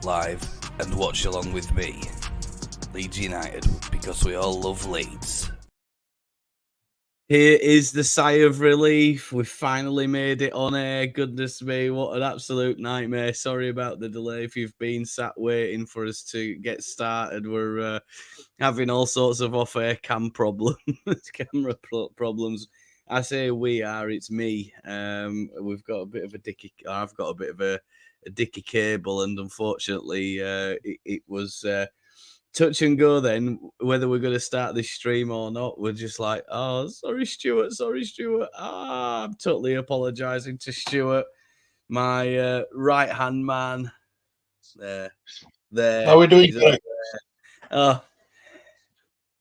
live and watch along with me, Leeds United, because we all love Leeds. Here is the sigh of relief. We finally made it on air. Goodness me, what an absolute nightmare. Sorry about the delay. If you've been sat waiting for us to get started, we're having all sorts of off-air camera problems. I say we are, it's me. We've got a bit of a dicky, I've got a bit of a dicky cable, and unfortunately it was touch and go then, whether we're going to start this stream or not. We're just like, oh, sorry, Stuart. I'm totally apologising to Stuart, my right-hand man. There. How are we doing today? Oh,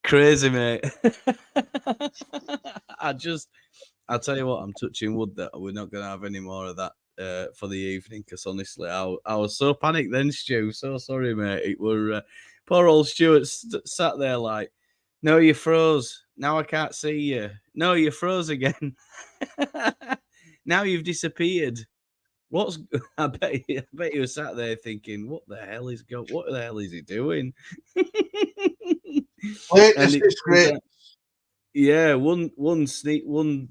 crazy, mate. I'll tell you what, I'm touching wood that we're not going to have any more of that for the evening, because honestly, I was so panicked then, Stu. So sorry, mate. It were poor old Stuart sat there like, no, you froze. Now I can't see you. No, you froze again. Now you've disappeared. I bet you were sat there thinking, what the hell is he doing? It's great. Yeah, one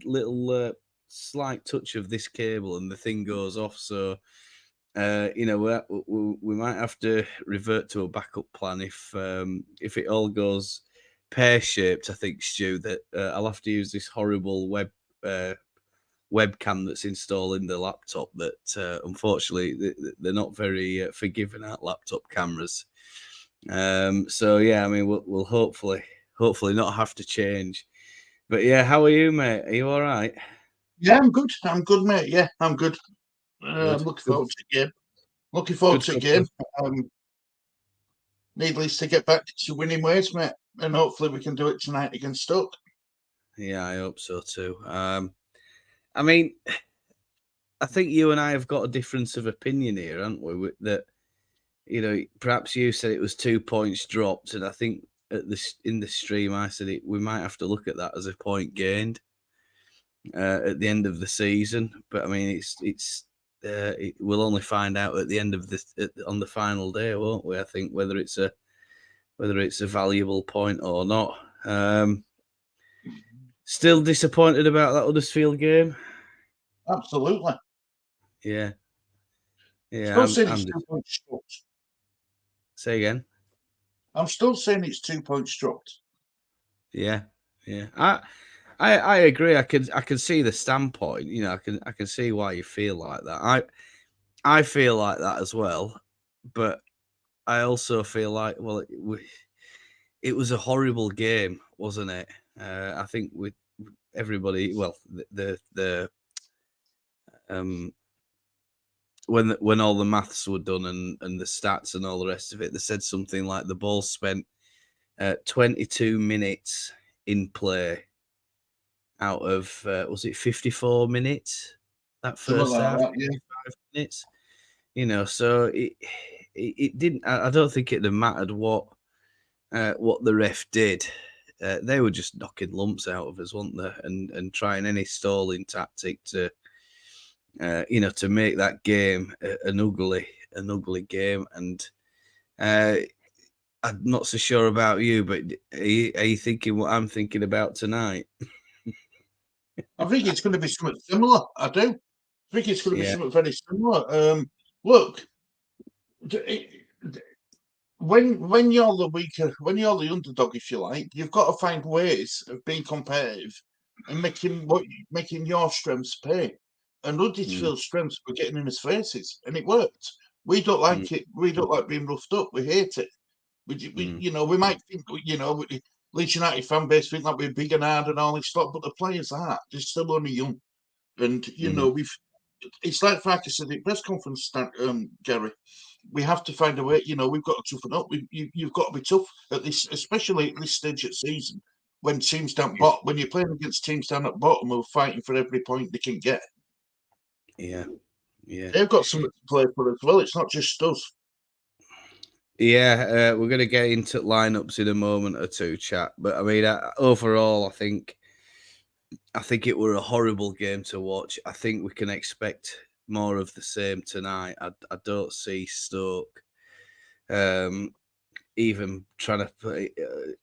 little slight touch of this cable and the thing goes off. So, we might have to revert to a backup plan if it all goes pear-shaped. I think, Stu, that I'll have to use this horrible webcam that's installed in the laptop. That unfortunately they're not very forgiving at laptop cameras. So yeah, I mean we'll hopefully not have to change. But yeah, how are you, mate? Are you all right? Yeah, I'm good, mate. Yeah, I'm good. I'm looking forward to the game. Needless to get back to winning ways, mate, and hopefully we can do it tonight against Stoke. Yeah, I hope so too. I mean, I think you and I have got a difference of opinion here, haven't we? That, perhaps you said it was 2 points dropped, and I think in the stream I said we might have to look at that as a point gained at the end of the season. But I mean, we'll only find out at the end of on the final day, won't we? I think whether it's a valuable point or not. Still disappointed about that Huddersfield game. Absolutely. Yeah. Still saying it's 2 points dropped. Say again. I'm still saying it's 2 points dropped. Yeah. I agree. I can see the standpoint. I can see why you feel like that. I feel like that as well, but I also feel like, well, it was a horrible game, wasn't it? I think with everybody, well, when all the maths were done and the stats and all the rest of it, they said something like the ball spent 22 minutes in play out of was it 54 minutes that first half? 55 minutes. So it didn't. I don't think it'd have mattered what the ref did. They were just knocking lumps out of us, weren't they? And trying any stalling tactic to to make that game an ugly game. And I'm not so sure about you, but are you thinking what I'm thinking about tonight? I think it's going to be something similar. I do. I think it's going to be something very similar. Look, when you're the weaker, when you're the underdog, if you like, you've got to find ways of being competitive and making your strengths pay. And Huddersfield's strengths were getting in his faces, and it worked. We don't like it. We don't like being roughed up. We hate it. We might think, Leeds United fan base think like we're big and hard and all this stuff, but the players are. They're still only young, and it's like Farkas said at press conference, Gary. We have to find a way. We've got to toughen up. You've got to be tough at this, especially at this stage of season when teams down bottom. When you're playing against teams down at bottom who are fighting for every point they can get. Yeah. They've got something to play for as well. It's not just us. Yeah, we're going to get into lineups in a moment or two, chat. But I mean, overall, I think it were a horrible game to watch. I think we can expect more of the same tonight. I don't see Stoke even trying to play,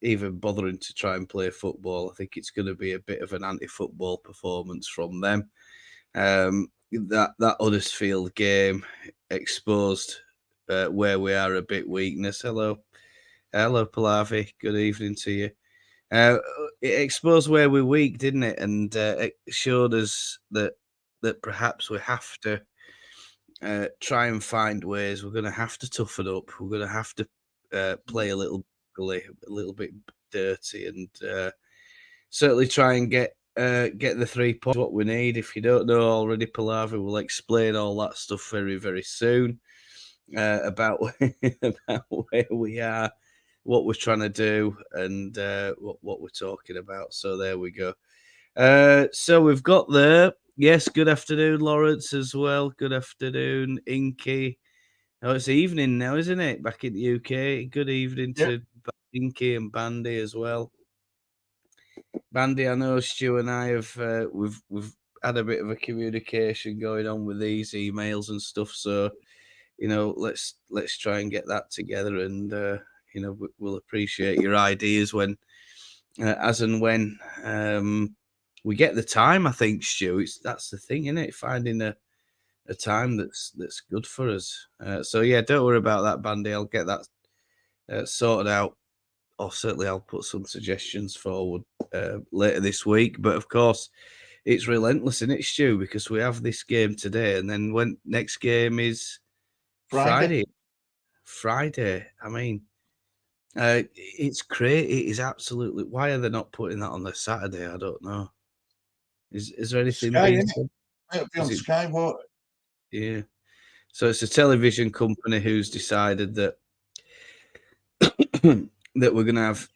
even bothering to try and play football. I think it's going to be a bit of an anti-football performance from them. That Huddersfield game exposed where we are a bit weakness. Hello, Palavi. Good evening to you. It exposed where we're weak, didn't it? And it showed us that perhaps we have to try and find ways. We're going to have to toughen up. We're going to have to play a little bit dirty, and certainly try and get the 3 points. What we need. If you don't know already, Palavi will explain all that stuff very, very soon about where we are, what we're trying to do, and what we're talking about. So there we go. So we've got there. Yes, good afternoon, Lawrence, as well. Good afternoon, Inky. Oh, it's evening now, isn't it? Back in the UK. Good evening to Inky and Bandy as well. Bandy, I know Stu and I have we've had a bit of a communication going on with these emails and stuff. So, let's try and get that together, and we'll appreciate your ideas when, as and when we get the time. I think, Stu, that's the thing, isn't it? Finding a time that's good for us. So yeah, don't worry about that, Bandy. I'll get that sorted out, or certainly I'll put some suggestions forward later this week. But of course, it's relentless, isn't it, Stu? Because we have this game today, and then when next game is Friday. I mean, it's great. It is absolutely. Why are they not putting that on the Saturday? I don't know. Is there anything Sky, being said? It'll be on Sky. What? Yeah. So it's a television company who's decided that that we're going to have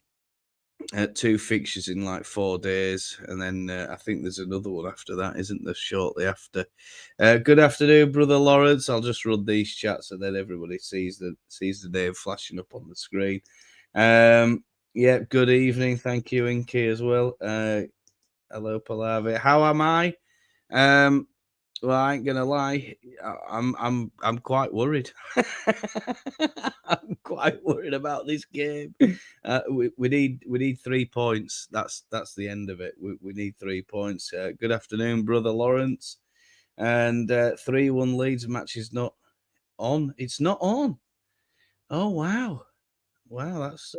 2 fixtures in like 4 days, and then I think there's another one after that, isn't there? Shortly after. Good afternoon, brother Lawrence. I'll just run these chats, and then everybody sees the name flashing up on the screen. Yeah. Good evening. Thank you, Inky, as well. Hello, Palavi. How am I? Well, I ain't gonna lie. I'm quite worried. I'm quite worried about this game. We need 3 points. That's the end of it. We need 3 points. Good afternoon, brother Lawrence. And 3-1 Leeds match is not on. It's not on. Oh wow, that's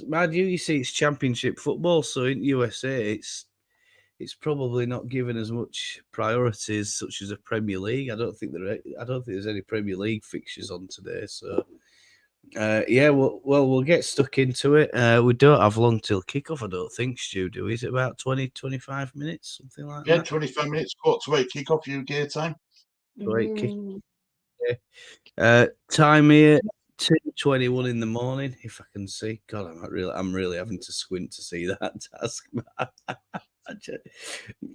mad. You see, it's Championship football, so in USA, it's probably not given as much priorities such as a Premier League. I don't think there's any Premier League fixtures on today. So yeah, we'll get stuck into it. We don't have long till kickoff, I don't think, Stu. Do we? Is it about 20-25 minutes, something like that? Yeah, 25 minutes. Quarter to 8 kickoff UK time. Great kick. Time here 2:21 in the morning. If I can see, God, I'm really having to squint to see that task.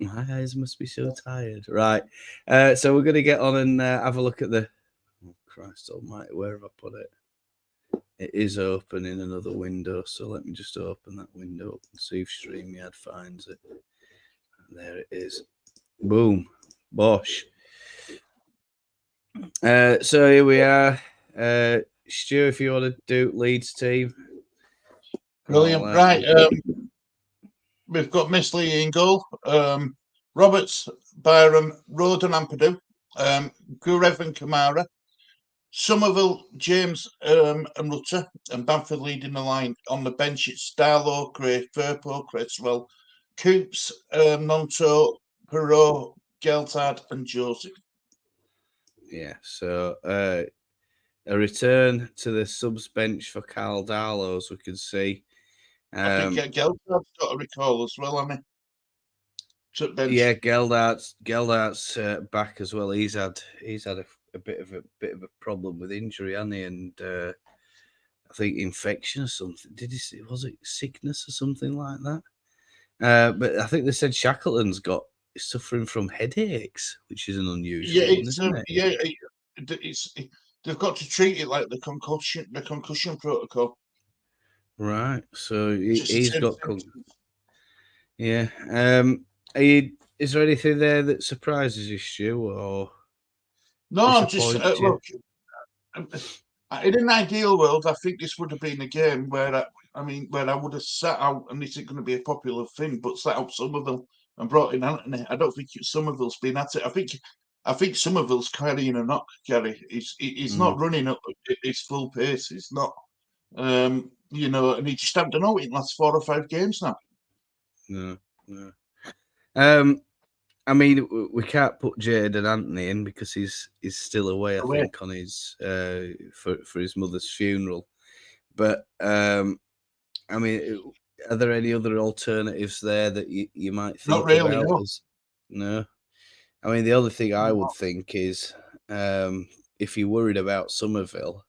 My eyes must be so tired. Right. So we're going to get on and have a look at the. Oh, Christ Almighty, where have I put it? It is open in another window. So let me just open that window up and see if StreamYard finds it. There it is. Boom. Bosh. So here we are. Stu, if you want to do Leeds team. Brilliant. Right. We've got Miss Lee in goal. Roberts, Byram, Road and Ampadu. Gurev and Kamara. Somerville, James and Rutter. And Bamford leading the line. On the bench, it's Darlow, Gray, Firpo, Cresswell, Coops, Nonto, Perot, Geltard and Joseph. Yeah, so a return to the subs bench for Carl Darlow, as we can see. I think Geltard's got a recall as well, hasn't he? Yeah, Geldart's back as well. He's had a bit of a problem with injury, hasn't he? And I think infection or something. Was it sickness or something like that? But I think they said Shackleton's suffering from headaches, which is an unusual one, isn't it? Yeah, they've got to treat it like the concussion protocol. Right. So he's got. Yeah. Is there anything there that surprises you, Stu, or no? I'm just look. In an ideal world, I think this would have been a game where where I would have sat out, and this isn't going to be a popular thing, but sat out Somerville and brought in Anthony. I don't think Somerville's been at it. I think Somerville's carrying a knock, Gary. He's not running at his full pace. He's not, you know, and he just haven't done it in the last 4 or 5 games now. No. I mean, we can't put Jade and Anthony in because he's still away. I think on his for his mother's funeral. But I mean, are there any other alternatives there that you might think Not really, about? no. No. I mean, the other thing I would think is if you're worried about Somerville,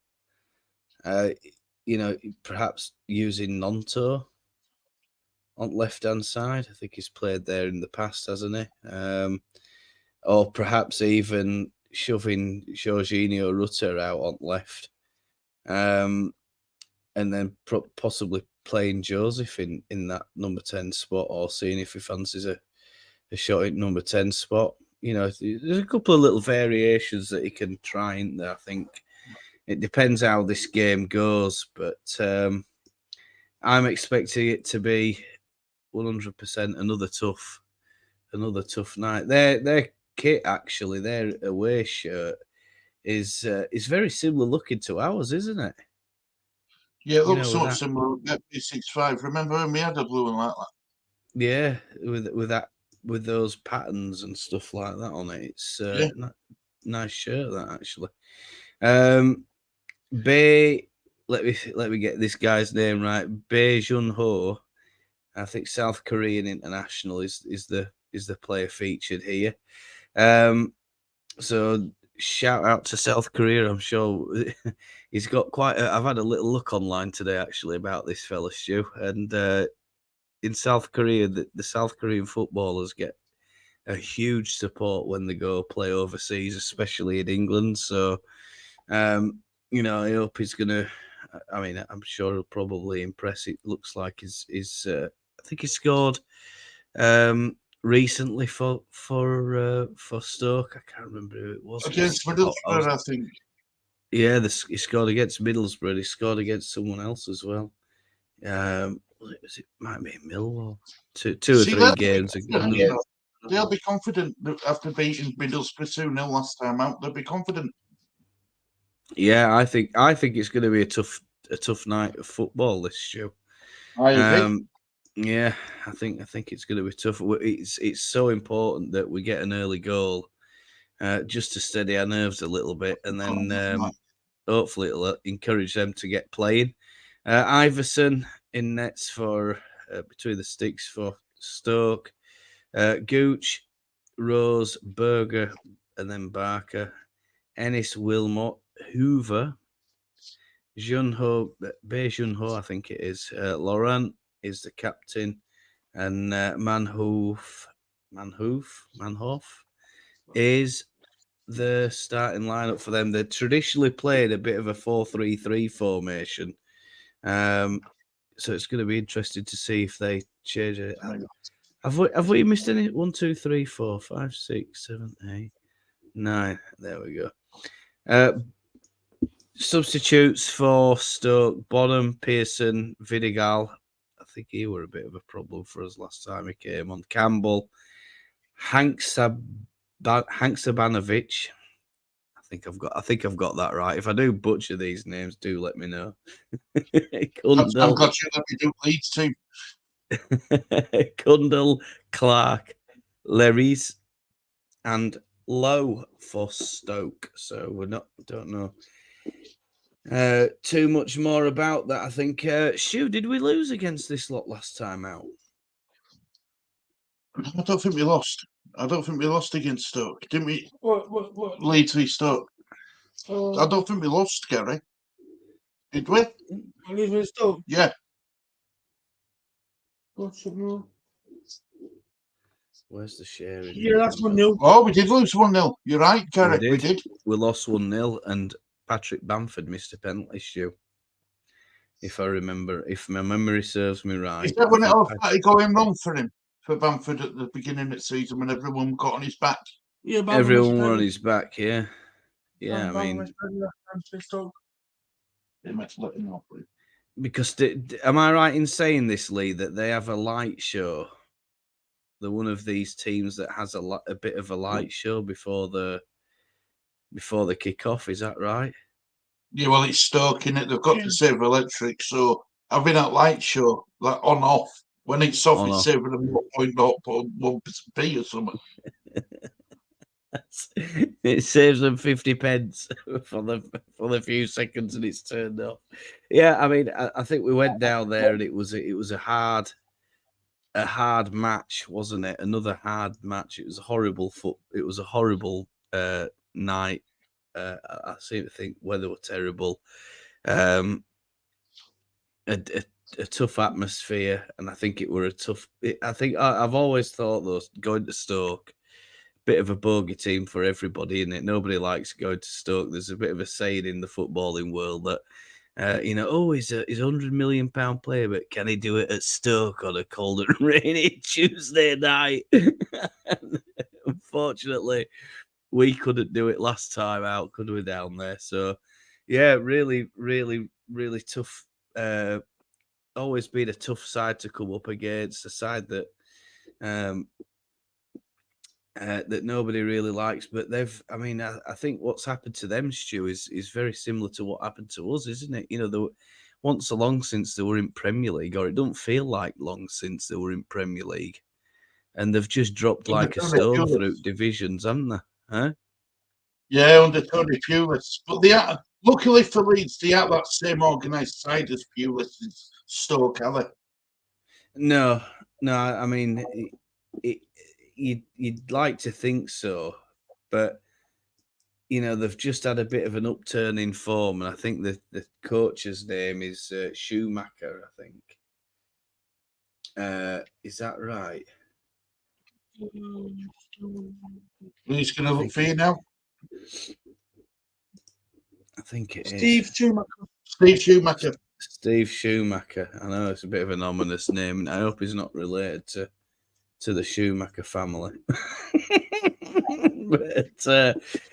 you know, perhaps using Nonto on left-hand side. I think he's played there in the past, hasn't he? Or perhaps even shoving Jorginho Rutter out on left. And then possibly playing Joseph in that number 10 spot, or seeing if he fancies a shot at number 10 spot. You know, there's a couple of little variations that he can try in there. I think it depends how this game goes, but I'm expecting it to be 100% another tough night. Their kit, actually, their away shirt is very similar looking to ours, isn't it? Yeah, it looks so much similar. B65. Remember when we had a blue one like that? Yeah, with those patterns and stuff like that on it. It's nice shirt, that, actually. Bae, let me get this guy's name right. Bae Jun Ho. I think South Korean international is the player featured here. So shout out to South Korea. I'm sure he's got quite. I've had a little look online today actually about this fella, Stu, and in South Korea, the South Korean footballers get a huge support when they go play overseas, especially in England. So, you know, I hope he's gonna. I mean, I'm sure he'll probably impress. It looks like he's I think he scored recently for Stoke. I can't remember who it was. Against Middlesbrough, I think. Yeah, he scored against Middlesbrough. He scored against someone else as well. It might be Millwall. Two or three games ago. Yeah, they'll be confident after beating Middlesbrough 2-0 last time out. They'll be confident. Yeah, I think it's going to be a tough night of football this show. I agree. Yeah, I think it's going to be tough. It's so important that we get an early goal, just to steady our nerves a little bit, and then hopefully it'll encourage them to get playing. Iverson in nets for between the sticks for Stoke. Gooch, Rose, Berger, and then Barker. Ennis, Wilmot, Hoover, Junho, Bae Junho, I think it is. Laurent is the captain, and Manhoef is the starting lineup for them. They traditionally played a bit of a 4-3-3 formation, so it's going to be interesting to see if they change it. Have we missed any? 1, 2, 3, 4, 5, 6, 7, 8, 9. There we go. Substitutes for Stoke: Bonham, Pearson, Vidigal. I think he were a bit of a problem for us last time he came on. Campbell, Hank Sabanovic. I think I've got that right. If I do butcher these names, do let me know. I'm glad you let me do Leeds too. Cundle, Clark, Lerries, and Lowe for Stoke. So don't know too much more about that. I think. Stu, did we lose against this lot last time out? I don't think we lost. I don't think we lost against Stoke, didn't we? What? Leeds v Stoke. I don't think we lost, Gary. Did we? Leeds v Stoke. Yeah. Where's the sharing? Yeah, that's 1-0. Oh, we did lose 1-0. You're right, Gary. We did. We lost 1-0, and Patrick Bamford missed a penalty, Stu. If my memory serves me right. Is that when it all started going wrong for him, for Bamford at the beginning of the season, when everyone got on his back? Yeah, everyone were on his back. Yeah, I mean, Because am I right in saying this, Lee, that they have a light show? They're one of these teams that has a bit of a light show before the kick off. Is that right? Yeah, well, it's Stoke, innit? They've got to save electric, so having that light show, like on off. When it's off, On it's off. saving them 1.1p or something. It saves them 50 pence for the few seconds and it's turned off. Yeah, I mean, I think we went down there and it was a hard match, wasn't it? Another hard match. It was a horrible night. I seem to think weather was terrible. A tough atmosphere, and I think it were a tough. I think I've always thought though, going to Stoke, bit of a bogey team for everybody, isn't it? Nobody likes going to Stoke. There's a bit of a saying in the footballing world that he's a £100 million player, but can he do it at Stoke on a cold and rainy Tuesday night? Unfortunately, we couldn't do it last time out, could we, down there? So, yeah, really, really, really tough. Always been a tough side to come up against, a side that that nobody really likes. But I think what's happened to them, Stu, is very similar to what happened to us, isn't it? Once a long since they were in Premier League, or it don't feel like long since they were in Premier League, and they've just dropped like a stone through divisions, haven't they? Huh? Yeah, under Tony Pulis. But luckily for Leeds, they have that same organised side as Pulis is Stoke, are they? No. I mean, you'd like to think so, but they've just had a bit of an upturn in form, and I think the coach's name is Schumacher. I think. Is that right? Who's going to look for you now? I think it is Steve Schumacher. Steve Schumacher. I know it's a bit of an ominous name, and I hope he's not related to the Schumacher family. But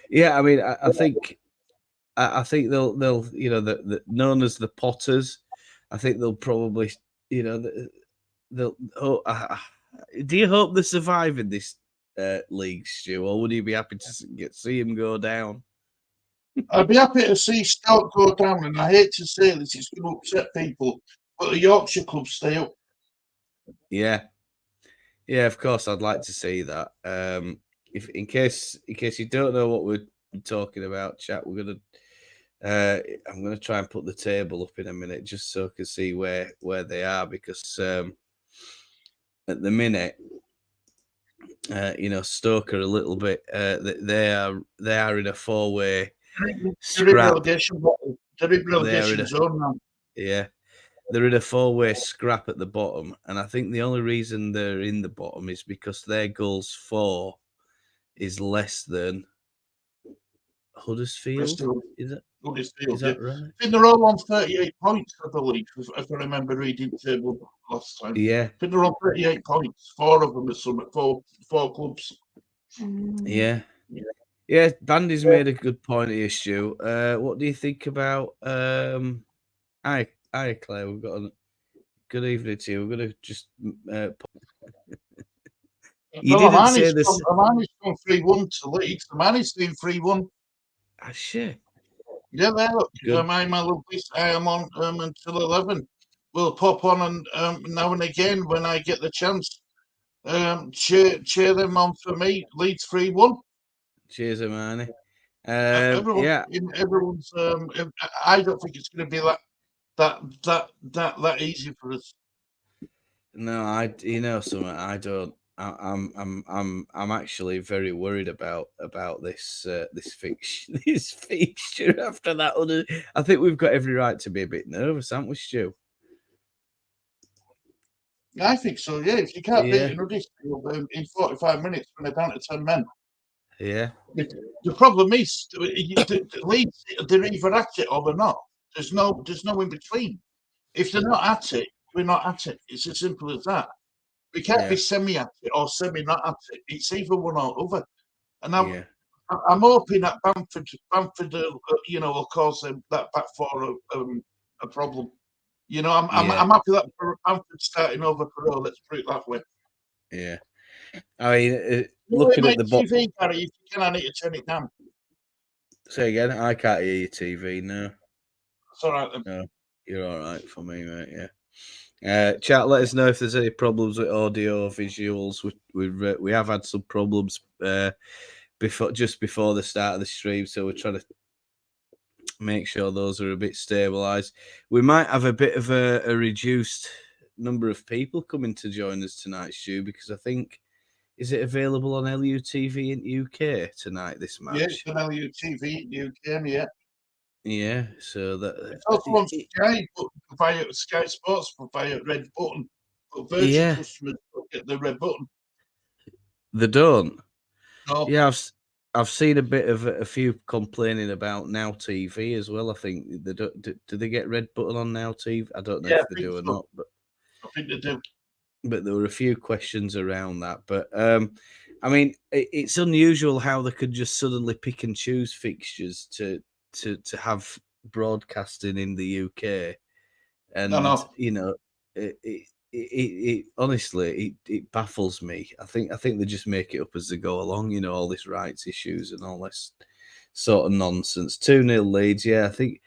yeah, I mean, I think they'll known as the Potters. I think they'll probably they'll. Do you hope they survive in this league, Stu, or would you be happy to see him go down? I'd be happy to see Stoke go down, and I hate to say this, it's going to upset people, but the Yorkshire club stay up. Yeah, of course, I'd like to see that. If in case you don't know what we're talking about, chat, I'm gonna try and put the table up in a minute just so I can see where they are, because at the minute, Stoke are a little bit. They are in a four-way scrap. They're in relegation zone now. Yeah, they're in a four-way scrap at the bottom, and I think the only reason they're in the bottom is because their goals for is less than Huddersfield. Is it? Huddersfield, is that right? I think they're all on 38 points, I believe, if I remember reading the table last time. Yeah. I think they're on 38 points. 4 of them are some four clubs. Yeah. Bandy's made a good point here, Stu. What do you think about Hi Claire, we've got a good evening to you. We're gonna just you didn't say this. Amani's gone 3-1 to Leeds. Amani's doing 3-1. Ah, shit. Yeah, there. Look, my lovely. I am on until 11. We'll pop on and now and again when I get the chance. Cheer them on for me. Leeds 3-1. Cheers, Amani. Everyone's. I don't think it's going to be that easy for us. No, something. I don't. I'm actually very worried about this fixture after that. I think we've got every right to be a bit nervous, haven't we, Stu? I think so. Yeah, if you can't beat Huddersfield in 45 minutes when they're down to 10 men. Yeah. The problem is Leeds, they're either at it or they're not. There's no in between. If they're not at it, we're not at it. It's as simple as that. We can't be semi at it or semi not at it. It's either one or other. And I'm hoping that Bamford, will cause that back four a problem. I'm happy that Bamford's starting over Perot. Let's put it that way. Yeah. I mean, looking at the TV, Gary, if you can, I need to turn it down. Say again. I can't hear your TV. No. It's all right then. No, you're all right for me, mate. Yeah. Chat. Let us know if there's any problems with audio or visuals. We have had some problems before the start of the stream, so we're trying to make sure those are a bit stabilised. We might have a bit of a reduced number of people coming to join us tonight, Stu, because I think. Is it available on LUTV in UK tonight, this match? Yeah, it's on LUTV in UK, yeah. Yeah, so that... It's also on Sky, but via Sky Sports, via Red Button. But Virgin customers don't get the Red Button. They don't? No. Yeah, I've seen a bit of a few complaining about Now TV as well. I think they don't. Do they get Red Button on Now TV? I don't know if they do or not, but I think they do. But there were a few questions around that. But I mean, it's unusual how they could just suddenly pick and choose fixtures to have broadcasting in the UK, and it honestly it baffles me. I think they just make it up as they go along. All this rights issues and all this sort of nonsense. 2-0 Leeds. Yeah, I think.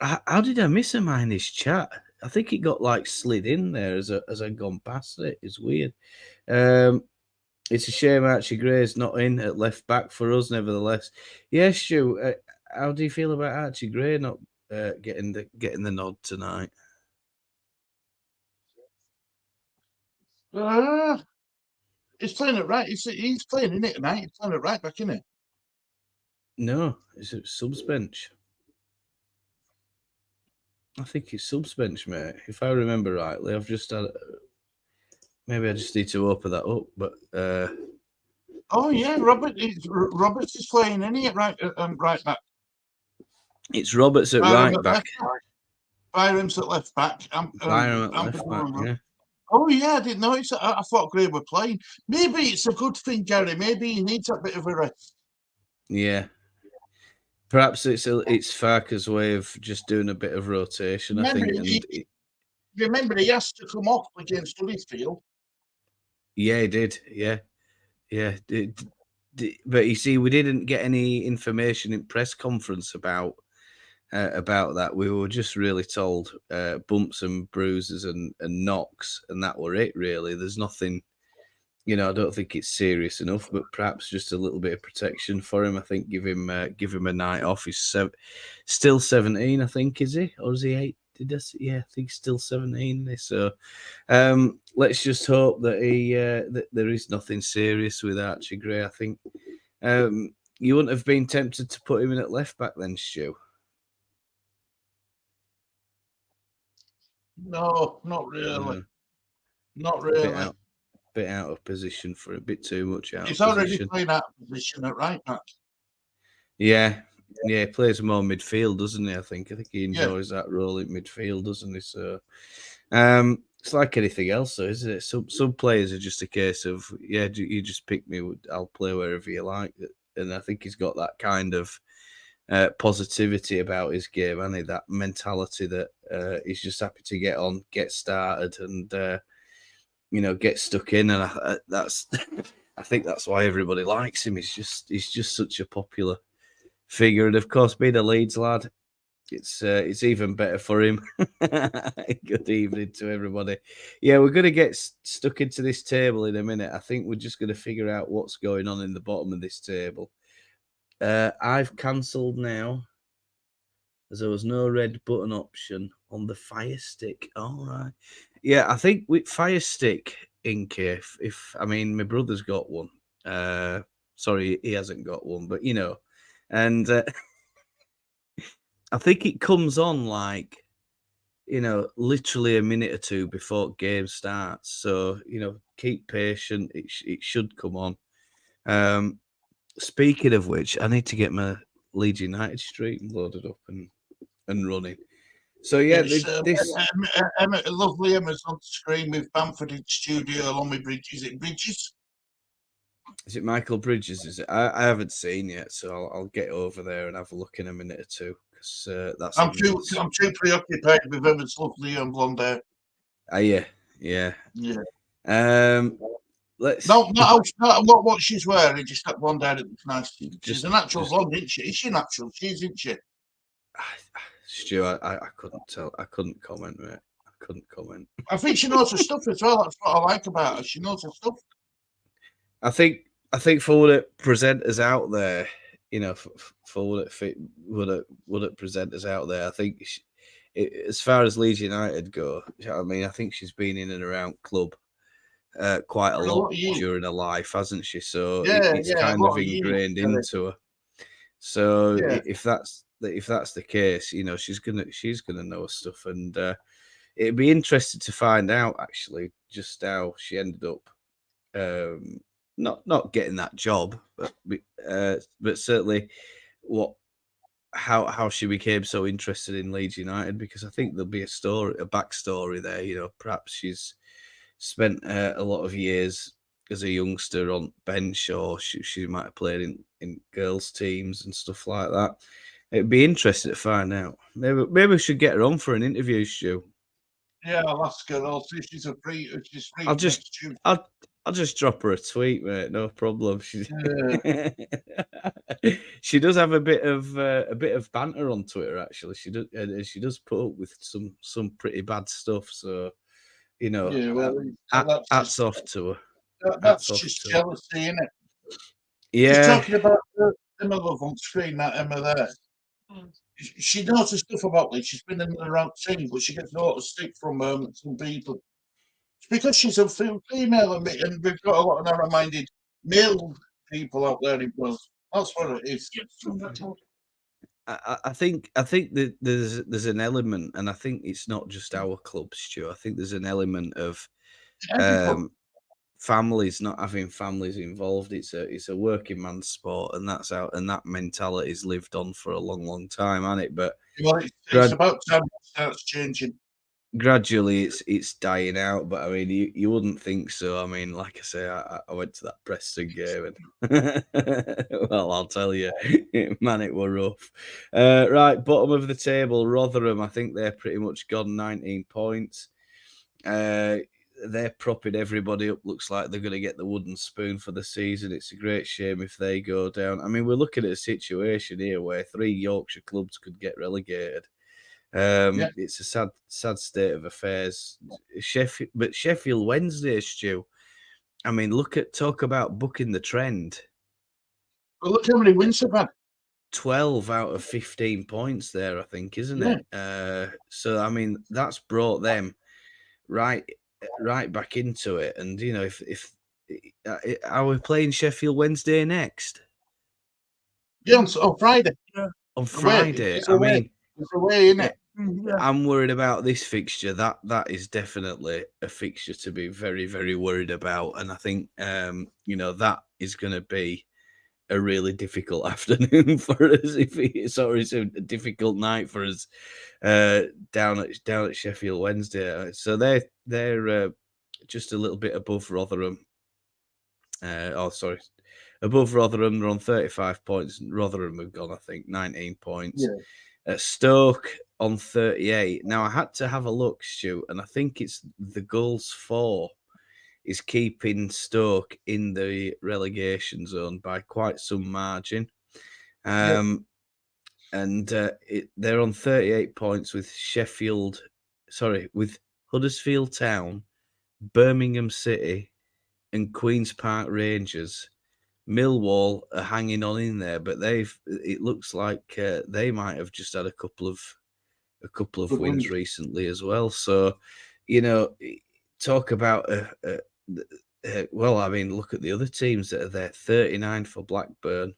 How did I miss a Minus chat? I think it got slid in there as I'd gone past it. It's weird. It's a shame Archie Gray's not in at left back for us, nevertheless. Yes, Stu. How do you feel about Archie Gray not getting the nod tonight? He's playing it right. He's playing in it tonight. He's playing it right back in it. No, it's a subs bench. I think it's subs bench, mate. If I remember rightly, I've just had. Maybe I just need to open that up, but. Oh yeah, Roberts is playing in it right back. It's Roberts at right back. Byram's at left back. Byram at left back. Yeah. Oh yeah, I didn't know. I thought Gray were playing. Maybe it's a good thing, Gary. Maybe he needs a bit of a rest. Yeah. Perhaps it's Farke's way of just doing a bit of rotation. Remember, I think. Remember, he has to come off against Huddersfield. Yeah, he did. Yeah. But you see, we didn't get any information in press conference about that. We were just really told bumps and bruises and knocks, and that were it. Really, there's nothing. I don't think it's serious enough, but perhaps just a little bit of protection for him. I think give him a night off. He's still 17, I think, is he? Or is he 8? Yeah, I think he's still 17. So let's just hope that that there is nothing serious with Archie Gray. I think you wouldn't have been tempted to put him in at left back then, Stu? No, not really. Not really. Bit out of position for a bit too much out. He's of already position. playing out of position at right back. Yeah, he plays more midfield, doesn't he? I think he enjoys that role in midfield, doesn't he? So, it's like anything else, though, isn't it? Some players are just a case of you just pick me, I'll play wherever you like, and I think he's got that kind of positivity about his game, and that mentality that he's just happy to get on, get started, and get stuck in, and I think that's why everybody likes him. He's just such a popular figure, and of course, being a Leeds lad, it's even better for him. Good evening to everybody. Yeah, we're going to get stuck into this table in a minute. I think we're just going to figure out what's going on in the bottom of this table. I've cancelled now, as there was no red button option on the Fire Stick. All right. Yeah, I think with Fire Stick, Inky, if I mean, my brother's got one. Sorry, he hasn't got one, but and I think it comes on literally a minute or two before game starts. So, keep patient. It should come on. Speaking of which, I need to get my Leeds United stream loaded up and running. So yeah, lovely Emma's on screen with Bamford in studio along with Bridges. Is it Bridges? Is it Michael Bridges? Is it? I haven't seen yet, so I'll get over there and have a look in a minute or two because that's. I'm too preoccupied with Emma's lovely and blonde hair. Yeah. Yeah. Let's. Not what she's wearing, just that blonde hair that looks nice. She's a natural blonde, isn't she? Is she natural? She isn't she? Stu, I couldn't tell. I couldn't comment, mate. I couldn't comment. I think she knows her stuff as well. That's what I like about her. She knows her stuff. I think for what it presenters out there, you know, for what it presenters out there, I think as far as Leeds United go, I mean, I think she's been in and around club quite a lot during her life, hasn't she? So it's kind of ingrained into her. So if that's the case, you know, she's gonna know her stuff, and it'd be interesting to find out actually just how she ended up not getting that job, but certainly how she became so interested in Leeds United, because I think there'll be a backstory there. You know, perhaps she's spent a lot of years as a youngster on bench, or she might have played in girls' teams and stuff like that. It'd be interesting to find out. Maybe we should get her on for an interview, Stu. Yeah, I'll ask her. I'll see if she's free. I'll just drop her a tweet, mate. No problem. She does have a bit of banter on Twitter. Actually, she does put up with some pretty bad stuff. So, you know, hats off to her. That's just jealousy, isn't it? Yeah. Just talking about Emma Love on screen, that Emma there. She knows her stuff about Leeds. She's been in and around team, but she gets a lot of stick from some people. It's because she's a female, and we've got a lot of narrow-minded male people out there in Wales. That's what it is. I think that there's an element, and I think it's not just our club, Stu. I think there's an element of families not having families involved. It's a working man's sport, and that's out, and that mentality is lived on for a long time, hasn't it? But it's about time it starts changing. Gradually, it's dying out, but I mean, you wouldn't think so. I mean, like I say, I went to that Preston game, and well, I'll tell you, man, it were rough. Right, bottom of the table, Rotherham. I think they're pretty much gone 19 points. They're propping everybody up. Looks like they're going to get the wooden spoon for the season. It's a great shame if they go down. I mean, we're looking at a situation here where 3 Yorkshire clubs could get relegated. It's a sad state of affairs. Sheffield Wednesday, Stu. I mean, talk about bucking the trend. Well, look how many wins they've had. 12 out of 15 points there, I think, isn't it? So I mean, that's brought them right back into it. And you know, if are we playing Sheffield Wednesday next? Yeah, on Friday. On Friday, I mean. It's away, isn't it? I'm worried about this fixture. That is definitely a fixture to be very, very worried about. And I think you know, that is going to be a really difficult afternoon for us. It's a difficult night for us down at Sheffield Wednesday. So they're just a little bit above Rotherham. Above Rotherham. They're on 35 points. Rotherham have gone, I think, 19 points. Yeah. Stoke on 38. Now, I had to have a look, Stu, and I think it's the goals for is keeping Stoke in the relegation zone by quite some margin. And they're on 38 points with with Huddersfield Town, Birmingham City, and Queen's Park Rangers. Millwall are hanging on in there, but it looks like they might have just had a couple of wins recently as well. So, you know, talk about well, I mean, look at the other teams that are there. 39 for Blackburn,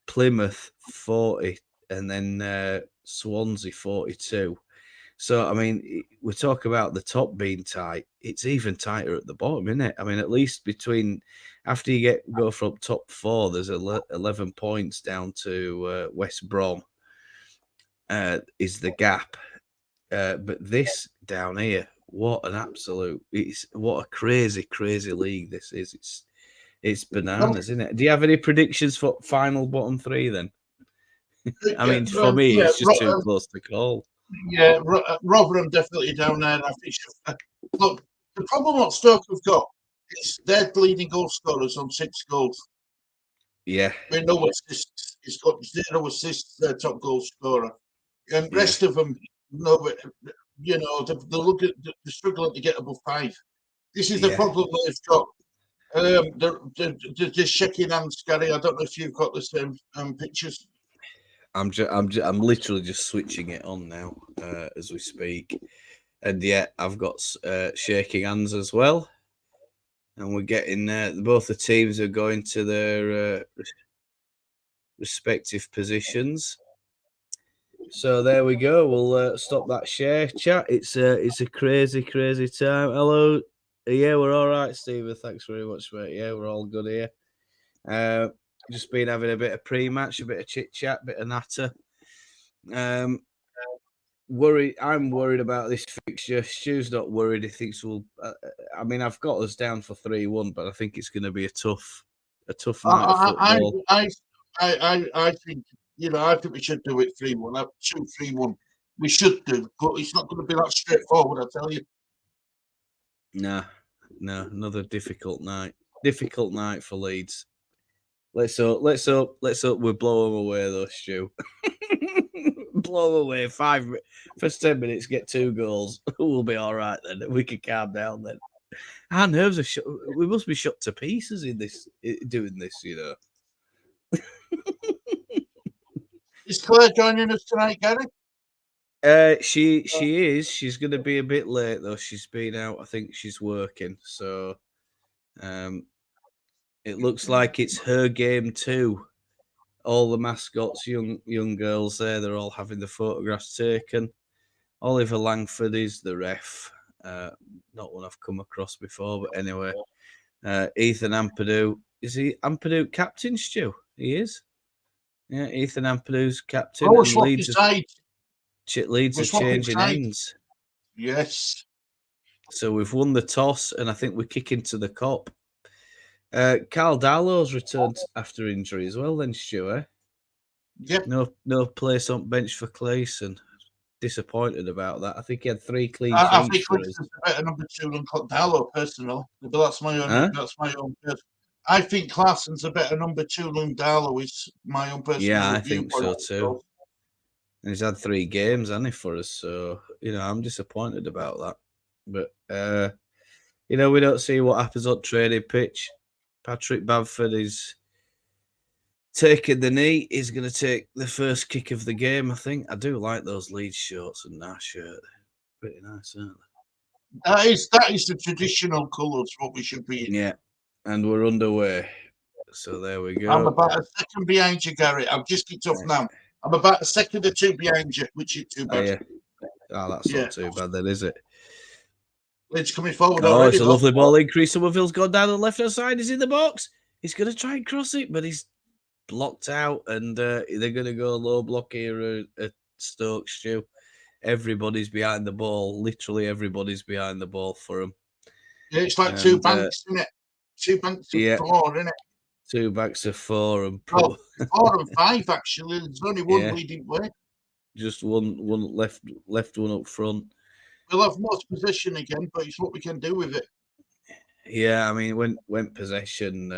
Plymouth 40, and then Swansea 42. So, I mean, we talk about the top being tight. It's even tighter at the bottom, isn't it? I mean, at least after you go from top 4, there's 11 points down to West Brom is the gap. But this down here, what a crazy, crazy league this is. It's bananas, isn't it? Do you have any predictions for final bottom three then? I mean, for me, it's just too close to call. Yeah, Rotherham definitely down there. I think. Look, the problem what Stoke have got is their leading goal scorers on 6 goals. Yeah. With no assists. He's got 0 assists, their top goal scorer. And the rest of them, no, but, you know, they're struggling to get above 5. This is the problem they've got. They're just shaking hands, Gary. I don't know if you've got the same pictures. I'm literally just switching it on now as we speak, and yeah, I've got shaking hands as well, and we're getting both the teams are going to their respective positions. So there we go. We'll stop that share chat. It's a crazy time. Hello, yeah, we're all right, Stephen. Thanks very much, mate. Yeah, we're all good here. Just been having a bit of pre-match, a bit of chit chat, a bit of natter. I'm worried about this fixture. Stu's not worried. He thinks we'll. I mean, I've got us down for 3-1, but I think it's going to be a tough night of football. I think I think we should do it 3-1. 2-3-1. We should do, but it's not going to be that straightforward. I tell you. No, another difficult night. Difficult night for Leeds. Let's hope we blow them away though, Stu. Blow them away. First 10 minutes, get 2 goals. We'll be all right then. We can calm down then. Our nerves are shot. We must be shot to pieces in this, doing this, you know. Is Claire joining us tonight, Gary? She is. She's going to be a bit late though. She's been out. I think she's working. So, it looks like it's her game too. All the mascots, young girls there, they're all having the photographs taken. Oliver Langford is the ref. Not one I've come across before, but anyway. Ethan Ampadu. Is he Ampadu captain, Stu? He is. Yeah, Ethan Ampadu's captain. Oh, and Leeds are changing ends. Yes. So we've won the toss, and I think we're kicking to the cop. Carl Darlow's returned after injury as well, then, Stuart. Yep. No place on bench for Clayson. Disappointed about that. I think he had 3 clean sheets. I think Clayson's a better number 2 than Darlow, personally. But that's my own. That's my own. I think Claeson's a better number 2 than Darlow is my own personal. Yeah, I think so too. And he's had 3 games, hasn't he, for us? So I'm disappointed about that. But we don't see what happens on training pitch. Patrick Bamford is taking the knee. He's going to take the first kick of the game, I think. I do like those Leeds shorts and that shirt. Pretty nice, aren't they? That is the traditional colours, what we should be in. Yeah, and we're underway. So there we go. I'm about a second behind you, Gary. I've just kicked off now. I'm about a second or 2 behind you, which is too bad. Oh, yeah. That's not too bad then, is it? Leeds coming forward. It's a lovely ball in. Chris Somerville's gone down the left-hand side. He's in the box. He's going to try and cross it, but he's blocked out, and they're going to go low block here at Stoke, Stu. Everybody's behind the ball. Literally everybody's behind the ball for them. Yeah, it's like 2 banks, isn't it? 2 banks of 4, isn't it? 2 banks of 4 and 4 and 5 actually. There's only one leading way. Just one left one up front. We'll have most possession again, but it's what we can do with it. Yeah, I mean, when possession,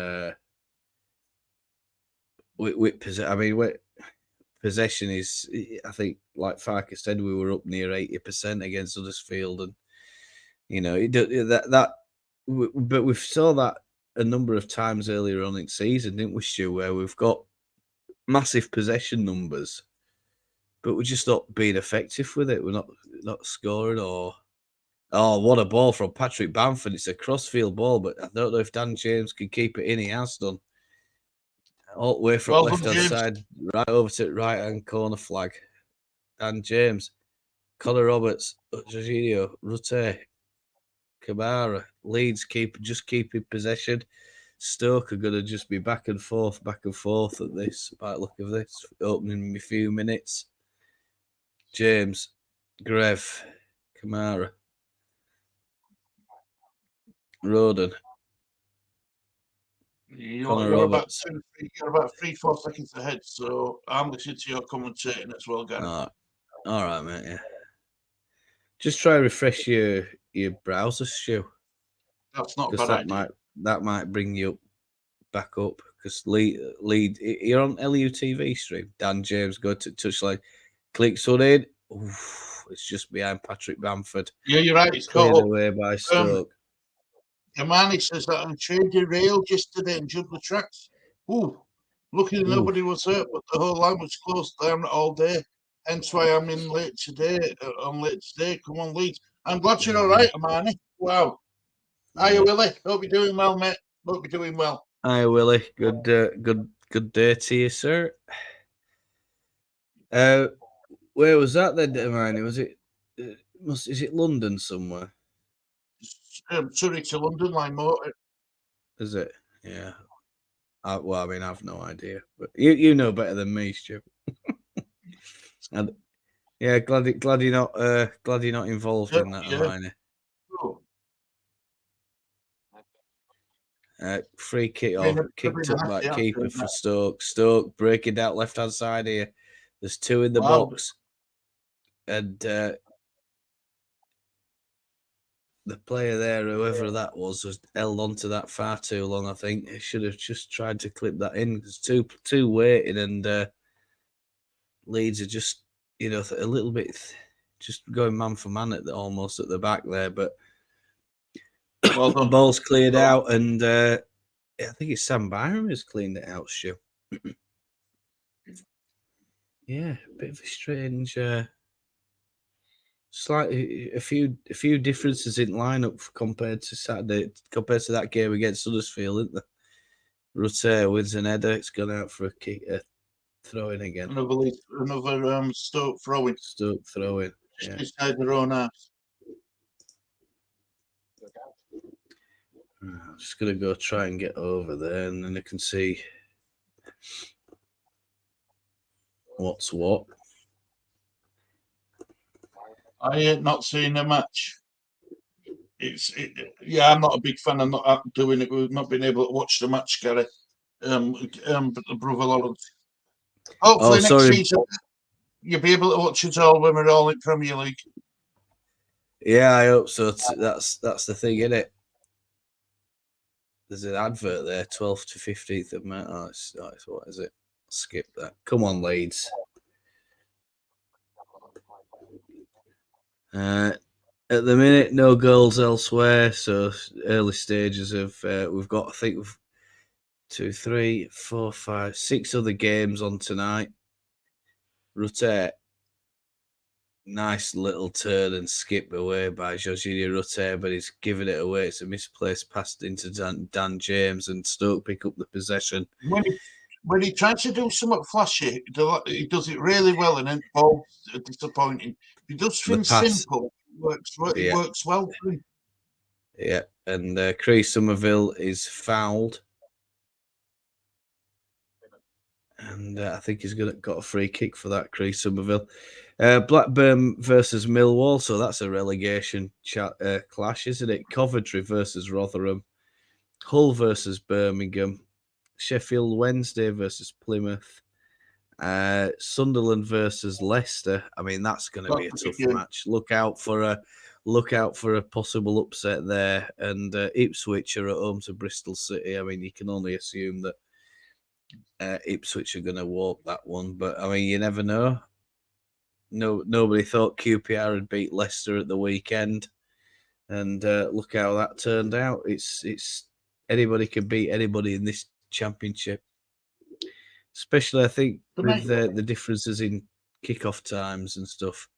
possession is, I think, like Farker said, we were up near 80% against Huddersfield, and but we saw that a number of times earlier on in the season, didn't we, Stu? Where we've got massive possession numbers, but we're just not being effective with it. We're not scoring. What a ball from Patrick Bamford. It's a crossfield ball, but I don't know if Dan James can keep it in. He has done. All the way from left-hand side, right over to right-hand corner flag. Dan James, Connor Roberts, Jorginho, Rutte, Kamara, Leeds just keeping possession. Stoke are going to just be back and forth at this. By the look of this, opening in a few minutes. James, Grev, Kamara, Roden. Connor You're about Roberts. you're about 3-4 seconds ahead. So I'm listening to your commentating as well, Gary. All right, mate. Yeah. Just try to refresh your browser, Stu, That's not a because bad idea. that might bring you back up. Because lead, you're on LUTV stream. Dan James, go to touchline, click in. Oof, it's just behind Patrick Bamford. Yeah, you're right. It's Cleared caught up. away by Stoke. Yamani says that I trained derailed yesterday and jumped the tracks. Ooh, luckily nobody was hurt, but the whole line was closed down all day. Hence why I'm in late today. Come on, Leeds. I'm glad you're all right, Amani. Wow. Hiya, Willie. Hope you're doing well, mate. Hope you're doing well. Hi, Willie. Good day to you, sir. Where was that then, Hermione? Was it? Is it London somewhere? Surrey to London line motor. Is it? Yeah. Well, I mean, I've no idea, but you know better than me, Stu. And yeah, glad you're not involved in that, Hermione. Oh. Free kicked up by keeper for Stoke. Stoke breaking down left hand side here. There's two in the box, and the player there, whoever that was held onto that far too long. I think he should have just tried to clip that in. There's two waiting, and Leeds are just a little bit just going man for man almost at the back there, but. Well done. Ball's cleared out, and I think it's Sam Byram who's cleaned it out, Stu. Yeah, a bit of a strange, slightly a few differences in lineup compared to Saturday, compared to that game against Huddersfield, isn't there? Rutte wins an header. It's gone out for a kick, throw in again. Another Stoke throw in. Stoke throw in. Yeah. Inside their own half. I'm just going to go try and get over there, and then I can see what's what. I ain't not seen the match. Yeah, I'm not a big fan of not doing it. We've not been able to watch the match, Gary. Brother Lawrence. Hopefully next season you'll be able to watch it all when we're all in Premier League. Yeah, I hope so. That's the thing, isn't it? There's an advert there, 12th to 15th of May. Oh, it's what is it? Skip that. Come on, Leeds. At the minute, no goals elsewhere. So early stages of we've got, I think, 2, 3, 4, 5, 6 other games on tonight. Rutte. Nice little turn and skip away by Jorginho Rutte, but he's given it away. It's a misplaced pass into Dan James, and Stoke pick up the possession. When he tries to do something flashy, he does it really well, and then ball's disappointing. He does things simple. It works well for him. Yeah, and Chris Somerville is fouled. And I think he's got a free kick for that, Chris Somerville. Blackburn versus Millwall, so that's a relegation clash, isn't it? Coventry versus Rotherham. Hull versus Birmingham. Sheffield Wednesday versus Plymouth. Sunderland versus Leicester. I mean, that's going to be a tough match. Look out for a possible upset there. And Ipswich are at home to Bristol City. I mean, you can only assume that Ipswich are going to walk that one, but I mean, you never know. Nobody thought QPR had beat Leicester at the weekend, and look how that turned out. It's anybody can beat anybody in this championship, especially I think with the differences in kickoff times and stuff.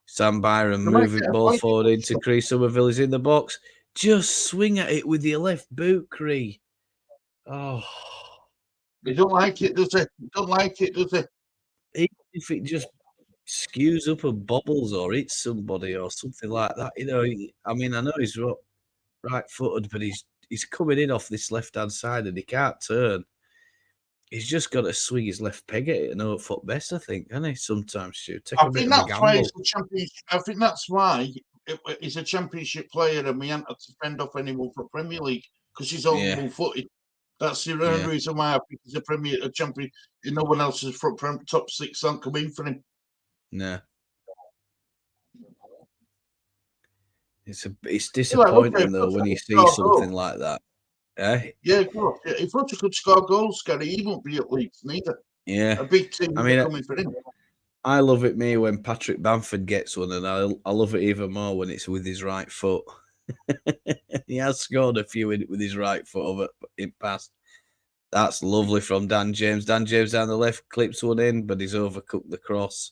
Sam Byram moving ball forward into Chris Somerville is in the box. Just swing at it with your left boot, Cree. Oh. They don't like it, does it? Don't like it, does it? If it just skews up and bobbles or hits somebody or something like that, I mean, I know he's right-footed, but he's coming in off this left-hand side and he can't turn. He's just got to swing his left peg at it and hope for best, I think, hasn't he? Sometimes, Stu. I think that's why he's a championship. I think that's why he's a championship player and we haven't had to fend off anyone for Premier League because he's all full-footed. That's the only Yeah. reason why I think he's a champion. No one else is front top six aren't coming for him. No. It's Like, disappointing though when you see something like that. Eh? Yeah, of course. Yeah, if Rodgers could score goals, Gary, he won't be at Leeds neither. Yeah. A big team coming for him. I love it when Patrick Bamford gets one, and I love it even more when it's with his right foot. He has scored a few with his right foot over in past. That's lovely from Dan James. Dan James down the left clips one in, but he's overcooked the cross.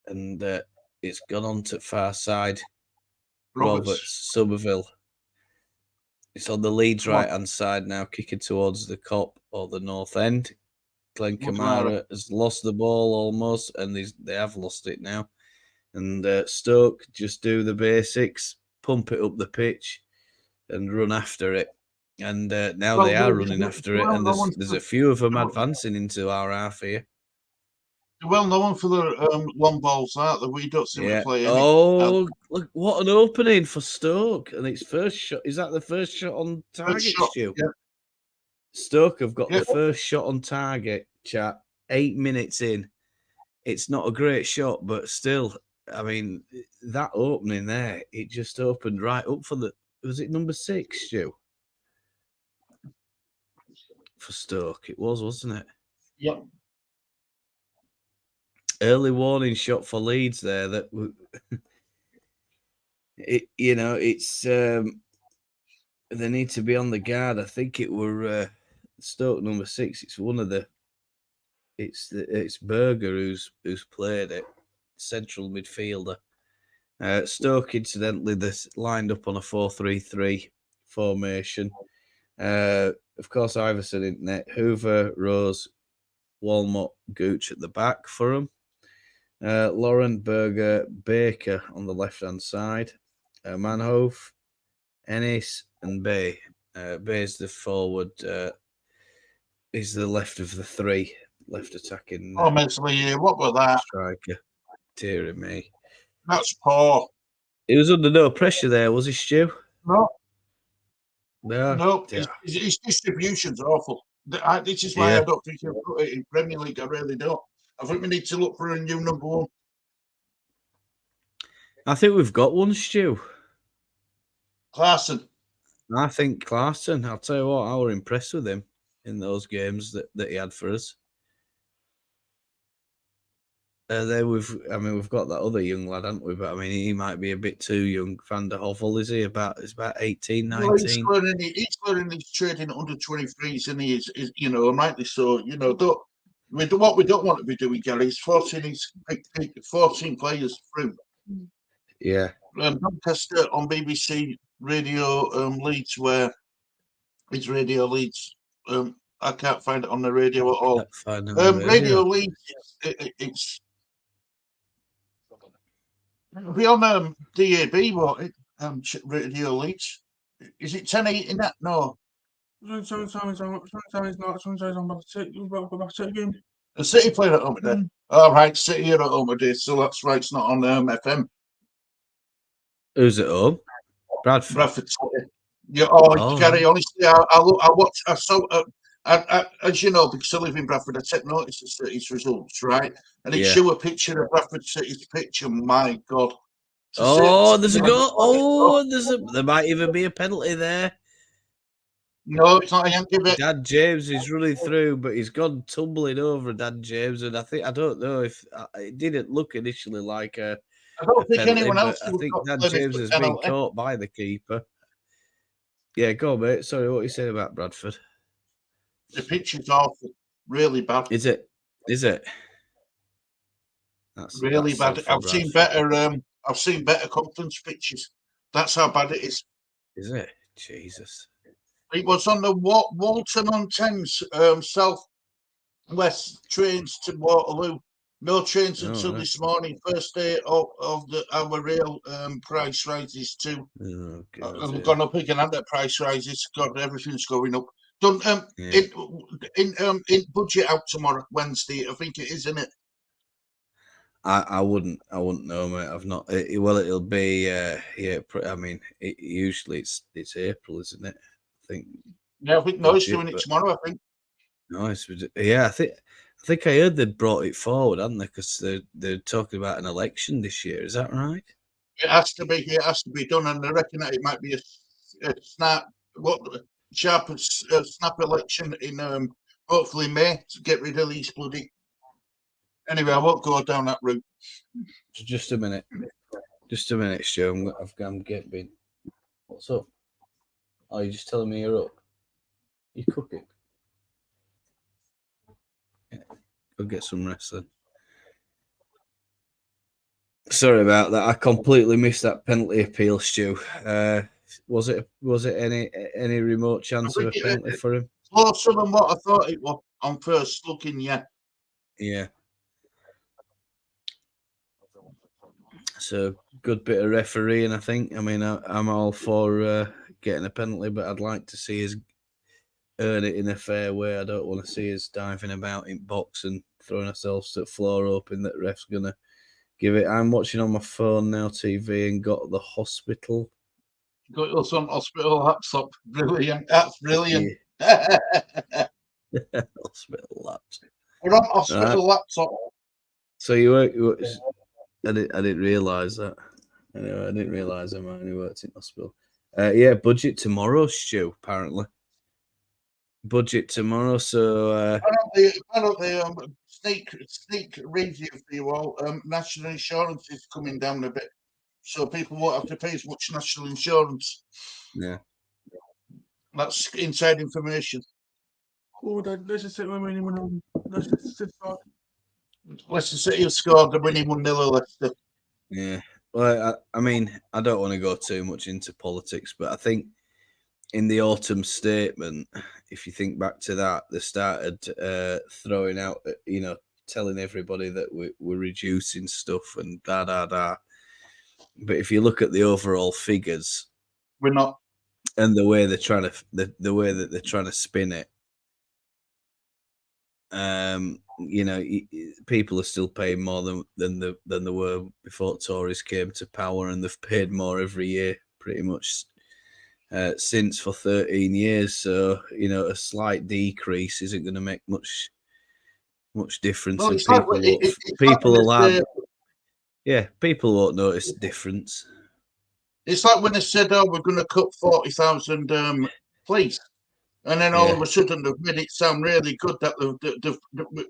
And it's gone on to far side. Roberts, Somerville. It's on the Leeds right-hand side now, kicking towards the Cop or the north end. Glenn Kamara has lost the ball almost, and they have lost it now. And Stoke just do the basics, pump it up the pitch, and run after it. And now they are running after it, and there's a few of them advancing into our half here. They're well known for their long balls, aren't they? We don't seem to play any. Oh, look, what an opening for Stoke. And it's first shot. Is that the first shot on target, Stu? Yeah. Stoke have got the first shot on target, chat, 8 minutes in. It's not a great shot, but still, I mean, that opening there, it just opened right up for was it number 6, Stu? For Stoke, it was, wasn't it? Yeah. Early warning shot for Leeds there. That it's they need to be on the guard. I think it were Stoke number 6. It's one of the. It's Berger who's played it, central midfielder. Stoke incidentally this lined up on a 4-3-3 formation. Of course, Iverson in net, Hoover, Rose, Walmot, Gooch at the back for him. Lauren, Berger, Baker on the left-hand side. Manhoef, Ennis, and Bay. Bay's the forward. Is the left of the three. Left attacking. Honestly, what was that? Striker. Dear me. That's poor. He was under no pressure there, was he, Stu? No. No. His distribution's awful. This is why I don't think he'll put it in Premier League. I really don't. I think we need to look for a new number one. I think we've got one, Stu. Clarkson. I think Clarkson. I'll tell you what, I was impressed with him in those games that he had for us. We've got that other young lad, haven't we? But I mean, he might be a bit too young. Van der Hovel, is he? He's about 18, 19. Well, he's learning his trading under 23s, and he is, and rightly so. What we don't want to be doing, Gary, is forcing 14 players through. Yeah. Doncaster on BBC Radio Leeds, where it's Radio Leeds. I can't find it on the radio at all. Radio Leeds, it's. We on DAB, what? Radio Leeds. Is it 10-8 in that? No. Sometimes not. Sometimes I'm about to go back to again. The City playing at home today. All right, City are at home today, so that's right. It's not on FM. Who's at home? Bradford. Bradford City. Yeah. Gary. Honestly, I saw. As you know, because I live in Bradford, I take notice of City's results, right? And it show a picture of Bradford City's pitch, and my God. There's a goal. There might even be a penalty there. No, it's not a Yankee bit. Dan James is running through, but he's gone tumbling over Dan James, and I don't know if it didn't look initially like a. I don't think penalty, anyone else. I think Dan James has been caught by the keeper. Yeah, go on, mate. Sorry, what are you saying about Bradford? The pitch is awful, really bad. Is it? That's really bad. I've seen better conference pitches. That's how bad it is. Is it? Jesus. It was on the Walton-on-Thames south west trains to Waterloo. No trains until this morning. First day of our rail price rises too. I've gone up again at price rises. God, everything's going up. In budget out tomorrow, Wednesday. I think it is, isn't it? I wouldn't know, mate. I've not. It'll be. I mean, usually it's April, isn't it? I think Yeah, I think no, he's budget, doing it but tomorrow. I think. no, yeah, I think I heard they brought it forward, hadn't they? Because they're talking about an election this year. Is that right? It has to be. It has to be done, and I reckon that it might be a snap. Sharp snap election in hopefully May to get rid of these bloody. Anyway, I won't go down that route. Just a minute, Stu. I'm getting. What's up? Oh, you're just telling me you're up. You cooking? Yeah, go get some rest then. Sorry about that. I completely missed that penalty appeal, Stu. Was it any remote chance of a penalty for him? Closer than what I thought it was on first looking. Yeah. Yeah. So good bit of refereeing, I think. I mean, I'm all for getting a penalty, but I'd like to see us earn it in a fair way. I don't want to see us diving about in box and throwing ourselves to the floor, hoping that ref's gonna give it. I'm watching on my phone now, TV, and got the hospital. Got us on hospital laptop. Brilliant. That's brilliant. Yeah. Hospital laptop. We're on hospital laptop. So you were I didn't realise that. Anyway, I didn't realise I only worked in hospital. Yeah, budget tomorrow, Stu, apparently. Budget tomorrow, so Apparently, sneak review for you all. National insurance is coming down a bit, so people won't have to pay as much national insurance. yeah. That's inside information. Oh, let's just sit with winning. Let's just sit. Leicester City have scored the winning 1-0 Leicester. Yeah. Well, I mean, I don't want to go too much into politics, but I think in the autumn statement, if you think back to that, they started throwing out, telling everybody that we're reducing stuff and da. But if you look at the overall figures, We're not. And the way they're trying to the way that they're trying to spin it, people are still paying more than they were before Tories came to power, and they've paid more every year pretty much since for 13 years. So a slight decrease isn't going to make much difference. No, And people won't notice the difference. It's like when they said, "Oh, we're going to cut 40,000 police," and then all of a sudden they've made it sound really good that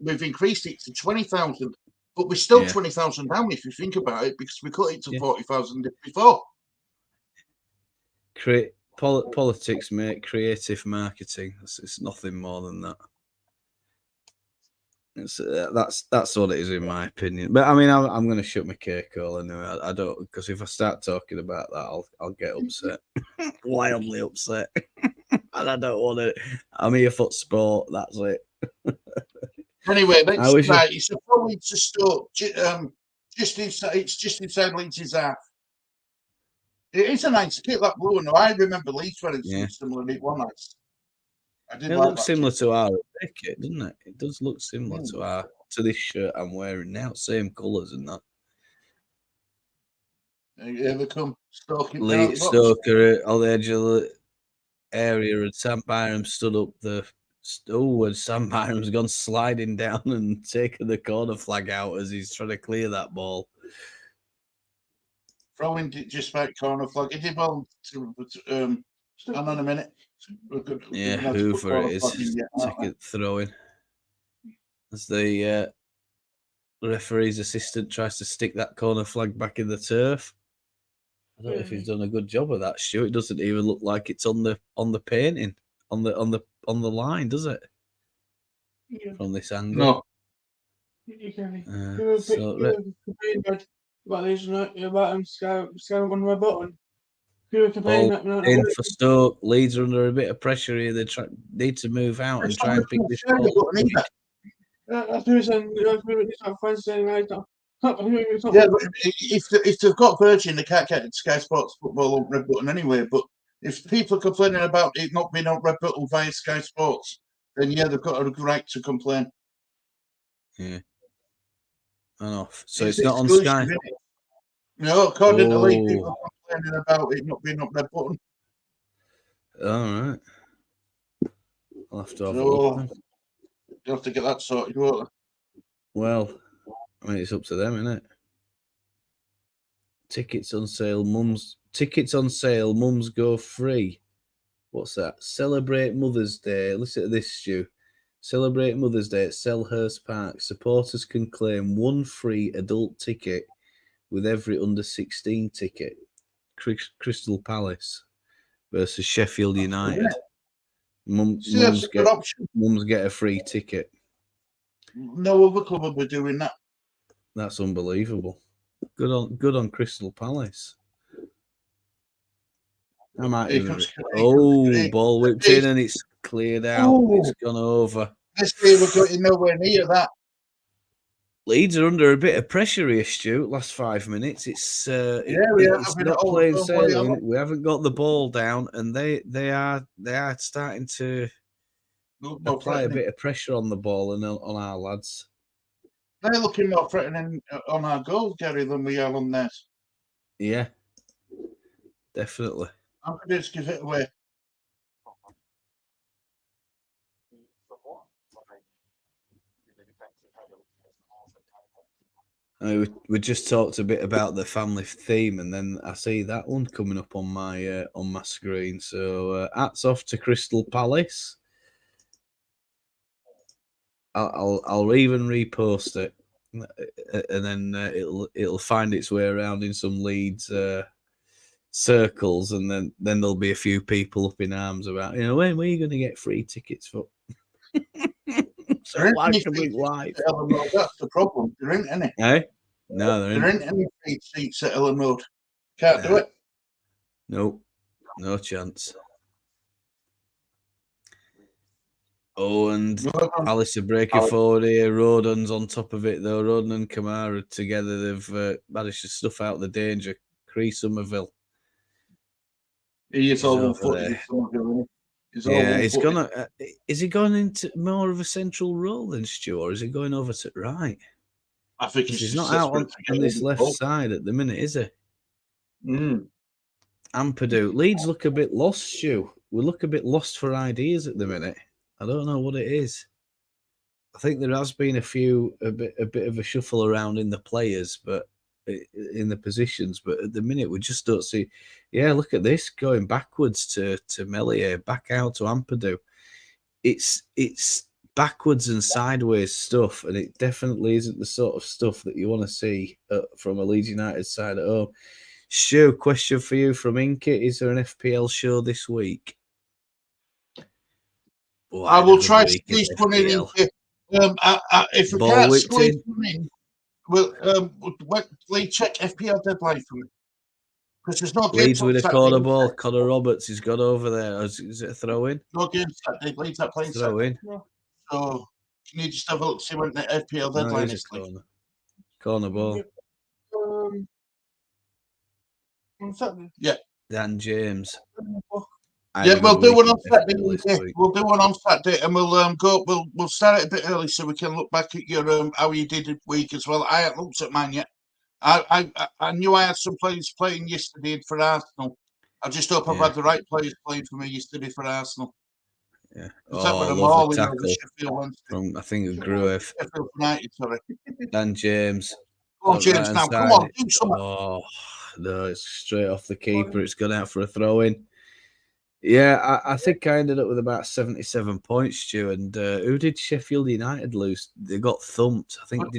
we've increased it to 20,000, but we're still 20,000 down if you think about it, because we cut it to 40,000 before. Politics, mate. Creative marketing. It's nothing more than that. That's what it is, in my opinion. But I mean, I'm going to shut my cake hole anyway. I don't, because if I start talking about that, I'll get upset, wildly upset, and I don't want to. I'm here for sport. That's it. Anyway, it's a probably to Stoke. Just inside Leeds' half. It is a nice kit, that blue one. I remember Leeds when it's similar. It was nice. It looks similar to our kit, doesn't it? It does look similar to this shirt I'm wearing now. Same colours and that. Here they come. Stoke on the edge of the area, and Sam Byram stood up and Sam Byram's gone sliding down and taken the corner flag out as he's trying to clear that ball. Throwing just back corner flag. He did well to stand on a minute. Hoover it is. Throwing. As the referee's assistant tries to stick that corner flag back in the turf. I don't know if he's done a good job of that, Stu. It doesn't even look like it's on the painting, on the line, does it? Yeah. From this angle. No. You can. About Sky on my button. In for Stoke, Leeds are under a bit of pressure here. They need to move out and try and pick this ball. Yeah, but if they've got Virgin, they can't get Sky Sports football on Red Button anyway. But if people are complaining about it not being on Red Button via Sky Sports, then they've got a right to complain. Yeah. Enough. So it's not on Sky. No, according to Leeds, people are complaining about it not being on Red Button. All right. I'll have to have a look. Then. You have to get that sorted, won't you? Well, I mean, it's up to them, isn't it? Tickets on sale. Mums go free. What's that? Celebrate Mother's Day. Listen to this, Stu. Celebrate Mother's Day at Selhurst Park. Supporters can claim one free adult ticket with every under 16 ticket. Crystal Palace versus Sheffield United. Mums get a free ticket. No other club will be doing that. That's unbelievable. Good on Crystal Palace. I might even. Ball whipped in and it's cleared out. It's gone over. This year we're getting nowhere near that. Leeds are under a bit of pressure here, Stu. Last 5 minutes, it's not plain sailing. We haven't got the ball down, and they are starting to apply a bit of pressure on the ball and on our lads. They're looking more threatening on our goals, Gary, than we are on theirs. Yeah, definitely. I'm going to just give it away. We just talked a bit about the family theme, and then I see that one coming up on my screen. So hats off to Crystal Palace. I'll even repost it, and then it'll find its way around in some Leeds circles, and then there'll be a few people up in arms about when are you going to get free tickets for? So like a big wife. That's the problem. There ain't any. Eh? No, there ain't any free seats at Elland Road. Can't do it. Nope, no chance. Oh, and Alistair breaking forward here. Rodon's on top of it though. Rodon and Kamara together. They've managed to stuff out the danger. Cree Somerville. He is all one-footed. He's gonna. Is he going into more of a central role than Stu, or is he going over to right? I think he's not out on this left side at the minute, is he? Ampadu. Leeds look a bit lost, Stu. We look a bit lost for ideas at the minute. I don't know what it is. I think there has been a bit of a shuffle around in the players, but in the positions. But at the minute, we just don't see. Yeah, look at this going backwards to Melier, back out to Ampadu. It's backwards and sideways stuff, and it definitely isn't the sort of stuff that you want to see from a Leeds United side at home. Stu, question for you from Inkit: is there an FPL show this week? Oh, I will try to squeeze one in. If we can't squeeze one in, please check FPL deadline for me. Because there's no game. Leeds with a corner ball. Connor Roberts has got over there. Is it a throw in? No game Saturday. Leeds are playing throw in. So can you just have a look, see when the FPL deadline is? Corner ball. On Saturday. Yeah. Dan James. Yeah, we'll do one on Saturday. We'll do one on Saturday, and we'll start it a bit early so we can look back at your how you did the week as well. I haven't looked at mine yet. I knew I had some players playing yesterday for Arsenal. I just hope I've had the right players playing for me yesterday for Arsenal. Yeah. Lovely tackle from I think Gruev. Sheffield United, sorry. Dan James. Come on, James, now come on, do something. Oh no, it's straight off the keeper. It's gone out for a throw in. Yeah, I think I ended up with about 77 points, Stu. And who did Sheffield United lose? They got thumped. I think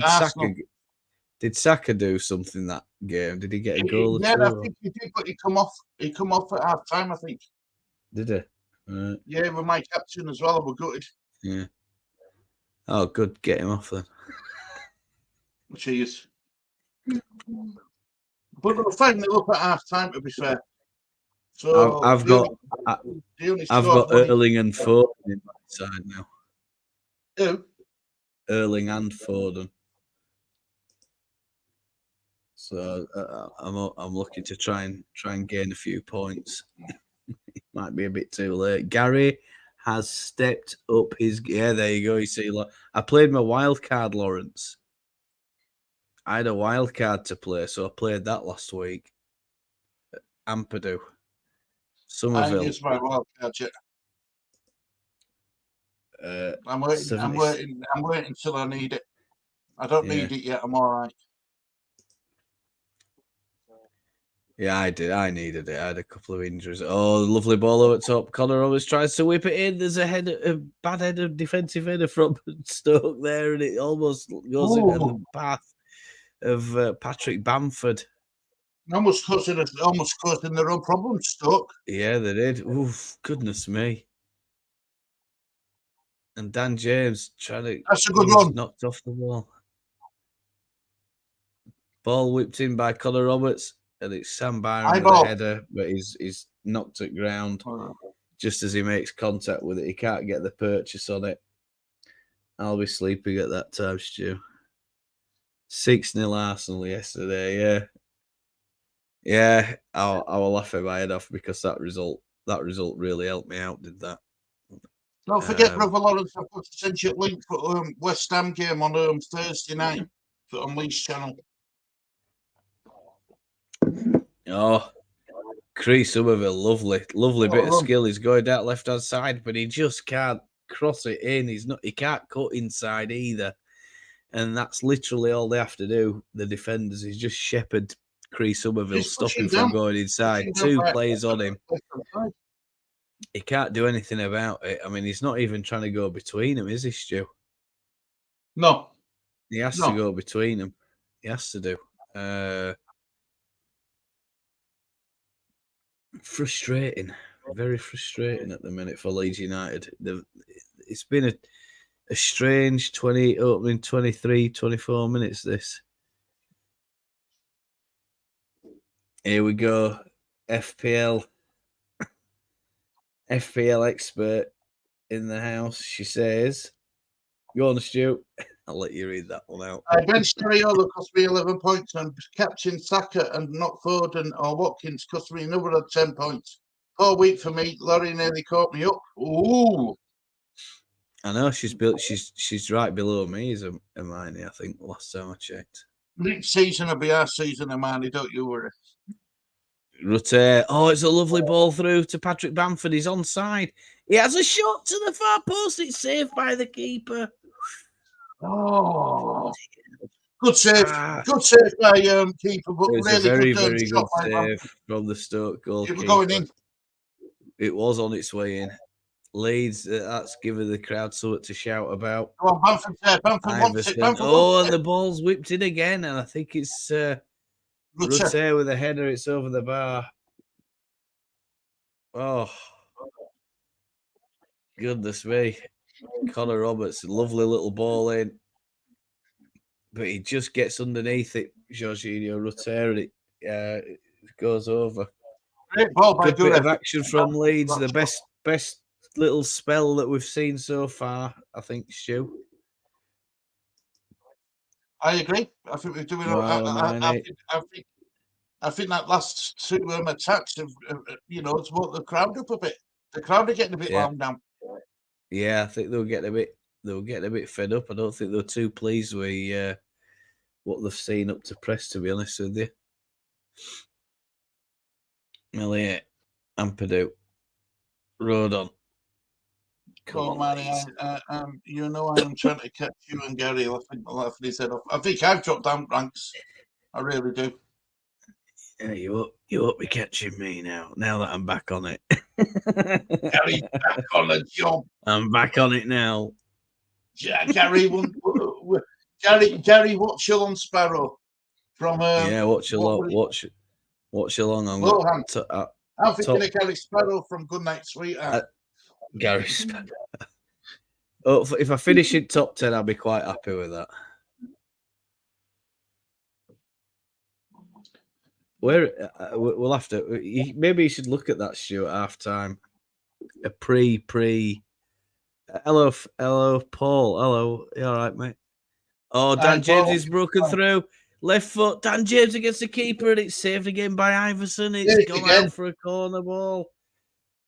did Saka do something that game? Did he get a goal? Yeah, I think he did, but he come off at half time, I think. Did he? Right. Yeah, with my captain as well. We're gutted. Yeah. Oh, good. Get him off then. Cheers. But we'll finally look at half time, to be fair. So I've got Erling and Foden in my side now. Who? Erling and Foden. So I'm looking to try and gain a few points. It might be a bit too late. Gary has stepped up his. Yeah, there you go. You see, I played my wild card, Lawrence. I had a wild card to play, so I played that last week. Ampadu. Somerville. I used my wild card yet. I'm waiting. 70 I'm waiting till I need it. I don't Yeah. need it yet. I'm all right. Yeah, I did. I needed it. I had a couple of injuries. Oh, lovely ball over at top. Connor always tries to whip it in. There's a bad header, defensive header from Stoke there, and it almost goes into the path of Patrick Bamford. Almost causing their own problems, Stoke. Yeah, they did. Oof, goodness me. And Dan James trying to. That's a good he's run. knocked off the ball. Ball whipped in by Connor Roberts, and it's Sam Byron with a header, but he's knocked at ground just as he makes contact with it. He can't get the purchase on it. I'll be sleeping at that time, Stu. 6-0 Arsenal yesterday, yeah. Yeah, I will laughing my head off because that result really helped me out, did that. Don't forget, Brother Lawrence, I've got to send you a link for West Ham game on Thursday night on Leeds channel. Oh, Chris Somerville, lovely bit of skill. He's going down left hand side, but he just can't cross it in. He can't cut inside either. And that's literally all they have to do, the defenders, is just shepherd Chris Somerville, stop him from going inside. Two players on him. He can't do anything about it. I mean, he's not even trying to go between them, is he, Stu? No. He has to go between them. He has to do. Frustrating. Very frustrating at the minute for Leeds United. It's been a strange opening 23, 24 minutes, this. Here we go. FPL expert in the house. She says, go on, Stu. I'll let you read that one out. Ben Scariola cost me 11 points, and captain Saka and not Foden or Watkins cost me another 10 points. Poor week for me. Laurie nearly caught me up. Ooh. I know she's right below me as Hermione, I think, last time I checked. Next season will be our season, Hermione, don't you worry. Rutte. Oh, it's a lovely ball through to Patrick Bamford. He's onside. He has a shot to the far post. It's saved by the keeper. Oh, good save. Good save by keeper, but it's really a very, good, very good save from the Stoke goalkeeper. Going in. It was on its way in. Leeds, that's given the crowd something to shout about. Come on, Bamford wants it. And the ball's whipped in again, and I think it's Rutte with a header. It's over the bar. Oh, goodness me. Connor Roberts, lovely little ball in. But he just gets underneath it, Jorginho Rutte, and it goes over. Great ball by Good bit of action from Leeds. The best little spell that we've seen so far, I think, Stu. I agree. I think we're doing. I think that last two attacks have, it's woke the crowd up a bit. The crowd are getting a bit wound down. Yeah, I think they'll get a bit fed up. I don't think they're too pleased with what they've seen up to press, to be honest with you. Elliot, Ampadu, Rodon. Come on, Manny. I am trying to catch you and Gary laughing his head off. I think I've dropped down ranks. I really do. Yeah, you won't be catching me now that I'm back on it. Gary's back on the job. I'm back on it now. Yeah, Gary, Gary, watch your on Sparrow from watch along on Lohan. I'm thinking of Gary Sparrow from Goodnight Sweetheart. Gary Sparrow. Oh, if I finish in top 10, I'll be quite happy with that. We'll have to. Maybe you should look at that, Stu, at half time. A pre. Hello, Paul. Hello. You all right, mate? Oh, Dan James is broken through. Left foot. Dan James against the keeper, and it's saved again by Iverson. It's gone out for a corner ball.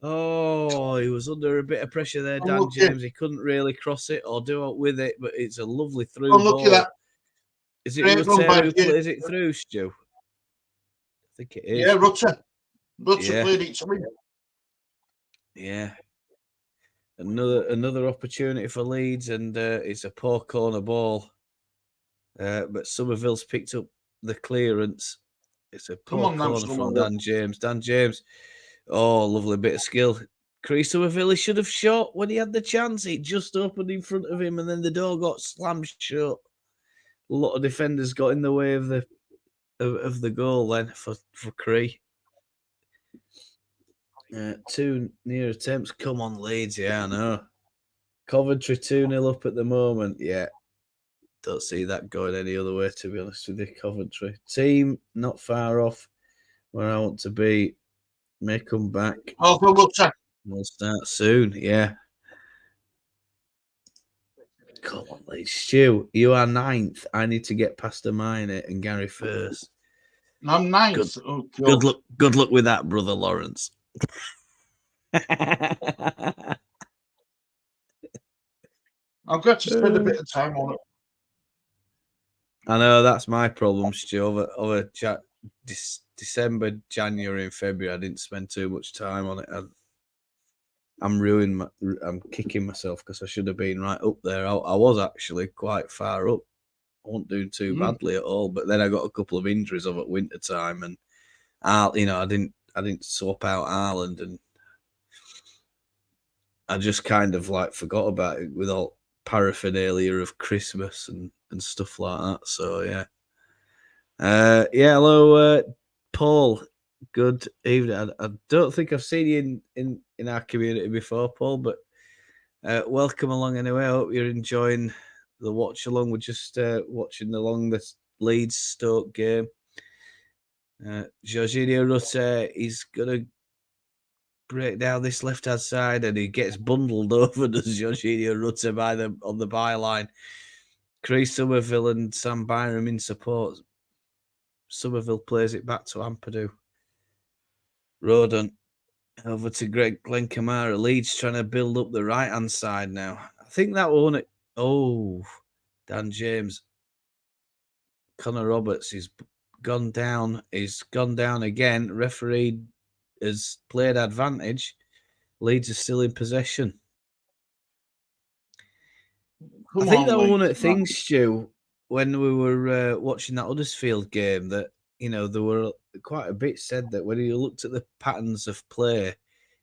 Oh, he was under a bit of pressure there, Dan James. He couldn't really cross it or do it with it, but it's a lovely through ball. Look at that. Is it Rutte who plays it through, Stu? I think it is. Yeah, Rutte. Rutte played it to me. Yeah. Another opportunity for Leeds, and it's a poor corner ball. But Somerville's picked up the clearance. It's a Come poor on now, corner from Somerville. Dan James. Dan James. Oh, lovely bit of skill. Chris Somerville, he should have shot when he had the chance. It just opened in front of him, and then the door got slammed shut. A lot of defenders got in the way of the goal then for Cree. 2 near attempts. Come on, Leeds. Yeah, I know. Coventry 2-0 up at the moment. Yeah. Don't see that going any other way, to be honest with you. Coventry. Team not far off where I want to be. May come back. Oh, good luck. We'll start soon. Yeah. Come on, Leeds. Stu, you are 9th. I need to get past Hermione and Gary first. I'm 9th. Good, Oh, good luck. Good luck with that, brother Lawrence. I've got to spend a bit of time on it. I know that's my problem, Stu. Over December, January, and February, I didn't spend too much time on it. I'm ruining. I'm kicking myself because I should have been right up there. I was actually quite far up. I wasn't doing too badly at all. But then I got a couple of injuries over at winter time, and I didn't swap out Ireland, and I just kind of like forgot about it with all paraphernalia of Christmas and stuff like that. So yeah. Hello, Paul. Good evening. I don't think I've seen you in our community before, Paul, but welcome along anyway. I hope you're enjoying the watch along. We're just watching along this Leeds Stoke game. Jorginho Rutte, he's going to break down this left-hand side, and he gets bundled over, does Jorginho Rutte on the byline. Chris Somerville and Sam Byram in support. Somerville plays it back to Ampadu. Rodon over to Glenn Kamara. Leeds trying to build up the right-hand side now. I think that won it. Oh, Dan James. Connor Roberts is gone down. He's gone down again. Referee has played advantage. Leeds are still in possession. I think that was one of the things, Stu, when we were watching that Huddersfield game, that there were quite a bit said that when you looked at the patterns of play,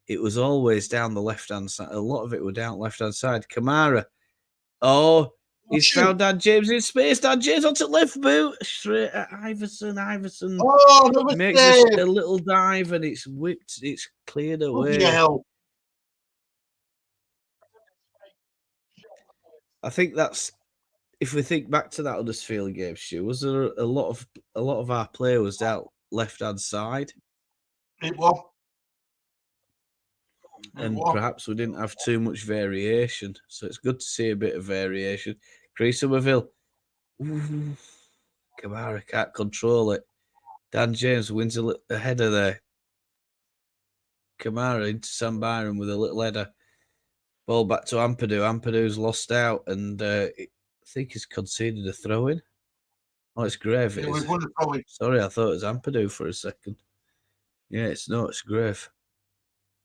it was always down the left-hand side. A lot of it were down left-hand side. Kamara. Oh, he's found Dan James in space. Dan James onto left boot. Straight at Iverson. Iverson makes a little dive, and it's whipped. It's cleared away. I think that's, if we think back to that Huddersfield game, Stu, was there a lot of our play was down left-hand side? It was. And perhaps we didn't have too much variation. So it's good to see a bit of variation. Chris Somerville. Kamara can't control it. Dan James wins a header there. Kamara into Sam Byram with a little header. Ball back to Ampadu. Ampadu's lost out, and I think he's conceded a throw-in. Oh, it's Grave. Sorry, I thought it was Ampadu for a second. Yeah, it's Grave.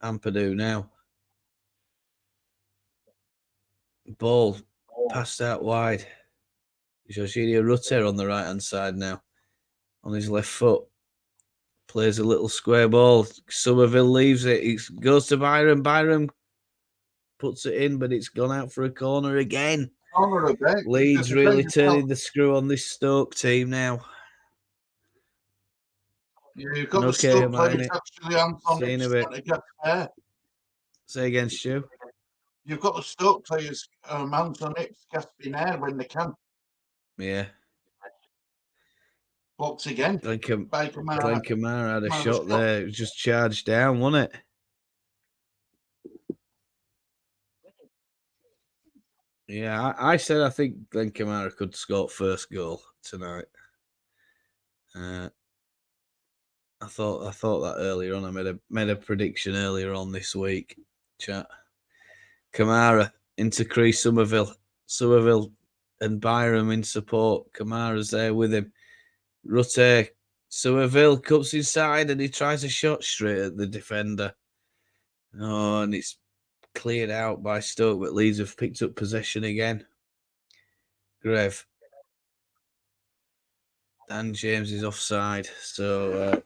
Ampadu now. Ball passed out wide. Jorginho Rutte on the right-hand side now. On his left foot. Plays a little square ball. Somerville leaves it. It goes to Byram. Byram puts it in, but it's gone out for a corner again. Leeds really turning the screw on this Stoke team now. Yeah, you've got the Stoke players actually on it. A bit. Say again, Stu. You've got the Stoke players hands on it, gasping air when they can. Yeah. Box again. Glenn Kamara had a shot there. It was just charged down, wasn't it? Yeah, I said I think Glenn Kamara could score first goal tonight. I thought that earlier on. I made a prediction earlier on this week. Chat. Kamara into Chris Somerville. Somerville and Byram in support. Kamara's there with him. Rutte. Somerville comes inside and he tries a shot straight at the defender. Oh, and it's cleared out by Stoke, but Leeds have picked up possession again. Grave. Dan James is offside, so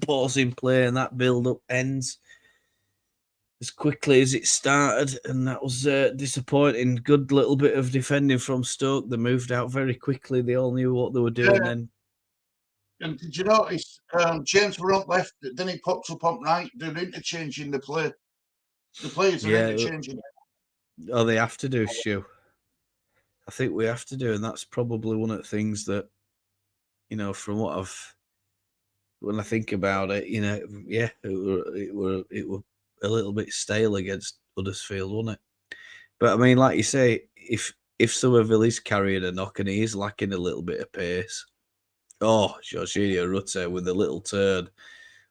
pause in play, and that build-up ends as quickly as it started, and that was disappointing. Good little bit of defending from Stoke. They moved out very quickly. They all knew what they were doing then. And did you notice James were on left, then he pops up on right. They're interchanging the play. The players are interchanging. Oh, they have to do, Stu. I think we have to do, and that's probably one of the things that, from what when I think about it, it were a little bit stale against Huddersfield, wasn't it? But I mean, like you say, if Somerville is carrying a knock and he is lacking a little bit of pace, Jorginho Rutte with a little turn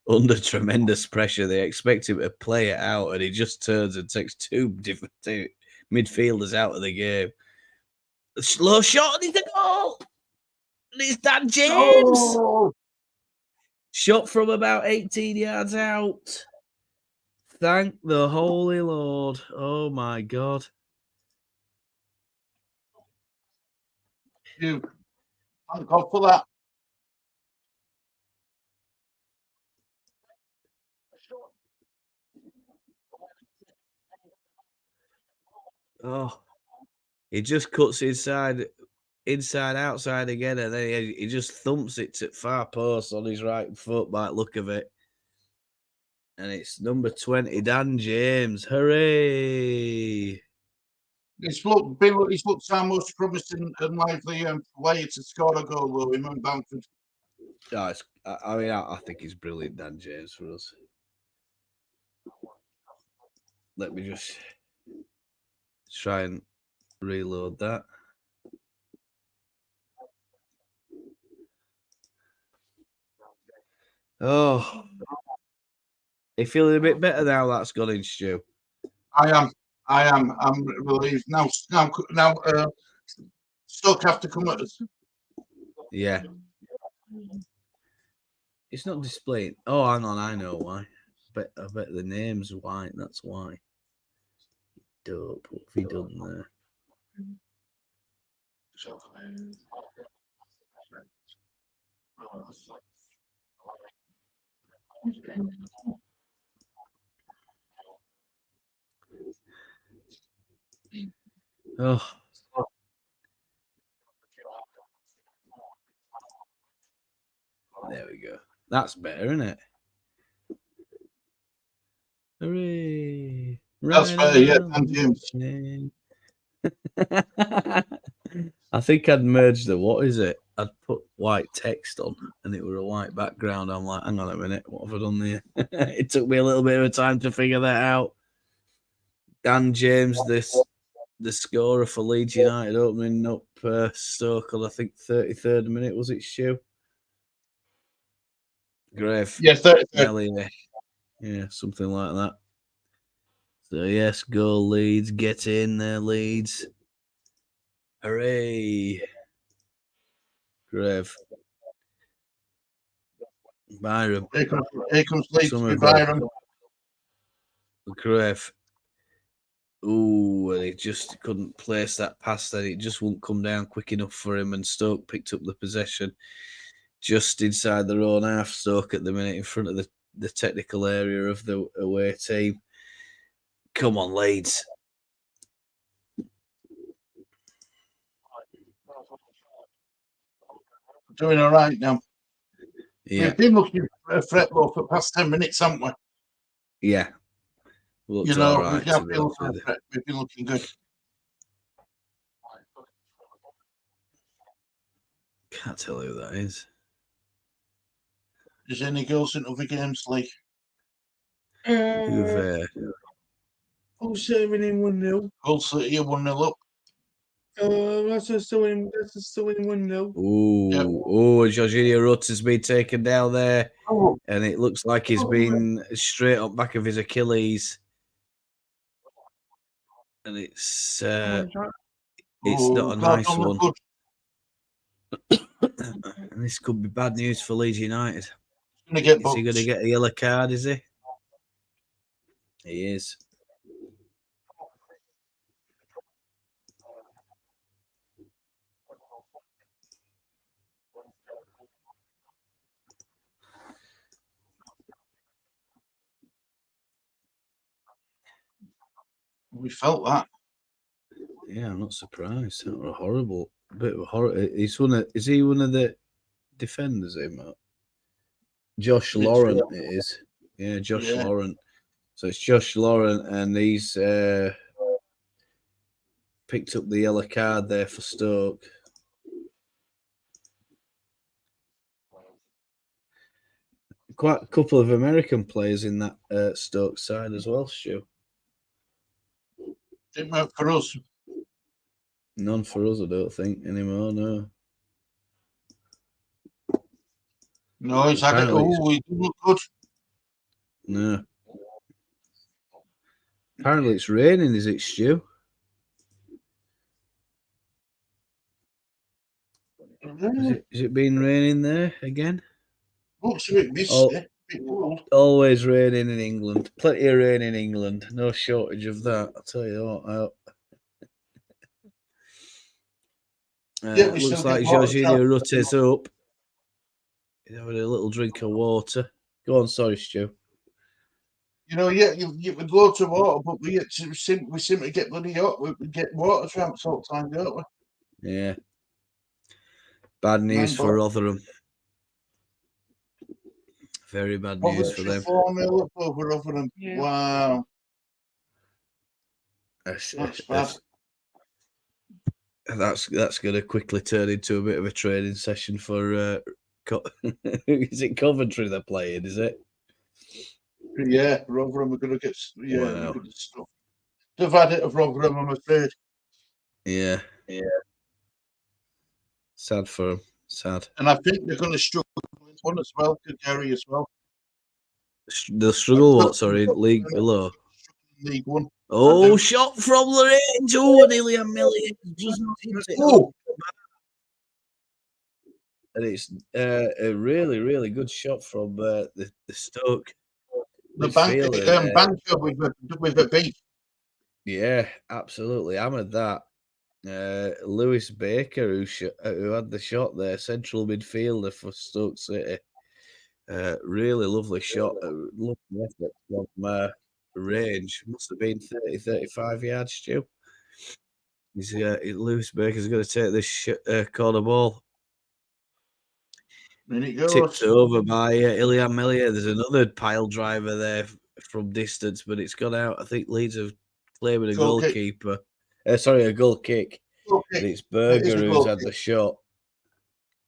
under tremendous pressure, they expect him to play it out, and he just turns and takes two midfielders out of the game. A slow shot, and it's a goal. And it's Dan James. Oh! Shot from about 18 yards out. Thank the Holy Lord. Oh, my God. Thank God for that. Oh, he just cuts inside, outside again, and then he just thumps it to far post on his right foot by the look of it. And it's number 20, Dan James. Hooray! He's looked our most promising and lively player to score a goal, though, him and Bamford. Oh, I think he's brilliant, Dan James, for us. Let me just try and reload that. Oh, you feeling a bit better now that's gone in, Stu? I am. I'm relieved. Now, Stoke have to come at us. Yeah. It's not displaying. Oh, hang on, I know why. I bet the name's white, that's why. Dope. What have you done there? Oh. There we go. That's better, isn't it? Hooray. That's better, yeah, Dan James. I think I'd merged I'd put white text on and it were a white background. I'm like, hang on a minute, what have I done there? It took me a little bit of time to figure that out. Dan James, the scorer for Leeds United, opening up Stoke on, I think, 33rd minute, was it, Stu? Grave. Yeah, 33rd. Yeah, something like that. So, yes, go Leeds. Get in there, Leeds. Hooray. Grave. Byram. Here comes Leeds with Byram. Grave. Ooh, and he just couldn't place that pass. Then it just wouldn't come down quick enough for him, and Stoke picked up the possession just inside their own half. Stoke at the minute in front of the technical area of the away team. Come on, Leeds. Doing all right now. Yeah. We've been looking for a threat low for the past 10 minutes, haven't we? Yeah. We've been looking good. Can't tell who that is. Is there any goals in other games, Lee? Hull City winning 1-0. Hull City 1-0 up. Leicester still winning 1-0. Ooh, Yep. Jorginho Rutte has been taken down there, and it looks like he's been straight on back of his Achilles. And it's not a nice one. And this could be bad news for Leeds United. Is he going to get a yellow card, is he? He is. We felt that. Yeah, I'm not surprised. That was horrible. A bit of a horror. Is he one of the defenders, Matt? Josh Laurent, it is. Yeah, Josh Laurent. So it's Josh Laurent, and he's picked up the yellow card there for Stoke. Quite a couple of American players in that Stoke side as well, Stu. Didn't work for us. None for us, I don't think, anymore, no. No, he's had it. Oh, he didn't look good. No. Apparently it's raining, is it, Stu? Is it been raining there again? Looks a bit misty. Always raining in England. Plenty of rain in England. No shortage of that. I'll tell you what. Looks like Jorginho rotates up. He's having a little drink of water. Go on, sorry, Stu. You know, you would go to water, but we seem to get bloody hot. We get water tramps all the time, don't we? Yeah. Bad news for Rotherham. Very bad news for them. 4-0 up over Rotherham. Yeah. Wow. That's bad. That's going to quickly turn into a bit of a training session for. Is it Coventry they're playing? Is it? Yeah, Rotherham are going to get. Yeah, wow. Stuff. They've had it of Rotherham, I'm afraid. Yeah. Sad for them. Sad. And I think they're going to struggle with one as well, Gary as well. They'll struggle what? Sorry, league below. League One. Oh, shot from the range. Oh, nearly a million. Just not it. Oh. And it's a really, really good shot from the Stoke. The banker with a beat. Yeah, absolutely. Hammered that. Lewis Baker, who had the shot there, central midfielder for Stoke City. Really lovely shot. Lovely effort from range. Must have been 30, 35 yards, Stu. Lewis Baker's going to take this corner ball. And it goes. Tipped over by Ilya Melia. There's another pile driver there from distance, but it's gone out. I think Leeds have claimed a goalkeeper. Sorry, a goal kick. And it's Berger who's had the shot.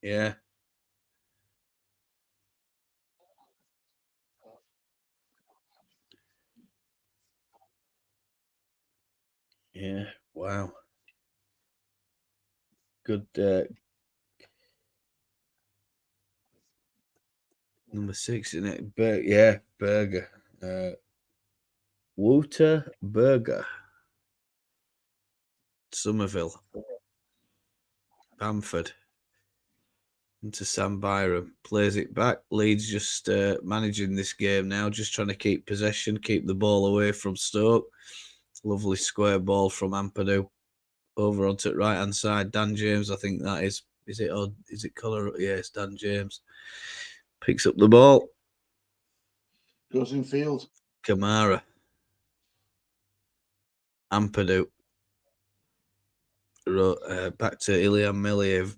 Yeah. Yeah. Wow. Good. Number 6, isn't it? Berger. Wouter Berger. Somerville. Bamford. Into Sam Byram. Plays it back. Leeds just managing this game now. Just trying to keep possession. Keep the ball away from Stoke. Lovely square ball from Ampadu. Over onto the right-hand side. Dan James, I think that is. Is it Connor? Yeah, it's Dan James. Picks up the ball. Goes in field. Kamara. Ampadu. Back to Ilya Meliev.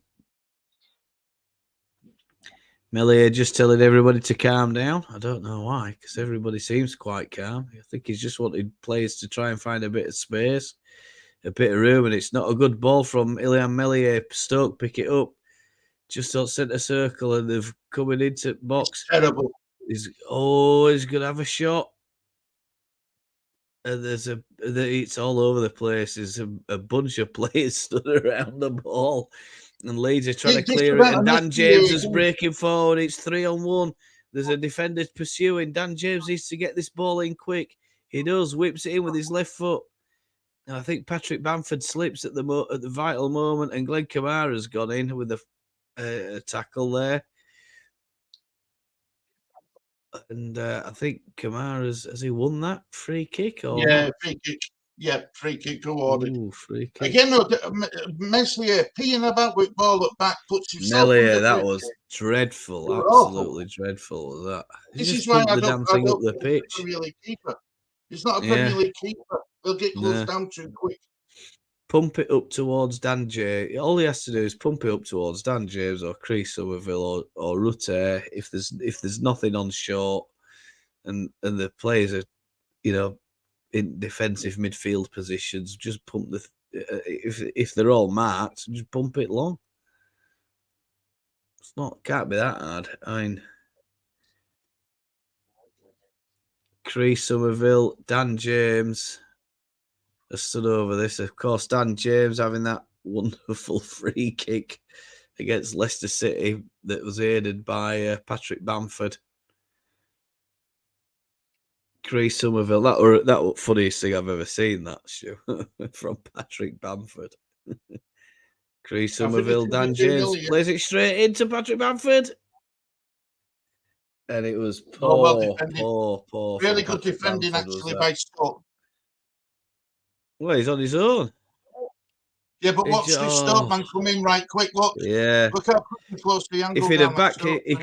Melia just telling everybody to calm down. I don't know why, because everybody seems quite calm. I think he's just wanted players to try and find a bit of space, a bit of room, and it's not a good ball from Ilya Melia. Stoke pick it up just on centre circle, and they've coming into box. It's terrible. He's going to have a shot. And it's all over the place. There's a bunch of players stood around the ball, and Leeds are trying to clear it. And Dan James is breaking forward. It's 3-on-1. There's a defender pursuing. Dan James needs to get this ball in quick. He does. Whips it in with his left foot. And I think Patrick Bamford slips at the vital moment, and Glenn Kamara's gone in with a tackle there. And I think Kamara's, has he won that free kick? Or yeah, free kick. Yeah, free kick awarded. Ooh, free kick. Again, Meslier peeing about with ball at back, puts himself. Melia, that was dreadful. Absolutely dreadful was that. This is why I don't up the pitch. Premier League keeper. He's not a Premier League keeper. They'll get closed Nah. down too quick. Pump it up towards Dan James. All he has to do is pump it up towards Dan James or Chris Somerville or Rutte. If there's nothing on short and the players are, in defensive midfield positions, just pump the. If they're all marked, just pump it long. Can't be that hard. I mean, Chris Somerville, Dan James. I stood over this. Of course, Dan James having that wonderful free kick against Leicester City that was aided by Patrick Bamford. Chris Somerville, that was the funniest thing I've ever seen, that show from Patrick Bamford. Chris Somerville, Dan James plays it straight into Patrick Bamford. And it was poor. Really good defending, actually, by Stoke. Well, he's on his own. Yeah, but watch this Stoke man come in right quick. Look, yeah. Look how close the angle. If he'd have he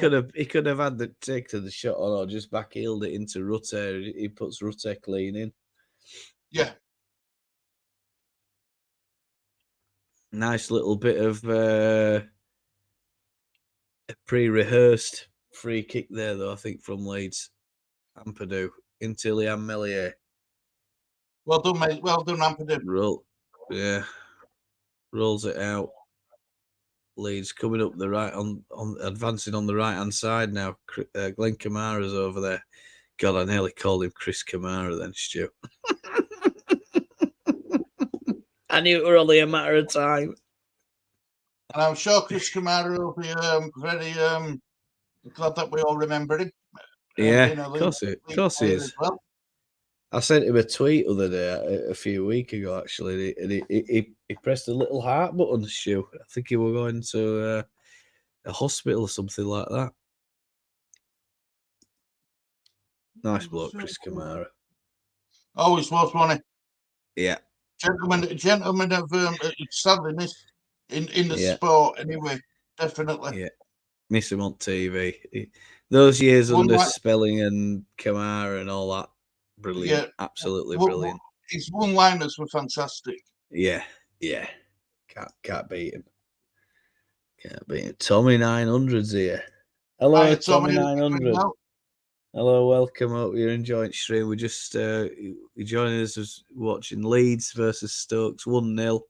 could have had the taken the shot on or just back-heeled it into Rutte. He puts Rutte clean in. Yeah. Nice little bit of a pre-rehearsed free kick there, though, I think, from Leeds. Ampadu into Liam Mellier. Well done, mate. Well done, Ampadu. Rolls it out. Leeds coming up the right on advancing on the right hand side now. Glenn Kamara's over there. God, I nearly called him Chris Kamara then, Stu. I knew it were only a matter of time. And I'm sure Chris Kamara will be very glad that we all remember him. Yeah, of course he is. Well. I sent him a tweet the other day, a few weeks ago, actually, and he pressed a little heart button, Stu. I think he were going to a hospital or something like that. Nice bloke, Chris Kamara. Always was, wasn't he? Yeah. Gentleman of sadly missed in the sport anyway, definitely. Yeah. Miss him on TV. Those years under Spelling and Kamara and all that. Brilliant. Yeah. Absolutely brilliant. His one-liners were fantastic. Yeah. Can't beat him. Tommy 900's here. Hello, hi, Tommy 900. Hello, welcome. Hope you're enjoying the stream. We're just joining us as watching Leeds versus Stokes 1-0.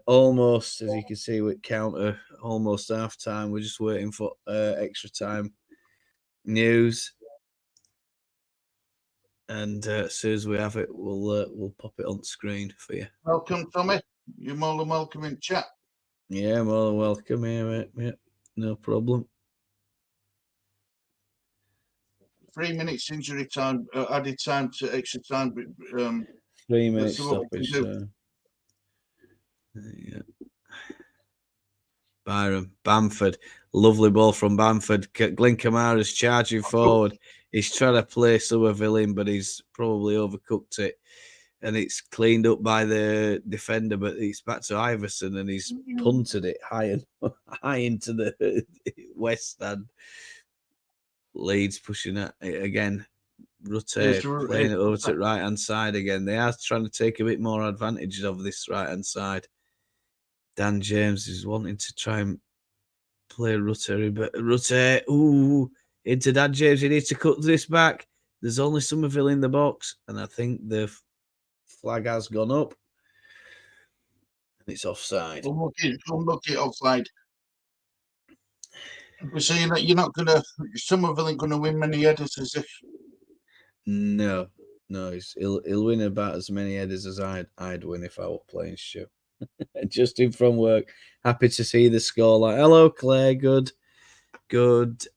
Almost, as you can see with counter, almost half time. We're just waiting for extra time news. And as soon as we have it, we'll pop it on screen for you. Welcome, Tommy. You're more than welcome in chat. Yeah, more than welcome here, mate. Yeah, no problem. 3 minutes injury time, added time to extra time. 3 minutes stoppage time. Yeah. Byron Bamford, lovely ball from Bamford. Glenn Kamara's charging forward. He's trying to play Somerville in, but he's probably overcooked it. And it's cleaned up by the defender, but it's back to Iverson, and he's punted it high into the west stand. Leeds pushing it again. Rutte playing it over to the right-hand side again. They are trying to take a bit more advantage of this right-hand side. Dan James is wanting to try and play Rutte, but Rutte, into Dan James. He needs to cut this back. There's only Somerville in the box, and I think the flag has gone up. And it's offside. Unlucky offside. We're saying that you're not going to, Somerville ain't going to win many headers as if. No, he'll win about as many headers as I'd win if I were playing Stu. Justin from work, happy to see the score. Hello, Claire. Good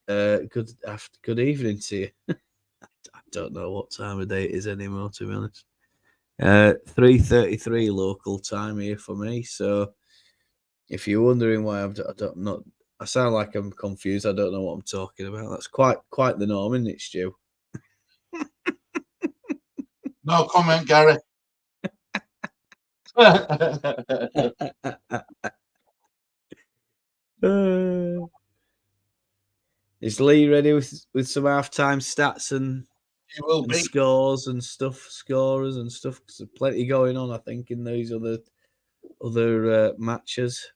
evening to you. I don't know what time of day it is anymore, to be honest. 3:33 local time here for me. So, if you're wondering why I sound like I'm confused. I don't know what I'm talking about. That's quite the norm, isn't it, Stu? No comment, Gary. Is Lee ready with some half-time stats and It will and be. scores and stuff, scorers and stuff. 'Cause there's plenty going on, I think, in these other matches.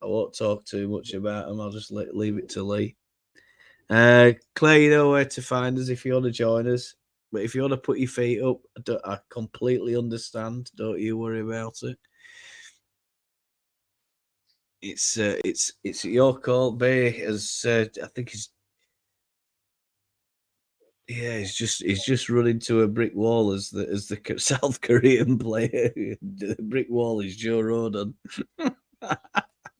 I won't talk too much about them. I'll just leave it to Lee. Claire, you know where to find us if you want to join us. But if you want to put your feet up, I completely understand. Don't you worry about it. It's your call. Bay, as I think he's just run into a brick wall as the South Korean player. The brick wall is Joe Roden.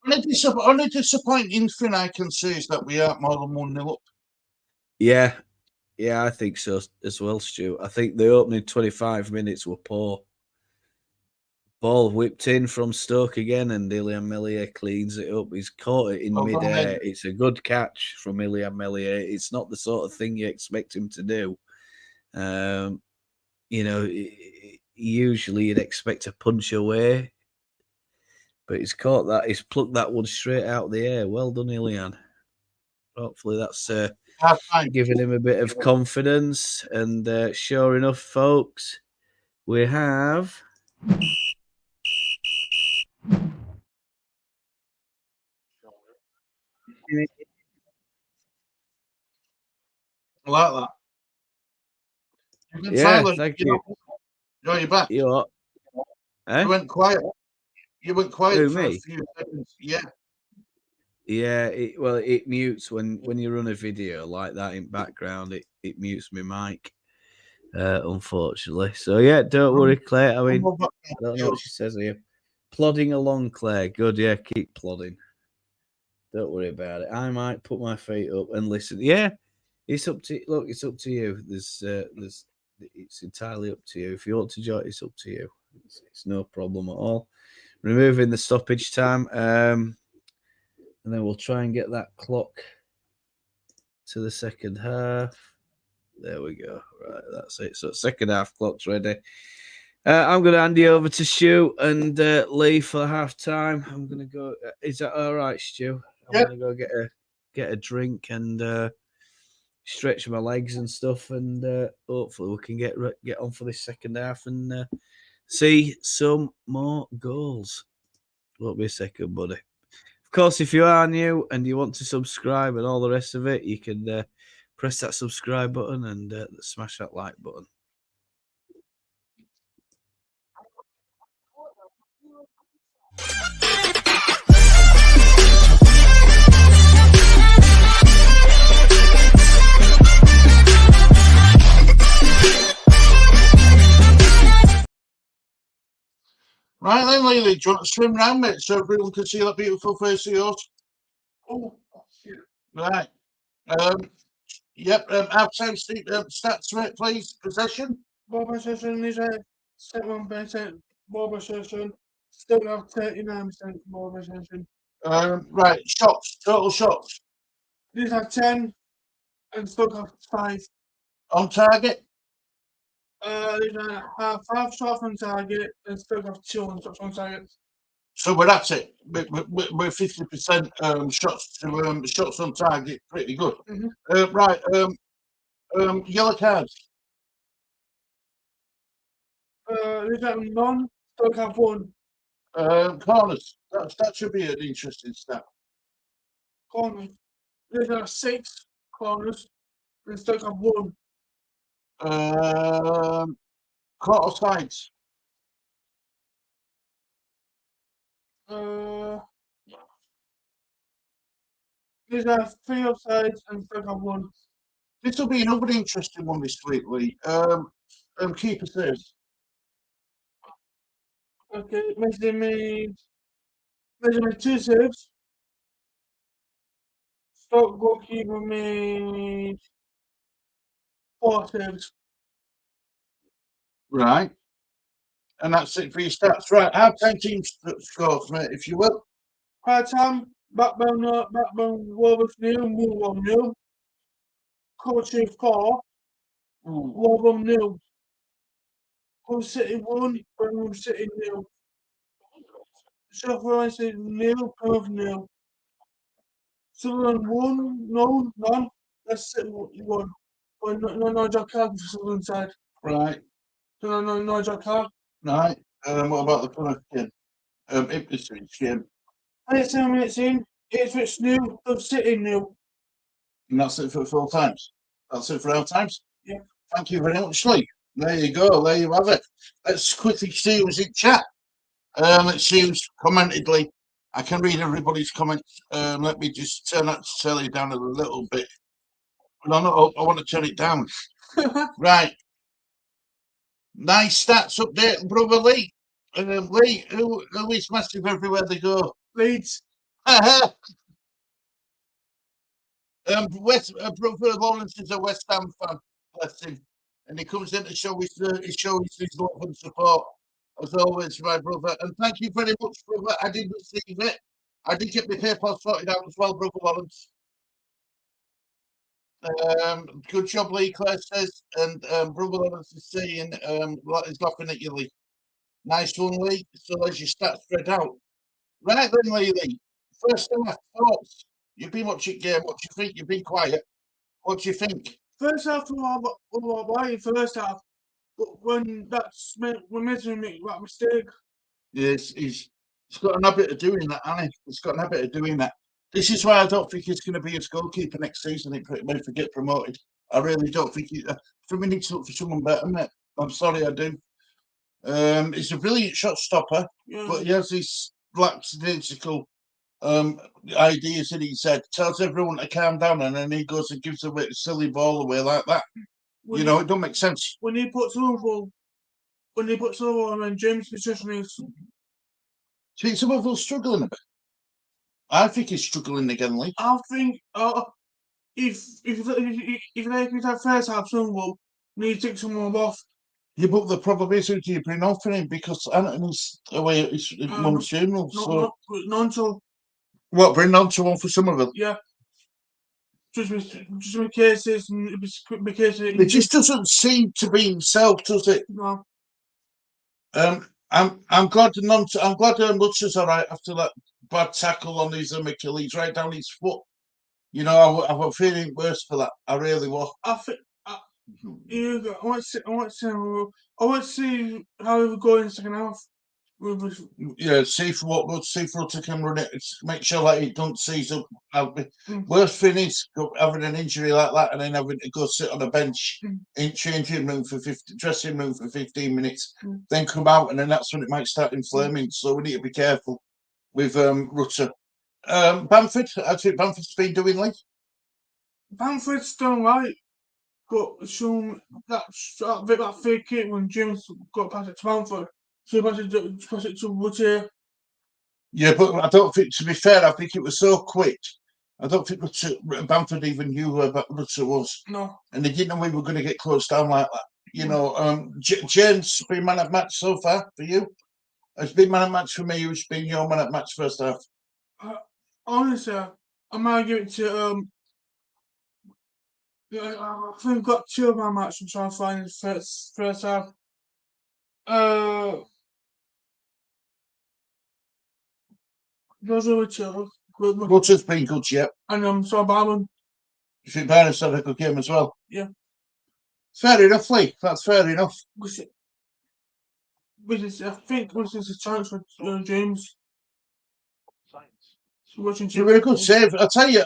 Only disappointing thing I can say is that we aren't more than 1-0 up. Yeah, I think so as well, Stu. I think the opening 25 minutes were poor. Ball whipped in from Stoke again, and Ilya Melier cleans it up. He's caught it in mid-air. It's a good catch from Ilya Melier. It's not the sort of thing you expect him to do. Usually you'd expect a punch away, but he's caught that. He's plucked that one straight out of the air. Well done, Ilyan. Hopefully that's giving him a bit of confidence. And sure enough, folks, we have... I like that. Yeah, thank you. No, you're back. You what? You went quiet. You went quiet Who, for me? a few seconds. Yeah. Yeah, it mutes when you run a video like that in background. It mutes my mic, unfortunately. So yeah, don't worry, Claire. I mean, I don't know what she says here. Plodding along, Claire. Good, yeah. Keep plodding. Don't worry about it. I might put my feet up and listen. Yeah, it's up to it's up to you. It's entirely up to you. If you want to join, it's up to you. It's no problem at all. Removing the stoppage time. And then we'll try and get that clock to the second half. There we go. Right, that's it. So second half clock's ready. I'm going to hand you over to Stu and Lee for half time. I'm going to go. Is that all right, Stu? I'm going to go get a drink and stretch my legs and stuff, and hopefully we can get on for this second half and see some more goals. Won't be a second, buddy. Of course, if you are new and you want to subscribe and all the rest of it, you can press that subscribe button and smash that like button. Right then, Lily, do you want to swim round, mate, so everyone can see that beautiful face of yours? Oh, right. Yep. Outside stats, mate, please. Possession. Ball possession is 71%. Ball possession. Still have 39% ball possession. Right. Shots. Total shots. These have 10 and still have 5. On target. These have 5 shots on target and still have 2 shots on target. So we're at it. We're 50% shots on target. Pretty good. Mm-hmm. Right. Yellow cards. These have none. Still have 1. Corners. That should be an interesting stat. Corners. These have 6 corners and still have 1. Caught offsides. These are 3 offsides and still have 1. This will be another interesting one this week, Lee. Keeper saves. Okay, Messi made 2 saves. Stoke goalkeeper made 4 saves. Right. And that's it for your stats. Right. Our 10 team scores, mate, if you will. High time, Blackburn Wolves 0, Woolwich 0. Culture 4, Wolverhampton 0. Hull City 1, Birmingham City 0. Sheffield United 0, Plymouth 0. Sunderland 1, none. Leicester 1. Well, no, Jack Clark for Sunderland side. Right, No, Jack Clark. right. What about the Plymouth game? Ipswich game. 87 minutes in, Ipswich new, of City new. And that's it for full times. That's it for half times. Yeah. Thank you very much, Lee. There you go. There you have it. Let's quickly see who's in chat. Let's see who's commented, Lee. I can read everybody's comments. Let me just turn that telly down a little bit. No, I want to turn it down. Right. Nice stats update, brother Lee. Lee, who is massive everywhere they go? Leeds. Brother Lawrence is a West Ham fan, bless him, and he comes in to show his love and support, as always, my brother. And thank you very much, brother. I did receive it. I did get my PayPal sorted out as well, brother Lawrence. Good job, Lee. Claire says, and brother Lawrence is saying, he's laughing at you, Lee. Nice one, Lee. So as you start spread out, right then, Lee. First half thoughts. You've been watching game. What do you think? You've been quiet. What do you think? First half, why first half? But when we're making that mistake. Yes, he's got an habit of doing that, hasn't he? He's got an habit of doing that. This is why I don't think he's going to be a goalkeeper next season. If he get promoted, I really don't think he. For me, needs to look for someone better, mate. I'm sorry, I do. He's a brilliant shot stopper, but he has this lackadaisical ideas in his head. Tells everyone to calm down, and then he goes and gives a bit silly ball away like that. It don't make sense. When he puts Liverpool on James position is. See, Liverpool's struggling a bit. I think he's struggling again, Lee. I think if they could have first half, Liverpool need to take someone off. Yeah, but the problem is, who do you bring on for him? Because Anthony's away at his mum's funeral. Not until. What, bring on to one for Somerville? Yeah. Just in case it just doesn't seem to be himself, does it? No. I'm glad Lutcher's all right after that bad tackle on his Achilles right down his foot. I was feeling worse for that. I really was. I want to see how we go in the second half. Yeah, see if Rutter can run it. Make sure that he don't seize up. Worst thing is having an injury like that and then having to go sit on a bench in dressing room for 15 minutes, then come out, and then that's when it might start inflaming. So we need to be careful with Rutter. Bamford, I think Bamford's been doing late. Bamford's done right. Got some that fake kick when James got past it to Bamford. So pass it to Rutter. Yeah, but I don't think, to be fair, I think it was so quick. I don't think Bamford even knew where Rutter was. No. And they didn't know we were going to get closed down like that. James been man of match so far for you? It's been man of match for me. Who's been your man of match first half? Honestly, I might give it to I think we've got two of my match. I'm trying to find the first half. Those are the two. Rutter's been good, yeah. And so Barman. You think Barnes had a good game as well? Yeah. Fair enough, Lee. That's fair enough. I think this is a chance for James. You were a good save. I'll tell you,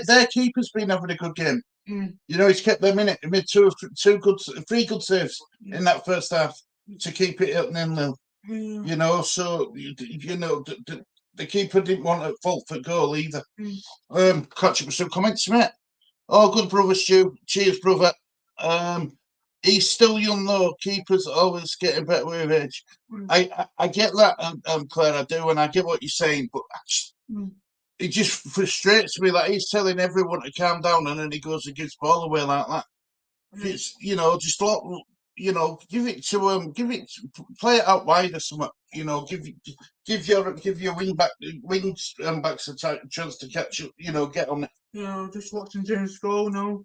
their keeper's been having a good game. He's kept them in it. He made three good saves in that first half to keep it at 0-0. So the keeper didn't want a fault for goal either. Catch up with some comments, mate. Oh, good, brother Stu. Cheers, brother. He's still young though. Keepers always getting better with age. I get that, Claire. I do, and I get what you're saying, but it just frustrates me that he's telling everyone to calm down, and then he goes and gives ball away like that. It's just like give it, play it out wide or something. Give your wings backs a chance to catch up. Get on it. Just watching James goal now.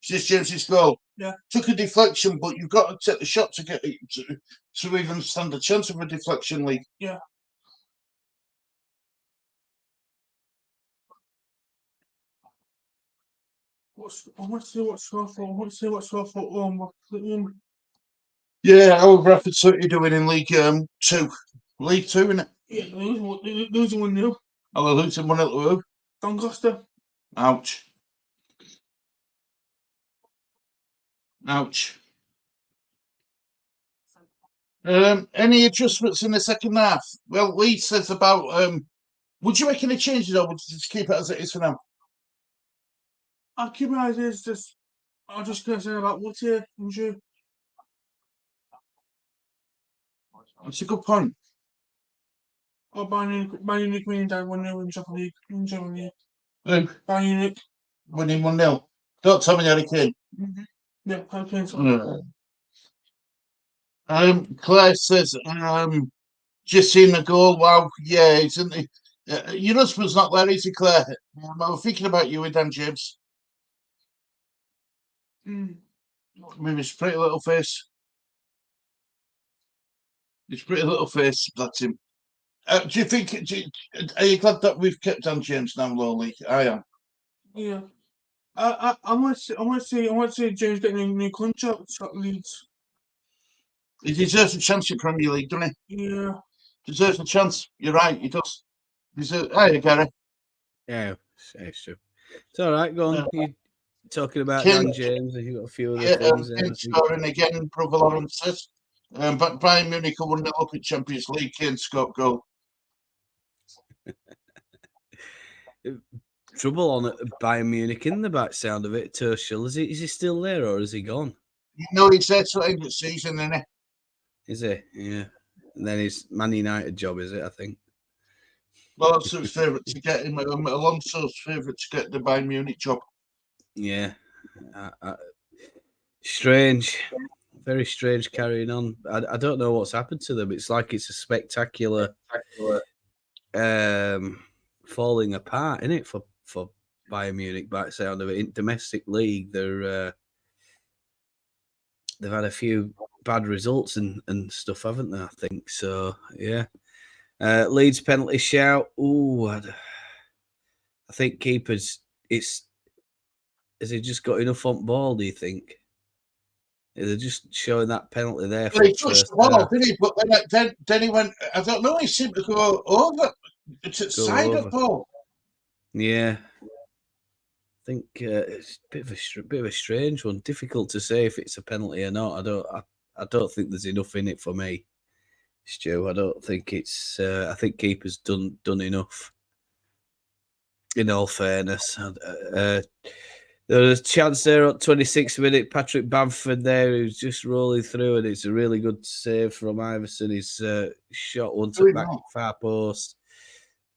It's just James's goal. Yeah. Took a deflection, but you've got to take the shot to get it to even stand a chance of a deflection, Lee. Yeah. I want to see what Scoreful. I want to see what Scoreful. Yeah, how are Bradford City doing in League 2? League 2, innit? Yeah, losing 1-0. Oh, they're losing 1-0 to who? Doncaster. Ouch. Ouch. Any adjustments in the second half? Well, Lee says about would you make any changes or would you just keep it as it is for now? I'll keep my ideas just. I'm just going to say about what's here and you. That's a good point. Or Bayern Munich winning down 1-0 in Champions League. In Germany. Who? Bayern Munich. Winning 1-0. Don't tell me Harry Kane. Yeah, Harry Kane. Claire says, just seen the goal. Wow, yeah, isn't he? Your husband's not there, is he, Claire? I was thinking about you with Dan James. With his pretty little face. His pretty little face, that's him. Do you think? Are you glad that we've kept Dan James now, Lowly? I am. Yeah. I want to see James getting a new contract at Leeds. He deserves a chance in Premier League, doesn't he? Yeah. Deserves a chance. You're right, he does. Hiya, Gary. Yeah, it's true. It's all right. Go on. Yeah. You're talking about Ken- Dan James. Have you got a few other things? Kane scoring again, Brother Lawrence says. But Bayern Munich are 1-0 up in Champions League. Kane scored goal. Trouble on at Bayern Munich in the back sound of it. Tuchel, is he still there or is he gone? No, he's there till the end of the season, isn't he? Is he? Yeah. And then his Man United job, is it? I think. Well, that's his favourite to get him. Alonso's favourite to get the Bayern Munich job. Yeah. Strange. Very strange carrying on. I don't know what's happened to them. It's like it's a spectacular falling apart, isn't it, for Bayern Munich by the sound of it. In domestic league, they've had a few bad results and stuff, haven't they? I think so. Yeah. Leeds penalty shout. Ooh, I think keepers. Has he just got enough on ball? Do you think? They're just showing that penalty there. Well, he touched the ball, didn't he? But then he went. I don't know. He seemed to go over. It's a side of ball. Yeah. I think it's a bit of a strange one. Difficult to say if it's a penalty or not. I don't think there's enough in it for me, Stu. I don't think it's. I think keeper's done enough. In all fairness, there was a chance there at 26th minute. Patrick Bamford there, who's just rolling through, and it's a really good save from Iverson. His shot once at back far post.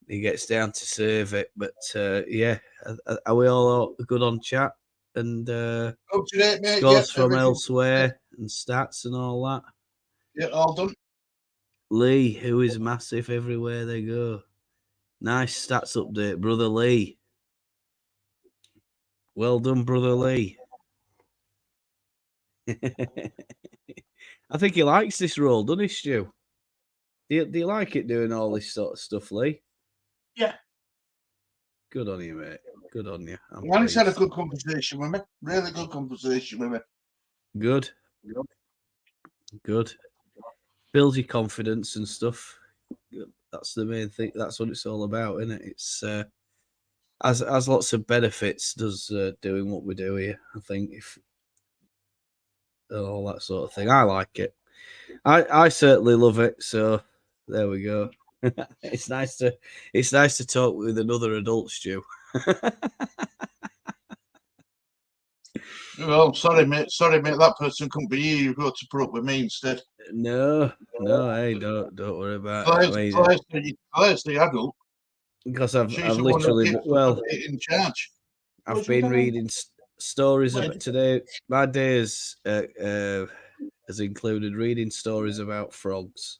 He gets down to save it, but yeah, are we all good on chat and scores from elsewhere and stats and all that? Yeah, all done. Lee, who is massive everywhere they go. Nice stats update, brother Lee. Well done, brother Lee. I think he likes this role, doesn't he, Stu? Do you like it doing all this sort of stuff, Lee? Yeah. Good on you, mate. Good on you. Man's had a good conversation with me. Really good conversation with me. Good. Builds your confidence and stuff. That's the main thing. That's what it's all about, isn't it? It's has lots of benefits. Does doing what we do here? I think if all that sort of thing. I like it. I certainly love it. So there we go. It's nice to talk with another adult, Stu. Well, sorry, mate. That person couldn't be you. You've got to put up with me instead. No. Hey, don't worry about it. Claire's the adult. Because I've literally in charge. I've been reading stories about today. My day has included reading stories about frogs.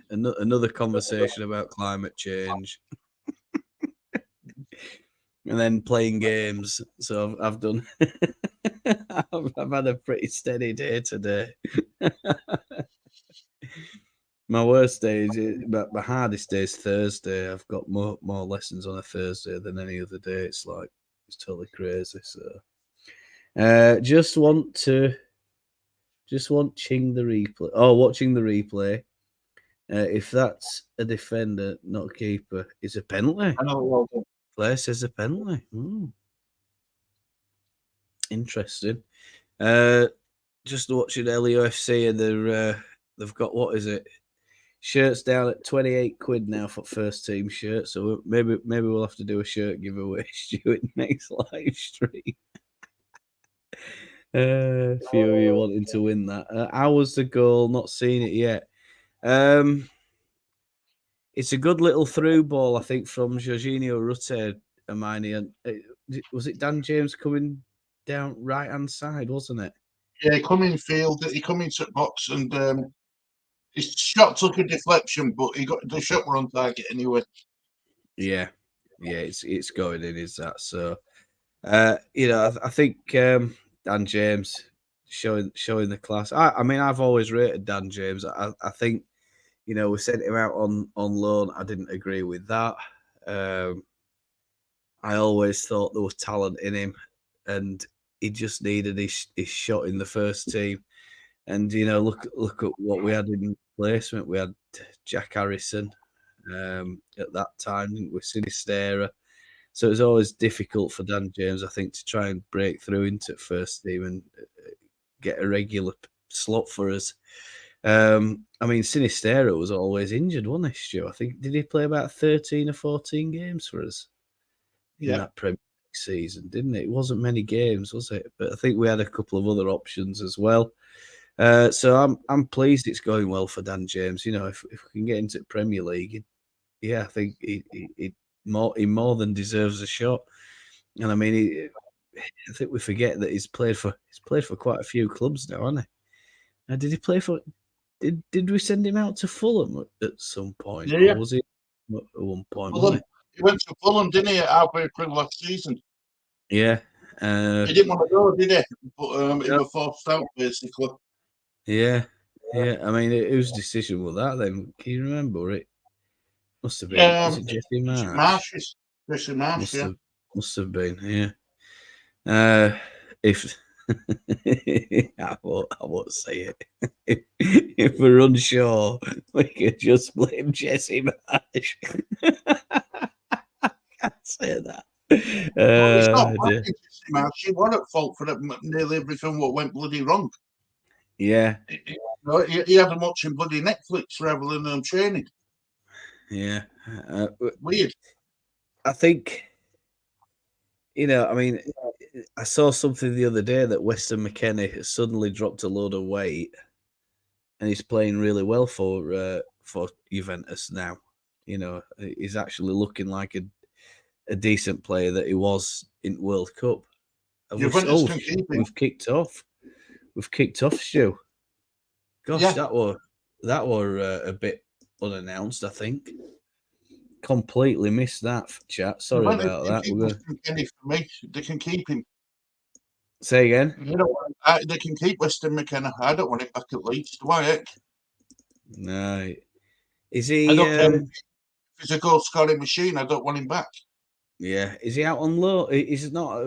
Another conversation about climate change. And then playing games. So I've done. I've had a pretty steady day today. My worst day my hardest day is Thursday. I've got more lessons on a Thursday than any other day. It's totally crazy. So, just want Ching the replay. Oh, watching the replay. If that's a defender, not a keeper, is a penalty. I know. Well done. Claire says a penalty. Interesting. Just watching LUFC and they've got, what is it? Shirts down at 28 quid now for first team shirts. So maybe we'll have to do a shirt giveaway, Stuart, next live stream. A few of you wanting to win that. How was the goal? Not seen it yet. It's a good little through ball, I think, from Jorginho Rutte, Hermione. And was it Dan James coming down right hand side, wasn't it? Yeah, he come in field. He come into the box and his shot took a deflection, but he got the shot were on target anyway. Yeah, it's going in, is that so? I think Dan James showing the class. I mean, I've always rated Dan James. I think, we sent him out on loan. I didn't agree with that. I always thought there was talent in him, and he just needed his shot in the first team. And look at what we had in placement. We had Jack Harrison at that time, didn't we? Sinistera. So it was always difficult for Dan James, I think, to try and break through into first team and get a regular slot for us. I mean, Sinistera was always injured, wasn't he, Stu? I think, did he play about 13 or 14 games for us in that Premier League season, didn't it? It wasn't many games, was it? But I think we had a couple of other options as well. So I'm pleased it's going well for Dan James. If we can get into the Premier League, I think he more than deserves a shot. And I mean, I think we forget that he's played for quite a few clubs now, hasn't he? Did he play for? Did we send him out to Fulham at some point? Yeah. Or was he at one point? Fulham. He went to Fulham, didn't he, at halfway through last season? Yeah. He didn't want to go, did he? But he was forced out, basically. Yeah. I mean, whose decision was that then? Can you remember it? Must have been. Was it Jesse Marsh? Jesse Marsh, Must have been, yeah. If I won't say it. If we're unsure, we could just blame Jesse Marsh. I can't say that. It's not blaming Jesse Marsh. He was at fault for nearly everything what went bloody wrong. Yeah. He had them watching bloody Netflix rather than training. Yeah. Weird. I think, I mean, I saw something the other day that Weston McKennie has suddenly dropped a load of weight and he's playing really well for Juventus now. He's actually looking like a decent player that he was in World Cup. We've kicked off. Stu. Gosh, that were a bit unannounced, I think. Completely missed that, chat. Sorry about that. They can keep him. Say again? They can keep Weston McKenna. I don't want him back at Leeds. Why heck? No. Is he? I don't care if he's a goal scoring machine. I don't want him back. Yeah. Is he out on loan? Is it not?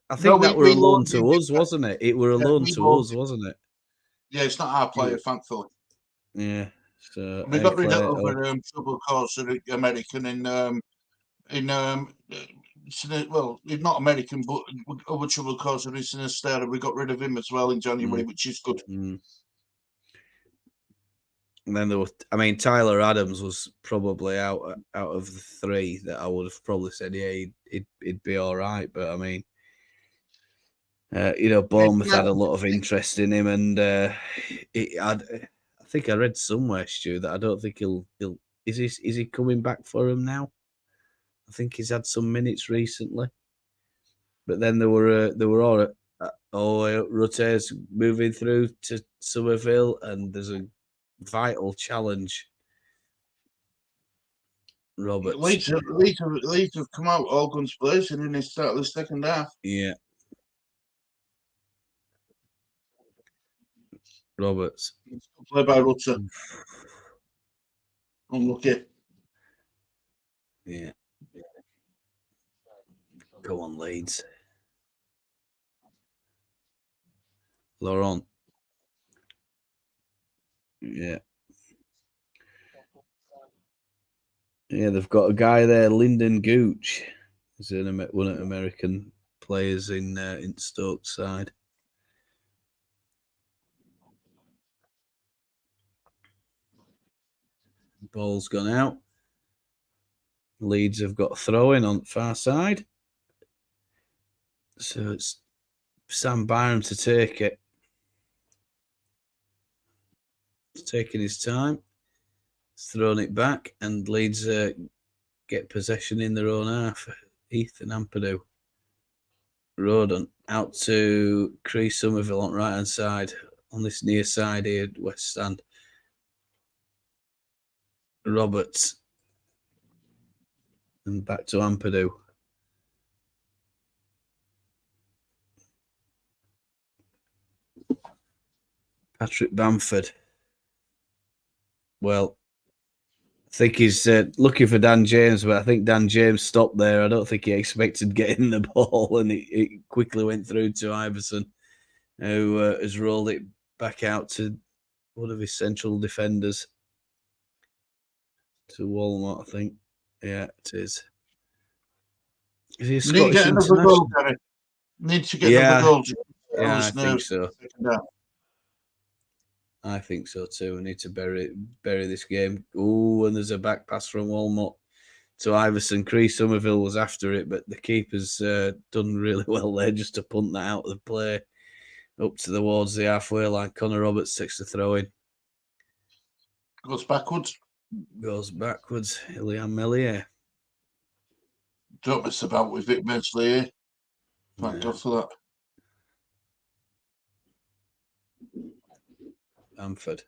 I think that were a loan to us, wasn't it? It were a loan to us, wasn't it? Yeah, it's not our player, thankfully. Yeah. So we got rid of trouble cause American well, he's not American, but other trouble cause in Sinistera. We got rid of him as well in January, which is good. And then there was, Tyler Adams was probably out of the three that I would have probably said, yeah, he'd be all right. But Bournemouth had a lot of interest in him, and I think I read somewhere, Stu, that I don't think he'll. Is he coming back for him now? I think he's had some minutes recently, but then there were all Rutte's moving through to Somerville, and there's a vital challenge. Roberts. Leeds have come out all guns blazing in the start of the second half. Yeah. Roberts. Played by Rutter. Unlucky. Yeah. Go on, Leeds. Laurent. Yeah. Yeah, they've got a guy there, Lyndon Gooch. He's one of the American players in Stoke side. Ball's gone out. Leeds have got a throw in on the far side. So it's Sam Byram to take it. He's taking his time. He's thrown it back, and Leeds get possession in their own half. Ethan Ampadu. Roden out to Chris Somerville on right hand side. On this near side here, West Stand. Roberts. And back to Ampadu. Patrick Bamford. Well, I think he's looking for Dan James, but I think Dan James stopped there. I don't think he expected getting the ball, and it quickly went through to Iverson, who has rolled it back out to one of his central defenders. To Walmart, I think. Yeah, it is. Is he a Scottish international? Need to get another goal. Yeah, I think so. I think so too. We need to bury this game. Oh, and there's a back pass from Walmart to Iverson. Chris Somerville was after it, but the keeper's done really well there just to punt that out of the play up towards the halfway line. Connor Roberts takes the throw in. Goes backwards. Ilian Melier. Don't mess about with it, Meslier. Thank God for that. Bamford.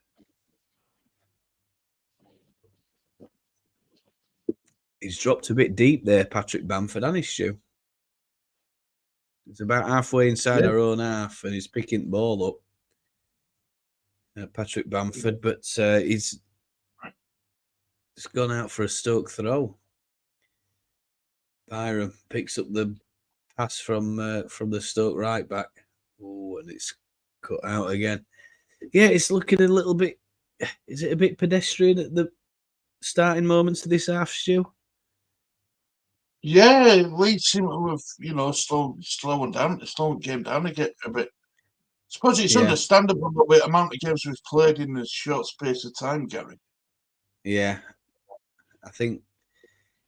He's dropped a bit deep there, Patrick Bamford, and his shoe. It's about halfway inside our own half, and he's picking the ball up. Patrick Bamford, but he's gone out for a Stoke throw. Byram picks up the pass from the Stoke right back. Oh, and it's cut out again. Yeah, it's looking a little bit. Is it a bit pedestrian at the starting moments of this half, Stu? Yeah, Leeds seem to have, slowing the game down a bit. I suppose it's understandable the amount of games we've played in a short space of time, Gary. Yeah, I think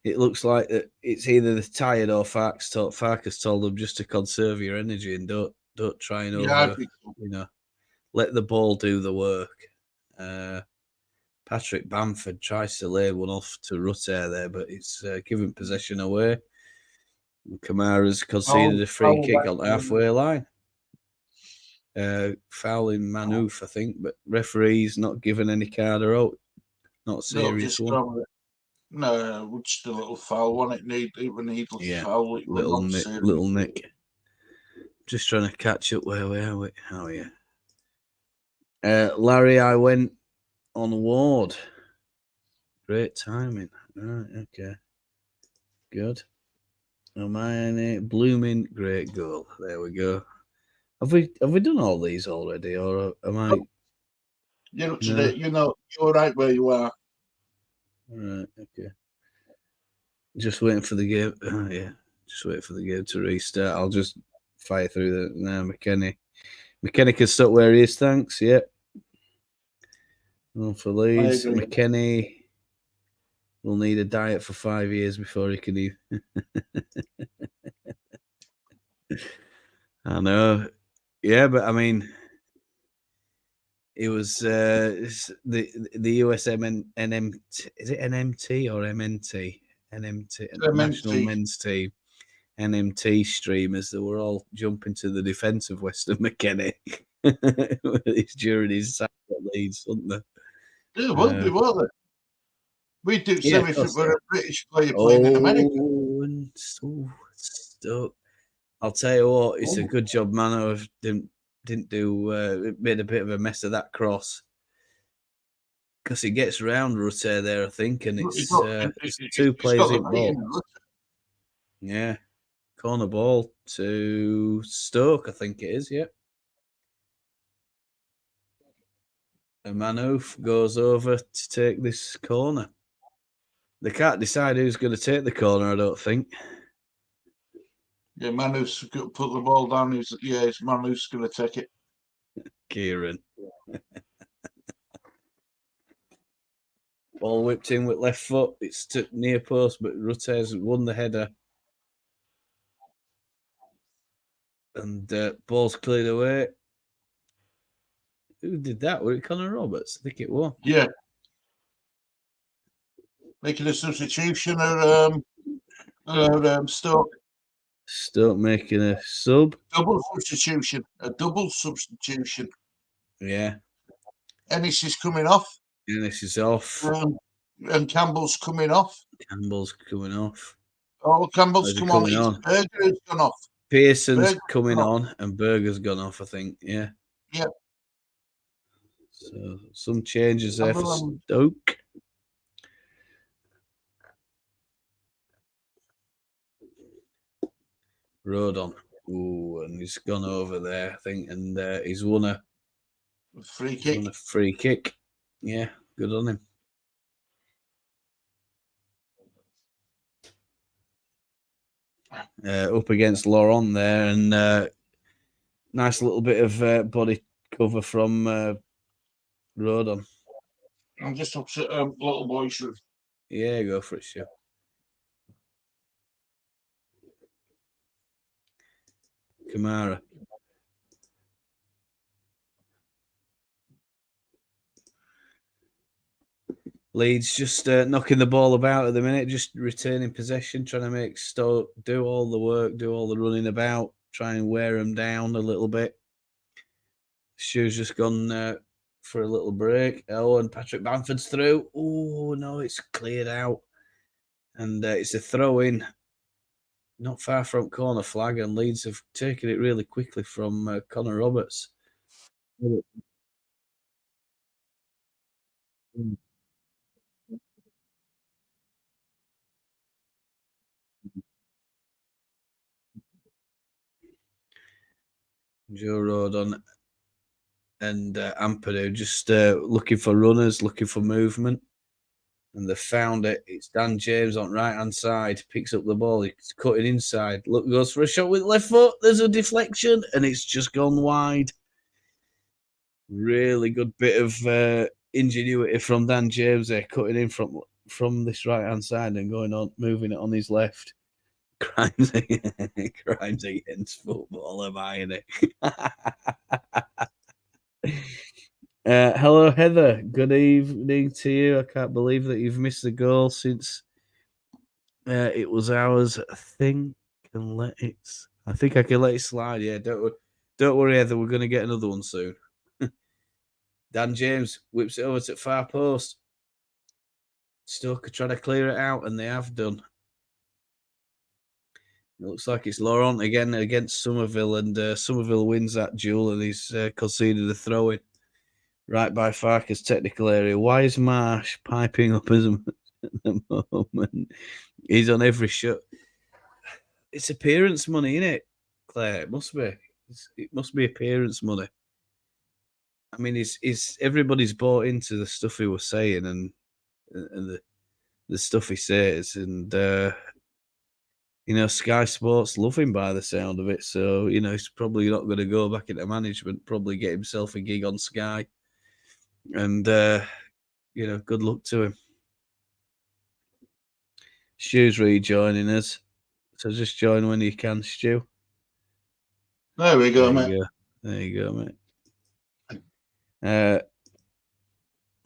it looks like that it's either the tired or Farkas told them just to conserve your energy and don't try and let the ball do the work. Patrick Bamford tries to lay one off to Rutter there, but it's given possession away. Kamara's conceded a free kick on the halfway line. Fouling Manouf, I think, but referee's not given any card or out. Not a serious one. No, just a little foul. Wasn't it? Needless foul. Little nick. Just trying to catch up where we are. How are you? Larry, I went on Ward. Great timing. Right, okay. Good. Hermione, blooming, great goal. There we go. Have we done all these already, or am I? You're up to date. You're right where you are. All right, okay. Just waiting for the game. Oh, yeah, just waiting for the game to restart. I'll just fire through now. McKenny can stop where he is. Thanks. Yep. Well, for Leeds, McKenny will need a diet for 5 years before he can eat. I know. Yeah, but I mean, it was the USM is it NMT or MNT? NMT, National Men's Team, NMT streamers that were all jumping to the defence of Weston McKennie during his time at Leeds, wasn't they? Yeah, won't they? We do something for a British player playing in America. Stoke. I'll tell you what, it's a good job Mano didn't do made a bit of a mess of that cross. because he gets round Rutte there, I think, and it's He's two got players the in right in ball. Rutte. Yeah, corner ball to Stoke, I think it is. Yeah, and Manouf goes over to take this corner. They can't decide who's going to take the corner, I don't think. Yeah, Manu's put the ball down. It's Manu's going to take it. Kieran. Ball whipped in with left foot. It's to near post, but Rutte's won the header. And ball's cleared away. Who did that? Was it Connor Roberts? I think it was. Yeah. Making a substitution or Stoke. Stoke making a sub. Double substitution. A double substitution. Yeah. Ennis is coming off. Ennis is off. And Campbell's coming off. Campbell's coming off. Oh, Campbell's come on. Berger's gone off. Pearson's coming on and Berger's gone off, I think. Yeah. Yeah. So some changes there for Stoke. Road on. Ooh, and he's gone over there, I think, and he's won a free kick. Won a free kick. Yeah, good on him. Up against Laurent there, and nice little bit of body cover from Rodon. I'm just upset, little boys. Yeah, go for it, sure. Kamara. Leeds just knocking the ball about at the minute, just retaining possession, trying to make Stoke do all the work, do all the running about, try and wear them down a little bit. Stu's just gone for a little break. Oh, and Patrick Bamford's through. Oh, no, it's cleared out. And it's a throw-in, not far from corner flag, and Leeds have taken it really quickly from Connor Roberts. Joe Rodon and Ampadu just looking for runners, looking for movement. And they found it. It's Dan James on right-hand side. Picks up the ball. He's cutting inside. Look, goes for a shot with left foot. There's a deflection, and it's just gone wide. Really good bit of ingenuity from Dan James there, cutting in from this right-hand side and going on, moving it on his left. Crimes against football, am I in it? Hello, Heather. Good evening to you. I can't believe that you've missed the goal since it was ours. I think I can let it slide. Yeah, don't worry, Heather. We're going to get another one soon. Dan James whips it over to far post. Stoke are trying to clear it out, and they have done. It looks like it's Laurent again against Somerville, and Somerville wins that duel, and he's conceded a throw-in right by Farker's technical area. Why is Marsh piping up as much at the moment? He's on every shot. It's appearance money, isn't it, Claire? It must be. It must be appearance money. I mean, everybody's bought into the stuff he was saying and the stuff he says, and Sky Sports love him by the sound of it. So, he's probably not going to go back into management, probably get himself a gig on Sky. And, good luck to him. Stu's rejoining us. So just join when you can, Stu. There we go, mate. There you go, mate.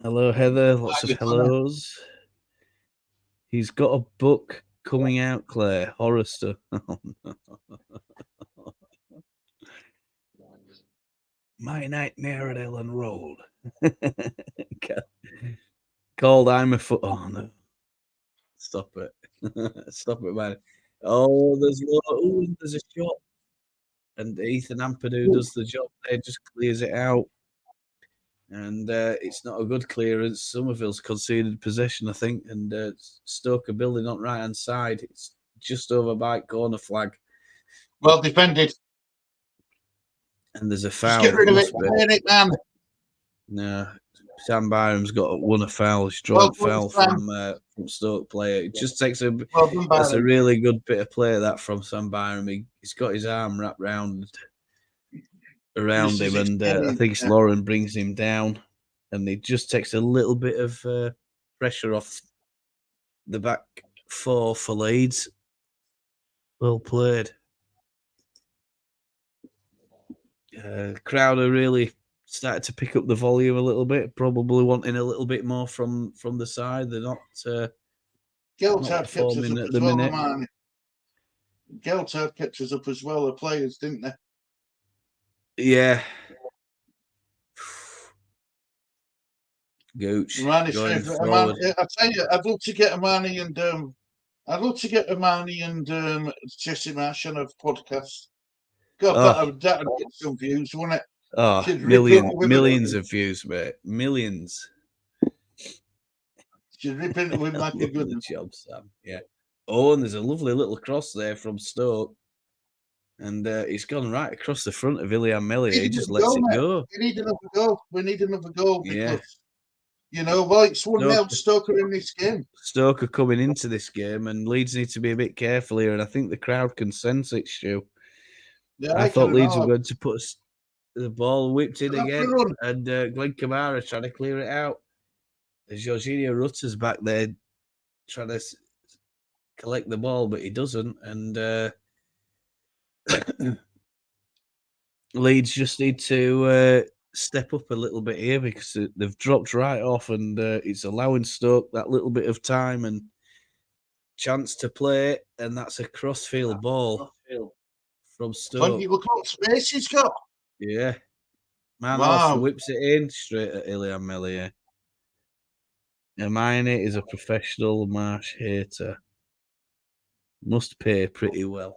Hello, Heather. Lots of hellos. He's got a book coming out, Claire. Horror stuff. My Nightmare at Elland Road. Called I'm a Foot. Oh, no. Stop it. Stop it, man. Oh, there's a shot. And Ethan Ampadu does the job there, just clears it out. and it's not a good clearance. Somerville's conceded possession, I think, and Stoke are building on right hand side. It's just over by corner flag, Well defended. and there's a Just foul. get rid of it. Must be. Clear it, man. No, Sam Byram's got won a foul. He's drawn Well a foul done, from Stoke player. It just takes a Well done, that's a Byron. really good bit of play that from Sam Byram. He's got his arm wrapped around This is him, and I experience, think it's yeah. Lauren brings him down, and it just takes a little bit of pressure off the back four for Leeds. Well played. Crowd are really started to pick up the volume a little bit, probably wanting a little bit more from the side. They're not Geltard not kept us performing up at as the well, minute. man. Geltard kept us up as well, the players, didn't they? Yeah. Gooch Imani's going favourite. forward. I tell you, I'd love to get Imani and Jesse Marsh on a podcast. God, that'd get some views, wouldn't it? Oh, She'd rip it with millions it. of views, mate. Millions. She'd rip into him like a good The job, Sam. Yeah. Oh, and there's a lovely little cross there from Stoke. And it's gone right across the front of Ilyan Melia. He just lets it go. We need another goal. We need another goal Yeah. because, it's 1-0 Stoke in this game. Stoke are coming into this game, and Leeds need to be a bit careful here. And I think the crowd can sense it, Stu. Yeah, I thought Leeds were going to put the ball whipped in again, run. and Glenn Kamara trying to clear it out. There's Jorginho Rutter's back there trying to collect the ball, but he doesn't. And Leeds just need to step up a little bit here because they've dropped right off, and it's allowing Stoke that little bit of time and chance to play. And that's a crossfield ball from Stoke. Funny, look what space he's got. Yeah. Man Wow. off, whips it in straight at Ilyan Melia. Hermione is a professional Marsh hater. Must pay pretty well.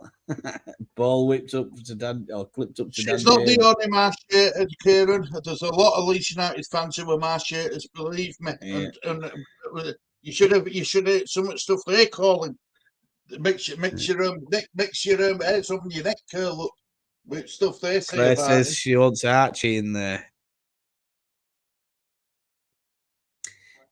Ball whipped up to Dan, or clipped up to Dan. She's not the only Marsh hater, Kieran. There's a lot of Leeds United fans who are Marsh haters, believe me. Yeah. And you should have some of the stuff they're calling. Makes your hairs up on your neck curl up with stuff they say Claire about says it. she wants Archie in there.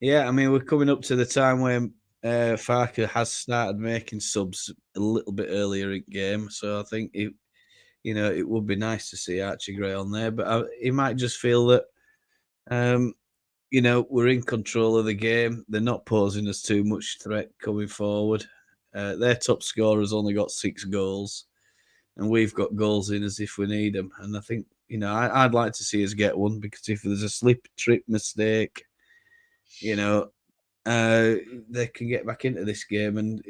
Yeah, I mean, we're coming up to the time when Farker has started making subs a little bit earlier in game, so I think it would be nice to see Archie Gray on there, but he might just feel that we're in control of the game. They're not posing us too much threat coming forward. Their top scorer's only got 6 goals, and we've got goals in as if we need them. And I think I'd like to see us get one, because if there's a slip, trip, mistake, they can get back into this game, and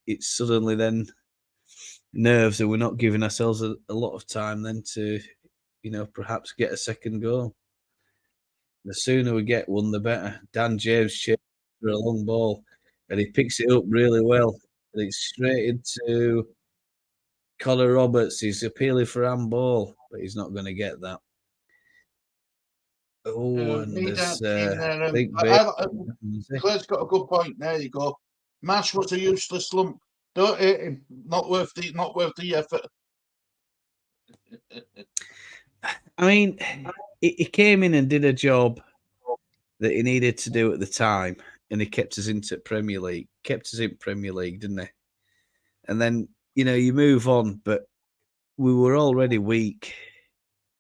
it's suddenly then nerves, and we're not giving ourselves a lot of time then to, perhaps get a second goal. The sooner we get one, the better. Dan James chased for a long ball, and he picks it up really well. And it's straight into Connor Roberts. He's appealing for handball, but he's not going to get that. Oh, and there's I think Claire's got a good point. There you go. Marsh was a useless lump. Don't hate him. Not worth the effort. I mean, he came in and did a job that he needed to do at the time, and he kept us into Premier League. Kept us in Premier League, didn't he? And then you move on, but we were already weak.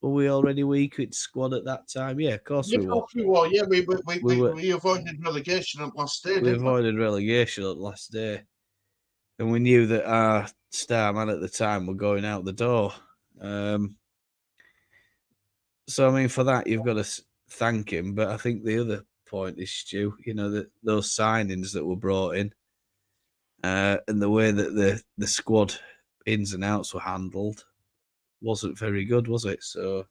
Were we already weak with squad at that time? Yeah, of course we were. Yeah, we avoided relegation at last day. We avoided relegation at last day, and we knew that our star man at the time were going out the door. So I mean, for that you've got to thank him. But I think the other point is, Stu, that those signings that were brought in, and the way that the squad ins and outs were handled wasn't very good, was it? So,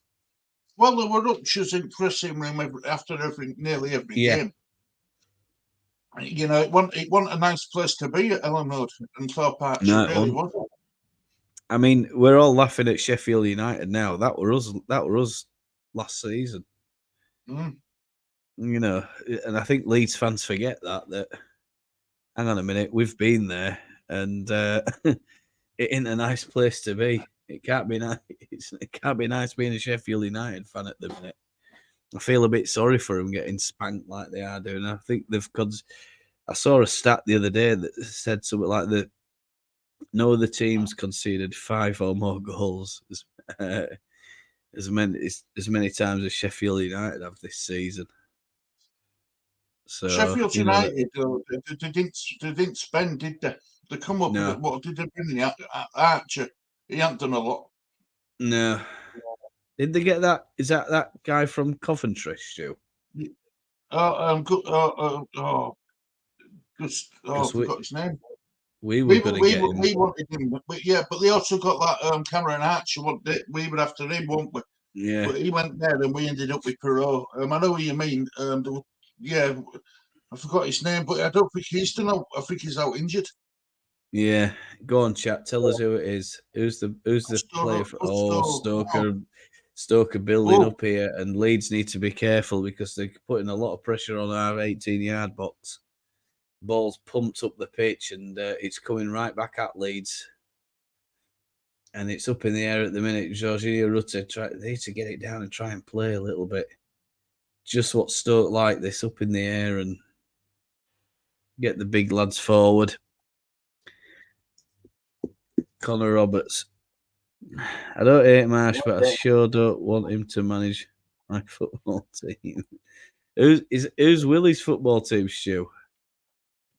well, there were ruptures in dressing room after nearly every game. It wasn't a nice place to be at Elland Road and Thorpe Arch. No, it really wasn't. I mean, we're all laughing at Sheffield United now. That were us last season. Mm. You know, and I think Leeds fans forget that hang on a minute, we've been there, and it ain't a nice place to be. It can't be nice. It can't be nice being a Sheffield United fan at the minute. I feel a bit sorry for them getting spanked like they are doing. I think they've. I saw a stat the other day that said something like that. No other teams conceded 5 or more goals as many times as Sheffield United have this season. So Sheffield you know that, United, they didn't spend, did they? They come up with no, it. What did they bring in? Archer. He hadn't done a lot. no. Did they get that? Is that guy from Coventry, Stu? I Because forgot his name. we were We going to get him. we wanted him, but yeah, but they also got that Cameron Archer. We were after him, weren't we? Yeah, But he went there, and we ended up with Perot. I know what you mean. Yeah, I forgot his name, but I don't think he's done. I think he's out injured. yeah. Go on, chat. Tell us who it is. Who's the player? Stoker building up here, and Leeds need to be careful because they're putting a lot of pressure on our 18-yard box. Ball's pumped up the pitch, and it's coming right back at Leeds. And it's up in the air at the minute. Jorginho Rutte they need to get it down and try and play a little bit. Just what Stoke like this, up in the air and get the big lads forward. Connor Roberts. I don't hate Marsh, but I sure don't want him to manage my football team. Who's Willie's football team, Stu?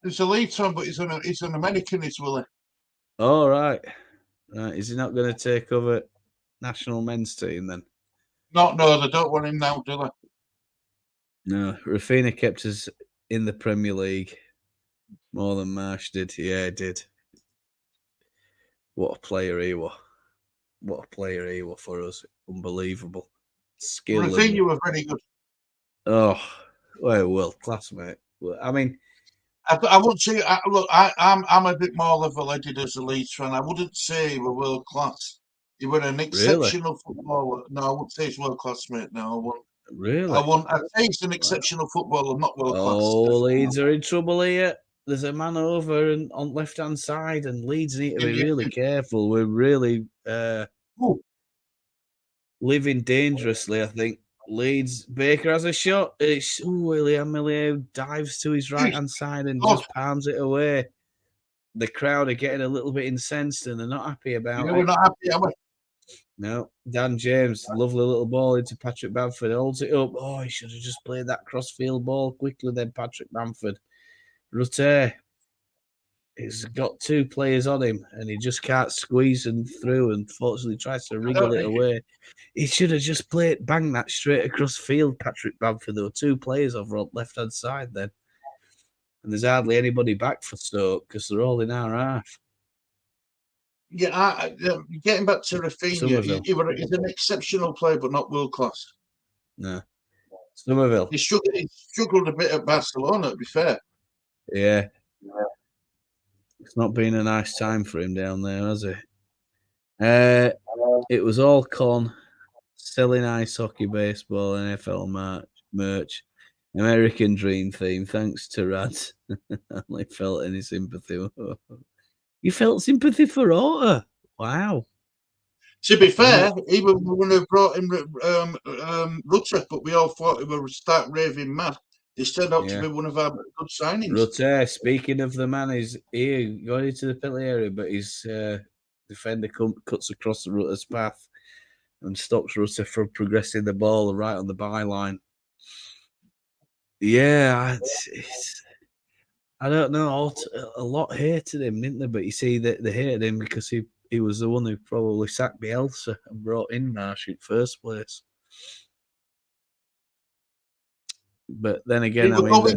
It's a Leeds one, but he's an American, is Willie. Oh, right. Is he not going to take over national men's team then? No, they don't want him now, do they? No, Rafinha kept us in the Premier League more than Marsh did. Yeah, he did. What a player he was. What a player he was for us. Unbelievable. Skill. Rafinha were very good. Oh, well, world class, mate. Well, I mean, I wouldn't say. Look, I'm a bit more level-headed as a Leeds fan. I wouldn't say he were world class. He were an exceptional footballer. No, I wouldn't say he's world class, mate. No, I wouldn't. Really? I'd say he's an exceptional footballer, not world class. Oh, Leeds are in trouble here. There's a man over on left-hand side, and Leeds need to be really careful. We're really living dangerously, I think. Leeds, Baker has a shot. It's William Milieu dives to his right-hand side and just palms it away. The crowd are getting a little bit incensed, and they're not happy about it. We're not happy, are we? No, Dan James, lovely little ball into Patrick Bamford, holds it up. Oh, he should have just played that cross-field ball quickly then, Patrick Bamford. Rutte, he's got 2 players on him, and he just can't squeeze them through, and fortunately tries to wriggle it away. He should have just banged that straight across field, Patrick Bamford. There were 2 players over on left-hand side then. And there's hardly anybody back for Stoke because they're all in our half. Yeah, getting back to Rafinha, he's an exceptional player, but not world class. No. Somerville. He struggled a bit at Barcelona, to be fair. Yeah. It's not been a nice time for him down there, has it? It was all con, selling ice hockey, baseball, NFL merch, American Dream theme. Thanks to Rad. I only felt any sympathy. You felt sympathy for Orta? Wow. To be fair, even when they brought in Rutte, but we all thought he would start raving mad. This turned out to be one of our good signings. Rutte, speaking of the man, is here going into the penalty area, but his defender cuts across the Rutte's path and stops Rutte from progressing the ball right on the byline. Yeah, I don't know. A lot hated him, didn't they? But you see, they hated him because he was the one who probably sacked Bielsa and brought in Marsh in first place. But then again, everybody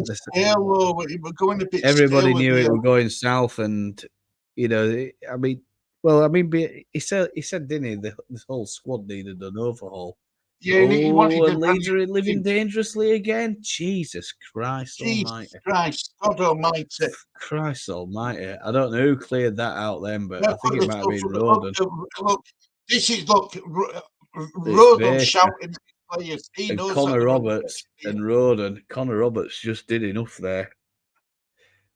knew it was going south, and he said, didn't he? This whole squad needed an overhaul. Yeah, he wanted and Leeds are living dangerously again. Jesus Christ Almighty! God Almighty! Christ Almighty! I don't know who cleared that out then, but I think it might have been Roden. Look, Roden shouting players. He And knows Connor that Roberts and Roden. Connor Roberts just did enough there.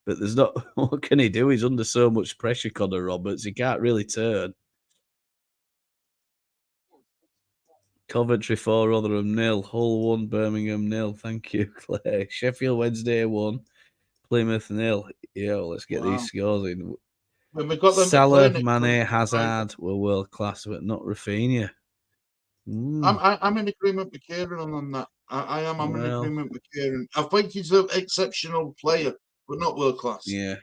But there's not... What can he do? He's under so much pressure, Connor Roberts. He can't really turn. Coventry 4, Rotherham 0. Hull 1, Birmingham 0. Thank you, Clay. Sheffield Wednesday 1, Plymouth 0. Yeah, let's get these scores in. When we got them Salah, Mane, Hazard were world class, but not Rafinha. I'm in agreement with Kieran on that. I am. I'm in agreement with Kieran. I think he's an exceptional player, but not world class. Yeah.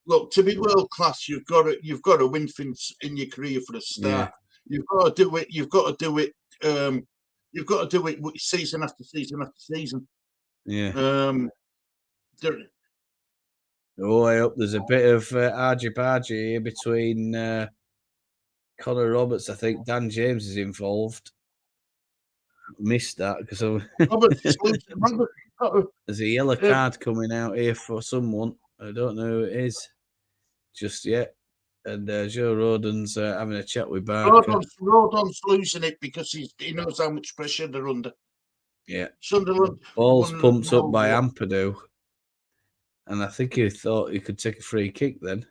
Look, to be world class, you've got to win things in your career for a start. Yeah. You've got to do it. You've got to do it. You've got to do it season after season after season. Yeah. Oh, I hope there's a bit of argy-bargy here between Connor Roberts. I think Dan James is involved. Missed that because there's a yellow card coming out here for someone. I don't know who it is just yet. And Joe Roden's having a chat with Barker. Rodon's losing it because he knows how much pressure they're under. Yeah. Sunderland. Ball's pumped up by Ampadu. And I think he thought he could take a free kick then.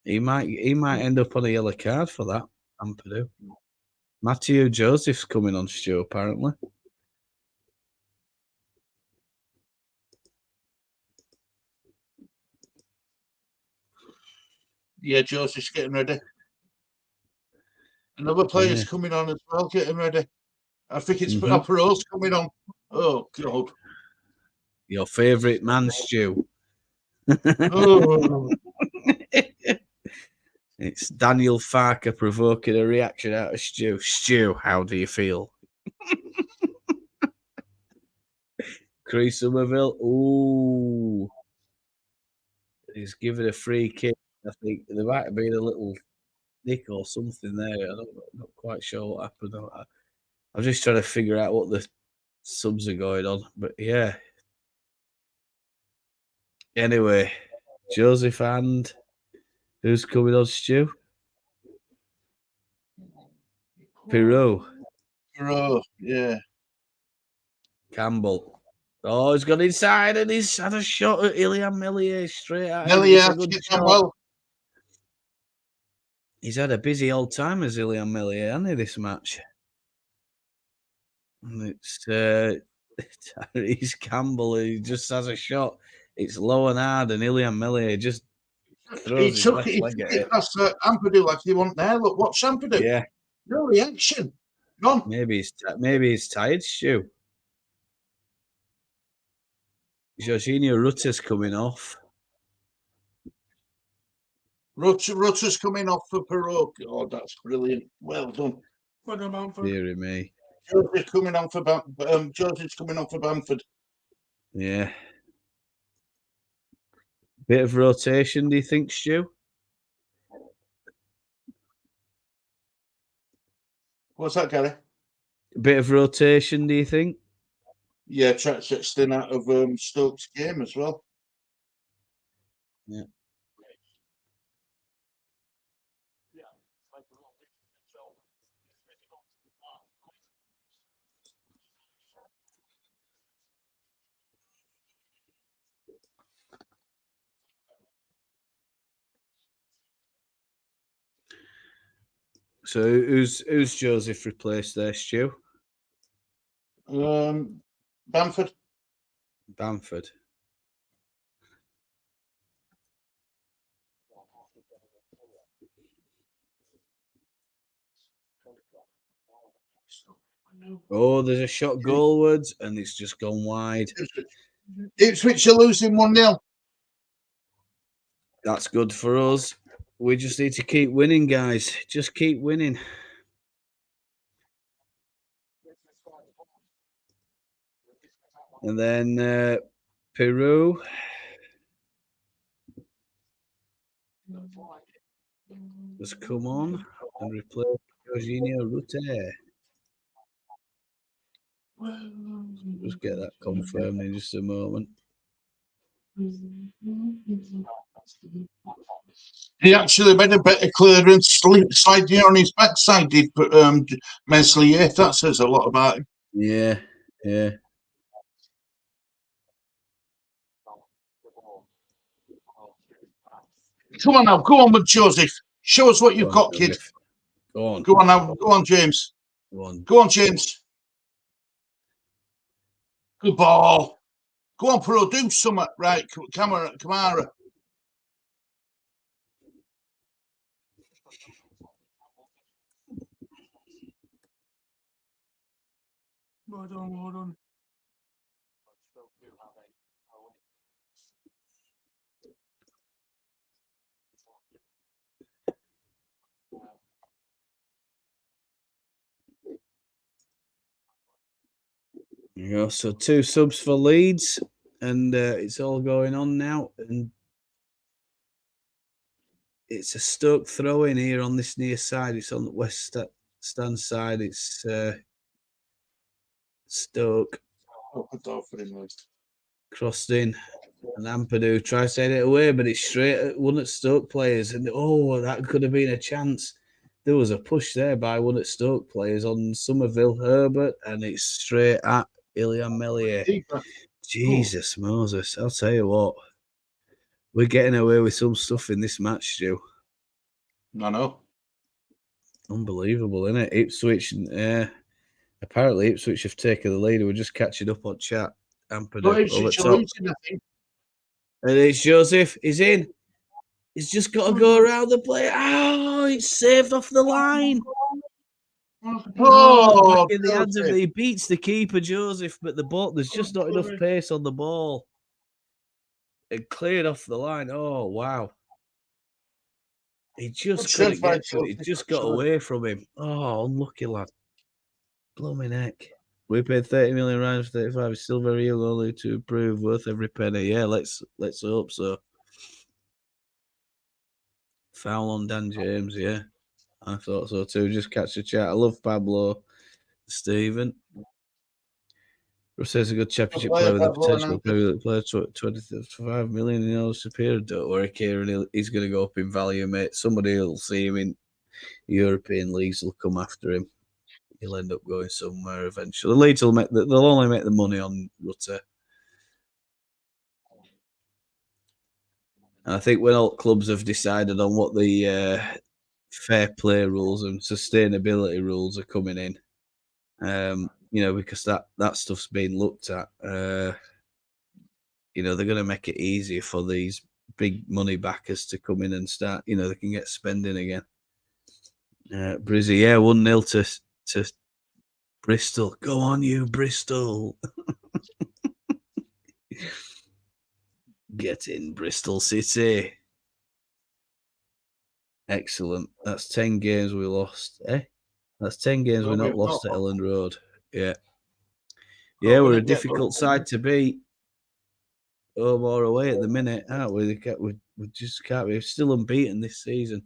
He might end up on a yellow card for that, Ampadu. Matthew Joseph's coming on, Stu, apparently. Yeah, Joseph's getting ready. Another player's coming on as well, getting ready. I think it's Perot's coming on. Oh, God. Your favourite man, Stu. Oh. It's Daniel Farker provoking a reaction out of Stu. Stu, how do you feel? Chris Somerville. Ooh. He's given a free kick. I think there might have been a little nick or something there. I'm not quite sure what happened. I'm just trying to figure out what the subs are going on. But yeah. Anyway, Joseph and who's coming on, Stu? Pirou, yeah. Campbell. Oh, he's gone inside and he's had a shot at Ilya Meslier straight at him. Meslier, well. He's had a busy old time as Ilya Meslier, hasn't he, this match? And it's Tyrese Campbell. He just has a shot. It's low and hard, and Ilya Meslier just throws his left leg at it. That's Ampadu like he want there. Look, what's Ampadu? Yeah. No reaction. None. Maybe he's tired, Stu. Jorginho Rutter's coming off. Rutter's coming off for Perot. Oh, that's brilliant. Well done. Deary me. Joseph's coming on for Bamford. Yeah. Bit of rotation, do you think, Stu? What's that, Gary? A bit of rotation, do you think? Yeah, Sexton out of Stoke's game as well. Yeah. So who's Joseph replaced there, Stu? Bamford. Bamford. Oh, there's a shot goalwards and it's just gone wide. Ipswich are losing 1-0. That's good for us. We just need to keep winning, guys. Just keep winning. And then Peru. Has come on and replaced Jorginho Rutte. Just get that confirmed in just a moment. He actually made a better clearance, sliding on his backside, did Meslier. That says a lot about him. Yeah, yeah. Come on now, go on with Joseph. Show us what you've got, kid. Joseph. Go on. Go on now, go on, James. Go on. Go on, James. Good ball. Go on, Pro, do something. Right, Kamara. Well done. There you go. So 2 subs for Leeds, and it's all going on now. And it's a Stoke throw in here on this near side. It's on the west stand side. It's Stoke crossed in, and Ampadu tries to head it away, but it's straight at one of Stoke players. And that could have been a chance. There was a push there by one of Stoke players on Somerville Herbert, and it's straight at Ilian Melier. Jesus Moses, I'll tell you what, we're getting away with some stuff in this match, Stu. No. Unbelievable, isn't it? Ipswich, apparently Ipswich have taken the lead. We're just catching up on chat. Ampadu over top. And it's Joseph. He's in. He's just got to go around the play. Oh, it's saved off the line. Back in the hands of he beats the keeper, Joseph, but there's just not enough pace on the ball. It cleared off the line. Oh, wow. He just couldn't get to it. He just got away from him. Oh, unlucky lad. Blooming heck. We paid 30 million rounds for 35. He's still very young, only to improve, worth every penny. Yeah, let's hope so. Foul on Dan James, yeah. I thought so too. Just catch the chat. I love Pablo. Stephen. Russ says a good championship player with the potential to play 25 million superior. Don't worry, Kieran. He's going to go up in value, mate. Somebody will see him in European leagues. Will come after him. He'll end up going somewhere eventually. Leeds will they'll only make the money on Rutter. And I think when all clubs have decided on what the fair play rules and sustainability rules are coming in, because that stuff's been looked at, they're going to make it easier for these big money backers to come in and start, they can get spending again. Brizzy, 1-0 to Bristol. Go on, you Bristol. Get in, Bristol City. Excellent. That's 10 games we lost. That's 10 games we're not lost at Elland Road. Yeah. Yeah, we're a difficult side to beat. Home or away at the minute, aren't we? We just can't. We're still unbeaten this season.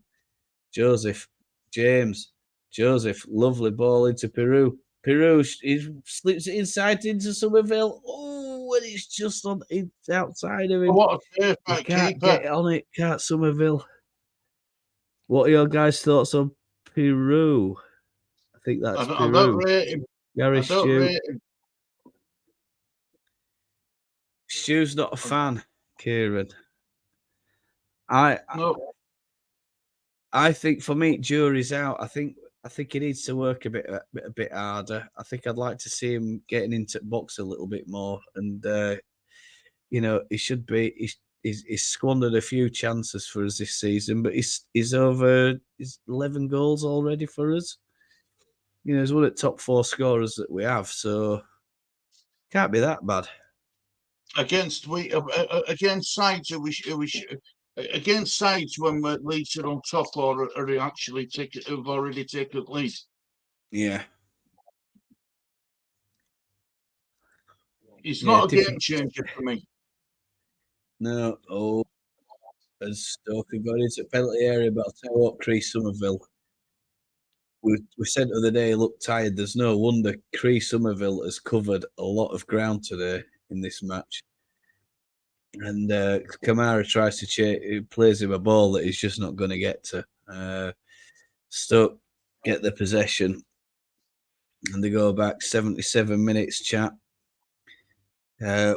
James, lovely ball into Peru. He slips it inside into Somerville. Oh, and it's just it's outside of him. What a he can't get on it. Can't Somerville. What are your guys' thoughts on Peru? I think that's Peru. I don't rate him. Gary Stew. Stew's not a fan, Kieran. I think for me, jury's out. I think he needs to work a bit harder. I think I'd like to see him getting into box a little bit more. And he should be. He's squandered a few chances for us this season, but he's 11 goals already for us. He's one of the top 4 scorers that we have, so can't be that bad. Against sides against sides when Leeds are on top or are actually have already taken the lead. Yeah. He's not a game changer for me. No. Oh, as Stoke have got into the penalty area, but I'll tell you what, Chris Somerville. We said the other day he looked tired. There's no wonder Chris Somerville has covered a lot of ground today in this match. And Kamara tries to plays him a ball that he's just not going to get to. Stoke get the possession, and they go back 77 minutes. Chat.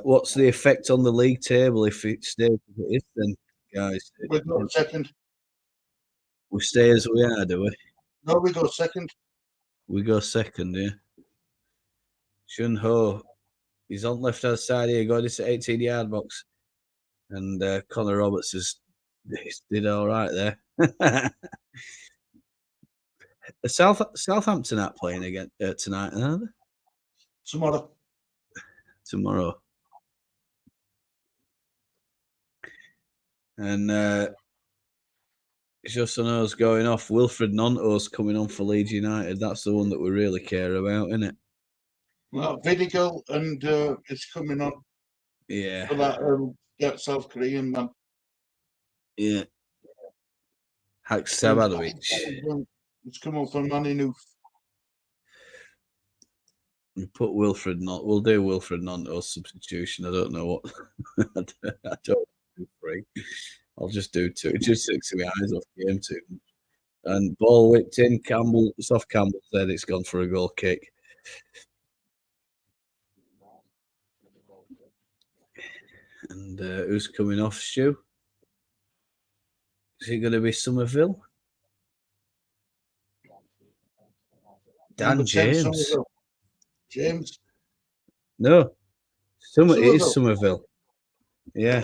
What's the effect on the league table if it stays as it is? Then, guys, We go second. we stay as we are, do we? No, we go second. We go second, yeah. Shun Ho, he's on left hand side here, going into 18-yard box. And Connor Roberts did all right there. Southampton aren't playing again tonight, are they? Tomorrow. And just on us going off, Wilfred Nonto's coming on for Leeds United. That's the one that we really care about, isn't it? Well, Vidigal and it's coming on. Yeah. For that South Korean man. Yeah. Haksabanovic. It's come on from Man United. We put Wilfred We'll do Wilfred Nonto's substitution. I don't know what. I don't do three. I'll just do two. It just takes my eyes off the game too. And ball whipped in. Campbell, soft Campbell said it's gone for a goal kick. And who's coming off, Stu? Is it going to be Somerville? Dan James. James? No. It is Somerville. Yeah.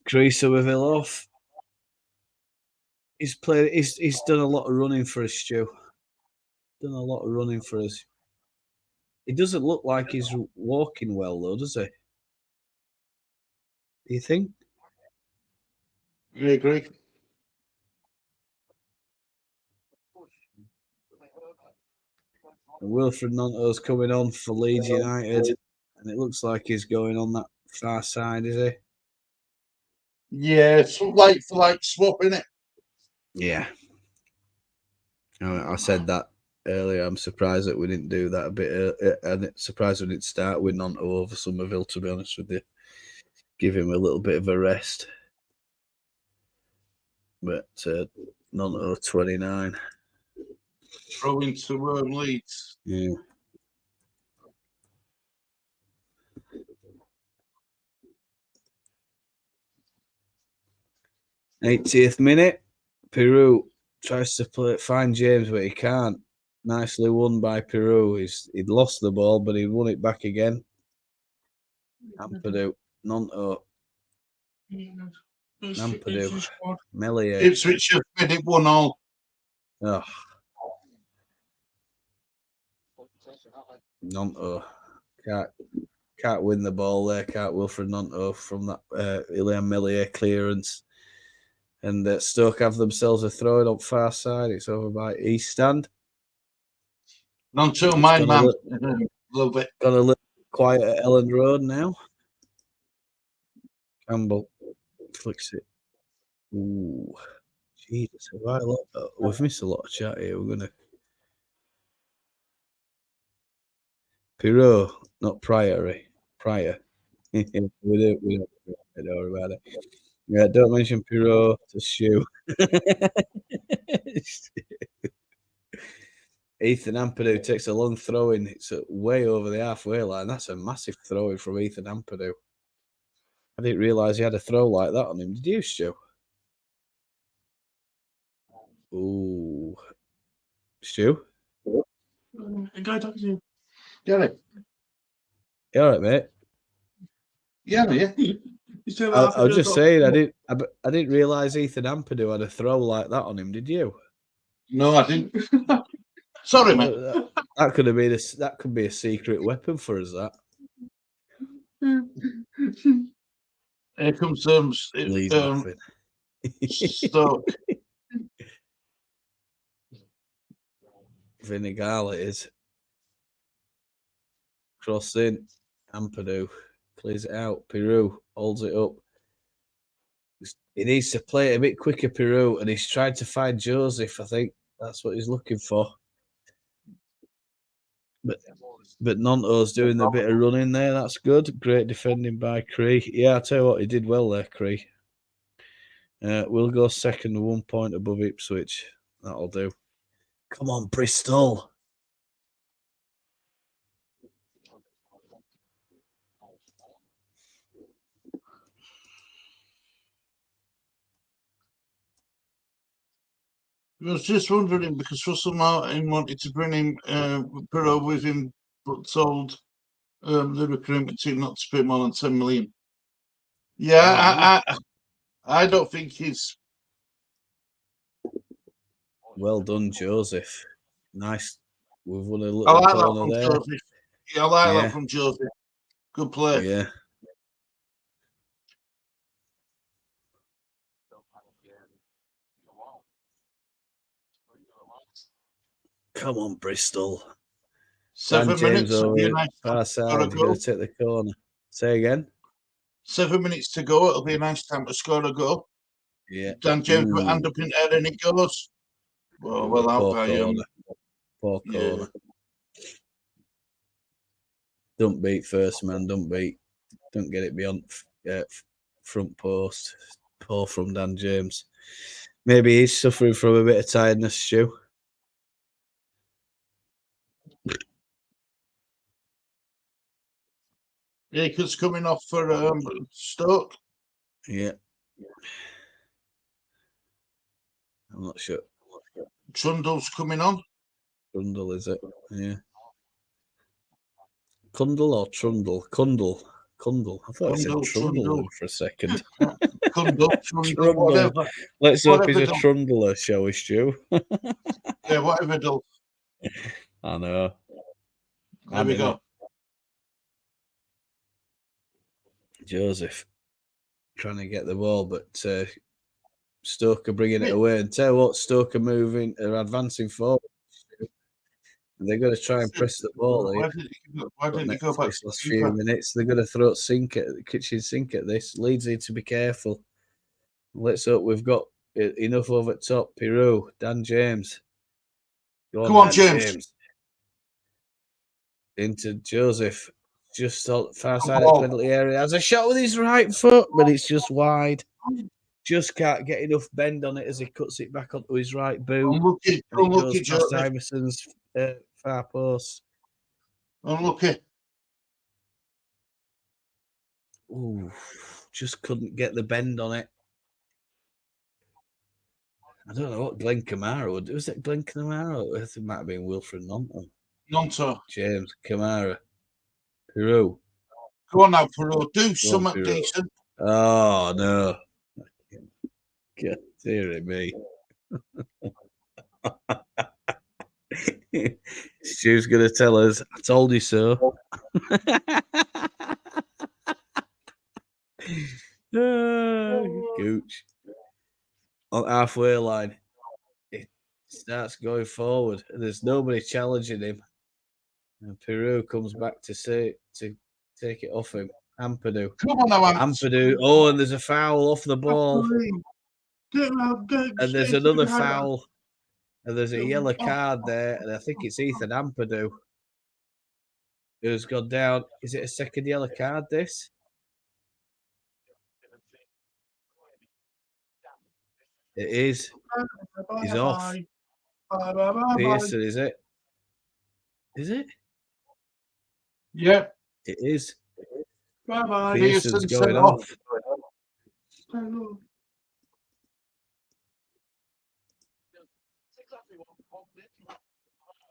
Chris Somerville off. He's done a lot of running for us, Stu. Done a lot of running for us. He doesn't look like he's walking well, though, does he? Do you think? I agree. And Wilfred Nonto's coming on for Leeds United, and it looks like he's going on that far side, is he? Yeah, it's like swap, innit? Yeah. I said that earlier. I'm surprised that we didn't do that a bit, and surprised we didn't start with Nonto over Somerville, to be honest with you. Give him a little bit of a rest. But Nonto 29. Throw into Leeds. Yeah. '80th minute. Peru tries to find James, but he can't. Nicely won by Peru. He'd lost the ball, but he won it back again. Ampadu, Nonto. Ampadu. Melia. Ipswich have made it 1-1. Oh. Nonto. Can't win the ball there. Can't Wilfred Nonto from that Ilian Melia clearance. And Stoke have themselves a throw on far side. It's over by East Stand. Not too mind, man. A little bit. Got a little quiet at Elland Road now. Campbell flicks it. Ooh, Jesus! We've missed a lot of chat here. We're gonna Pirot, not Priory. Prior. we don't know about it. Yeah, don't mention Pirot to Shoe. Ethan Ampadu takes a long throw in. It's way over the halfway line. That's a massive throw in from Ethan Ampadu. I didn't realise he had a throw like that on him. Did you, Stu? Ooh. Stu? A guy talking to you. Gary. You all right, mate? Yeah. I was just saying, I didn't realise Ethan Ampadu had a throw like that on him. Did you? No, I didn't. Sorry, mate. That could have been that could be a secret weapon for us. That. Here comes Stoke. Vinegal it is. Cross in. Ampadu clears it out. Peru holds it up. He needs to play it a bit quicker, Peru, and he's tried to find Joseph. I think that's what he's looking for. But Nonto's doing a bit of running there. That's good. Great defending by Cree. Yeah, I tell you what, he did well there, Cree. We'll go second, 1 point above Ipswich. That'll do. Come on, Bristol. I was just wondering because Russell Martin wanted to bring him, Perot with him, but told the recruitment team not to pay more than 10 million. Yeah, I don't think he's. Well done, Joseph. Nice. We've won a I little like that corner from there. Joseph. Yeah, I like that from Joseph. Good play. Yeah. Come on, Bristol. 7 minutes. Over It'll be a nice far side. Going to take the corner. Say again. 7 minutes to go. It'll be a nice time to score a goal. Yeah. Dan James will hand up in the air and it goes. Well out by Poor corner. Don't beat first man. Don't get it beyond front post. Poor from Dan James. Maybe he's suffering from a bit of tiredness, Stu. Akers coming off for Stoke. Yeah. I'm not sure. Trundle's coming on. Trundle, is it? Yeah. Cundle or Trundle? Cundle. I thought it said Trundle for a second. Trundle, whatever. Let's hope he's a Trundler, shall we, Stu? Yeah, whatever, Dul. I know. There we go. Joseph trying to get the ball, but Stoke are bringing it away. And tell you what, Stoke are advancing forward. They're going to try and press the ball. Why didn't you go back this last few minutes? They're going to throw the kitchen sink at this. Leeds need to be careful. Let's hope we've got enough over top. Pirou, Dan James. Come on, James. Into Joseph. Just far side of the penalty area. Has a shot with his right foot, but it's just wide. Just can't get enough bend on it as he cuts it back onto his right boot. Unlucky, Joseph. Iverson's far post. Unlucky. Ooh, just couldn't get the bend on it. I don't know what Glenn Kamara would do. Was it Glenn Kamara? I think it might have been Wilfred Nonto. James Kamara. Pirou. Go on now, Pirou. Do something decent. Oh, no. God, dear me. Stu's going to tell us, I told you so. Gooch. On halfway line, it starts going forward. There's nobody challenging him. And Pirou comes back to take it off him. Ampadu. Come on now, Ampadu. Oh, and there's a foul off the ball. And there's another foul. And there's a yellow card there. And I think it's Ethan Ampadu who's gone down. Is it a second yellow card, this? It is. He's off. Pearson, is it? Is it? Yeah. It is. Bye-bye. Pearson's going off.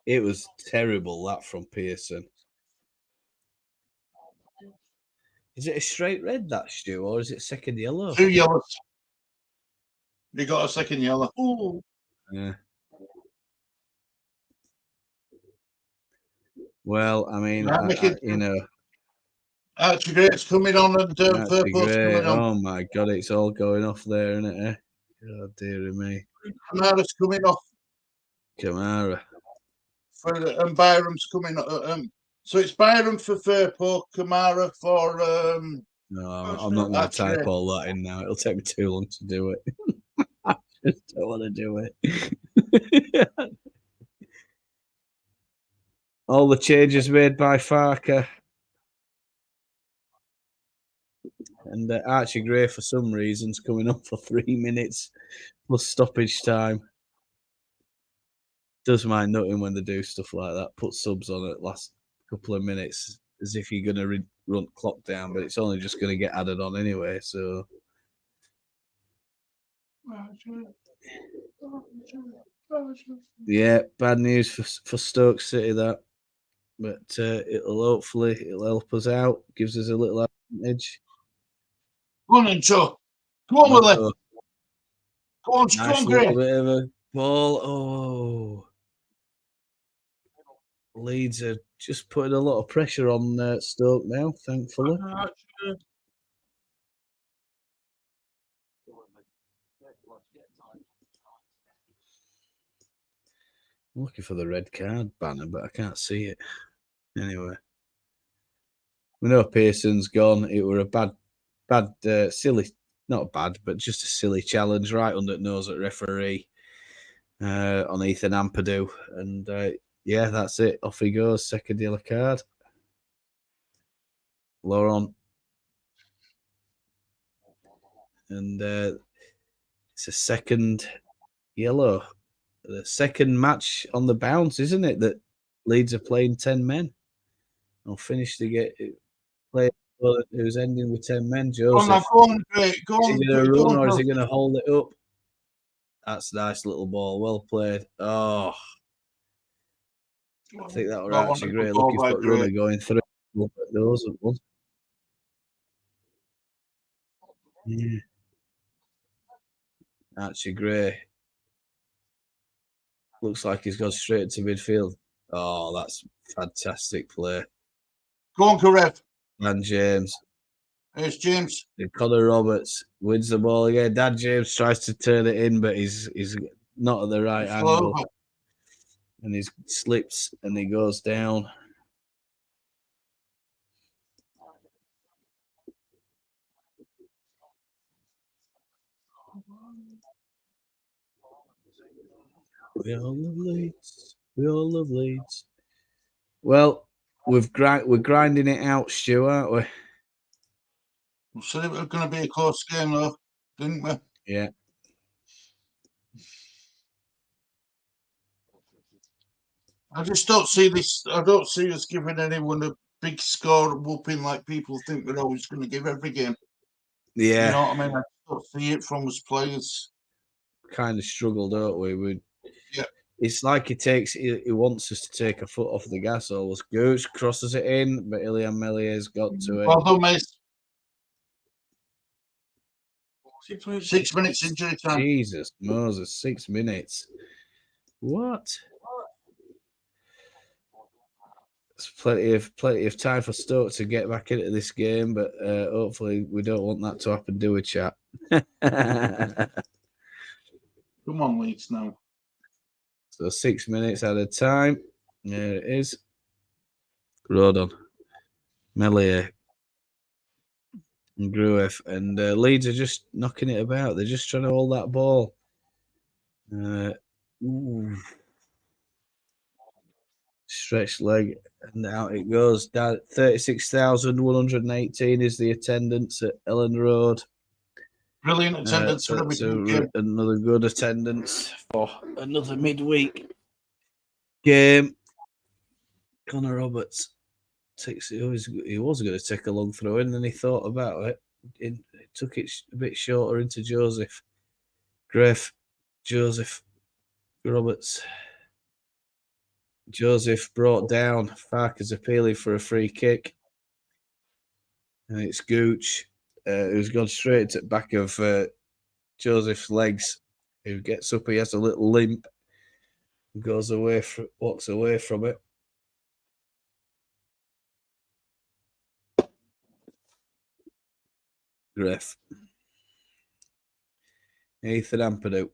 It was terrible, that from Pearson. Is it a straight red, that, Stu, or is it second yellow? 2 yellows. You got a second yellow. Ooh. Yeah. Well, I mean, you know. Archie Great's coming on and Archie Fairport's coming on. Oh, my God, it's all going off there, isn't it? Oh, dear me. Kamara's coming off. Kamara. And Byram's coming on. So it's Byram for Fairport, Kamara for... No, I'm not going to type all that in now. It'll take me too long to do it. I just don't want to do it. All the changes made by Farker. And Archie Gray, for some reasons, coming up for 3 minutes plus stoppage time. Does mind nothing when they do stuff like that. Put subs on at last couple of minutes as if you're going to run clock down, but it's only just going to get added on anyway. So, yeah, bad news for Stoke City that, but it'll help us out. Gives us a little advantage. Go on, Joe. Go on, Willie. Go on, Nice little bit of a ball. Oh, Leeds are just putting a lot of pressure on Stoke now, thankfully. I'm looking for the red card banner, but I can't see it. Anyway, we know Pearson's gone. It were a bad, silly, not bad, but just a silly challenge right under the nose at referee on Ethan Ampadu. And yeah, that's it. Off he goes. Second yellow card. Laurent. And it's a second yellow. The second match on the bounce, isn't it? That Leeds are playing 10 men. I'll finish to get it played. It was ending with 10 men. Joseph. Go on, Gray. Go on. Is he going to run or is he going to hold it up? That's a nice little ball. Well played. Oh, I think that was actually great. Look, you've got runner going through. Look at those at once. Yeah. Archie Gray. Looks like he's gone straight to midfield. Oh, that's fantastic play. Go on, Cardff. And James. There's James. And Connor Roberts wins the ball again. Dan James tries to turn it in, but he's not at the right angle. Over. And he slips and he goes down. We all love Leeds. We all love Leeds. Well, we're grinding it out, Stu, aren't we? We said it was going to be a close game, though, didn't we? Yeah. I just don't see this. I don't see us giving anyone a big score whooping like people think we're always going to give every game. Yeah. You know what I mean? I don't see it from us players. Kind of struggle, don't we? Yeah. It's like he wants us to take a foot off the gas always. Gooch crosses it in, but Ilian Mellier's got to it. Well done, mate. 6 minutes injury time. Jesus, Moses, 6 minutes. What? There's plenty of time for Stoke to get back into this game, but hopefully we don't want that to happen, do we, chat? Come on, Leeds now. So 6 minutes at a time. There it is. Rodon, Mellier, and Grueff. And Leeds are just knocking it about. They're just trying to hold that ball. Stretched leg, and out it goes. 36,118 is the attendance at Elland Road. Brilliant attendance for another good attendance for another midweek game. Connor Roberts he was going to take a long throw in, and then he thought about it. It took it a bit shorter into Joseph. Greff, Joseph, Roberts. Joseph brought down. Farker's appealing for a free kick. And it's Gooch, who's gone straight to the back of Joseph's legs. Who gets up, he has a little limp. Walks away from it. Greff. Ethan Ampadu.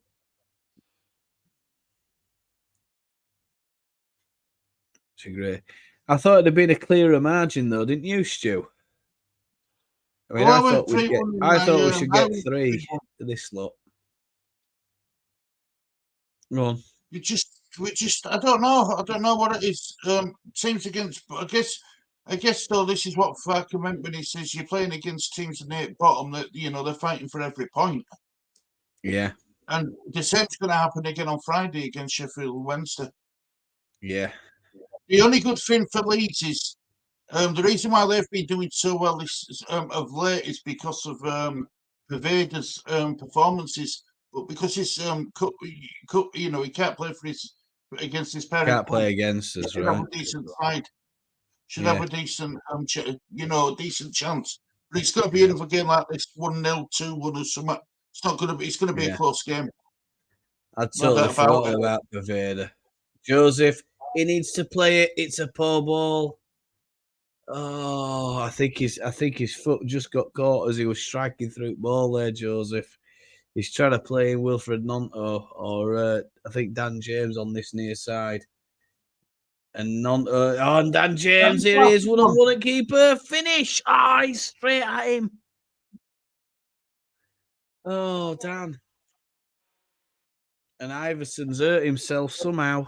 Great. I thought it'd have been a clearer margin, though, didn't you, Stu? I mean, I thought we should get 3 this lot. Go on. You just I don't know. I don't know what it is. Teams against, I guess though, this is what Farker meant when he says you're playing against teams in the bottom that they're fighting for every point. Yeah. And the same's going to happen again on Friday against Sheffield Wednesday. Yeah. The only good thing for Leeds is the reason why they've been doing so well of late is because of Pervader's performances, but because he's he can't play against his parent. Can't play against us, right? Have a decent side. Should have a decent decent chance. But it's going to be another game like this, 1-0, 2-1 or something. It's not going to be. It's going to be a close game. I totally forgot about Pervader. Joseph, he needs to play it. It's a poor ball. Oh, I think his foot just got caught as he was striking through the ball there, Joseph. He's trying to play Wilfred Nonto or I think Dan James on this near side. And Nonto, and Dan James, here he is, 1-on-1 at keeper. Finish! He's straight at him. Oh, Dan. And Iverson's hurt himself somehow.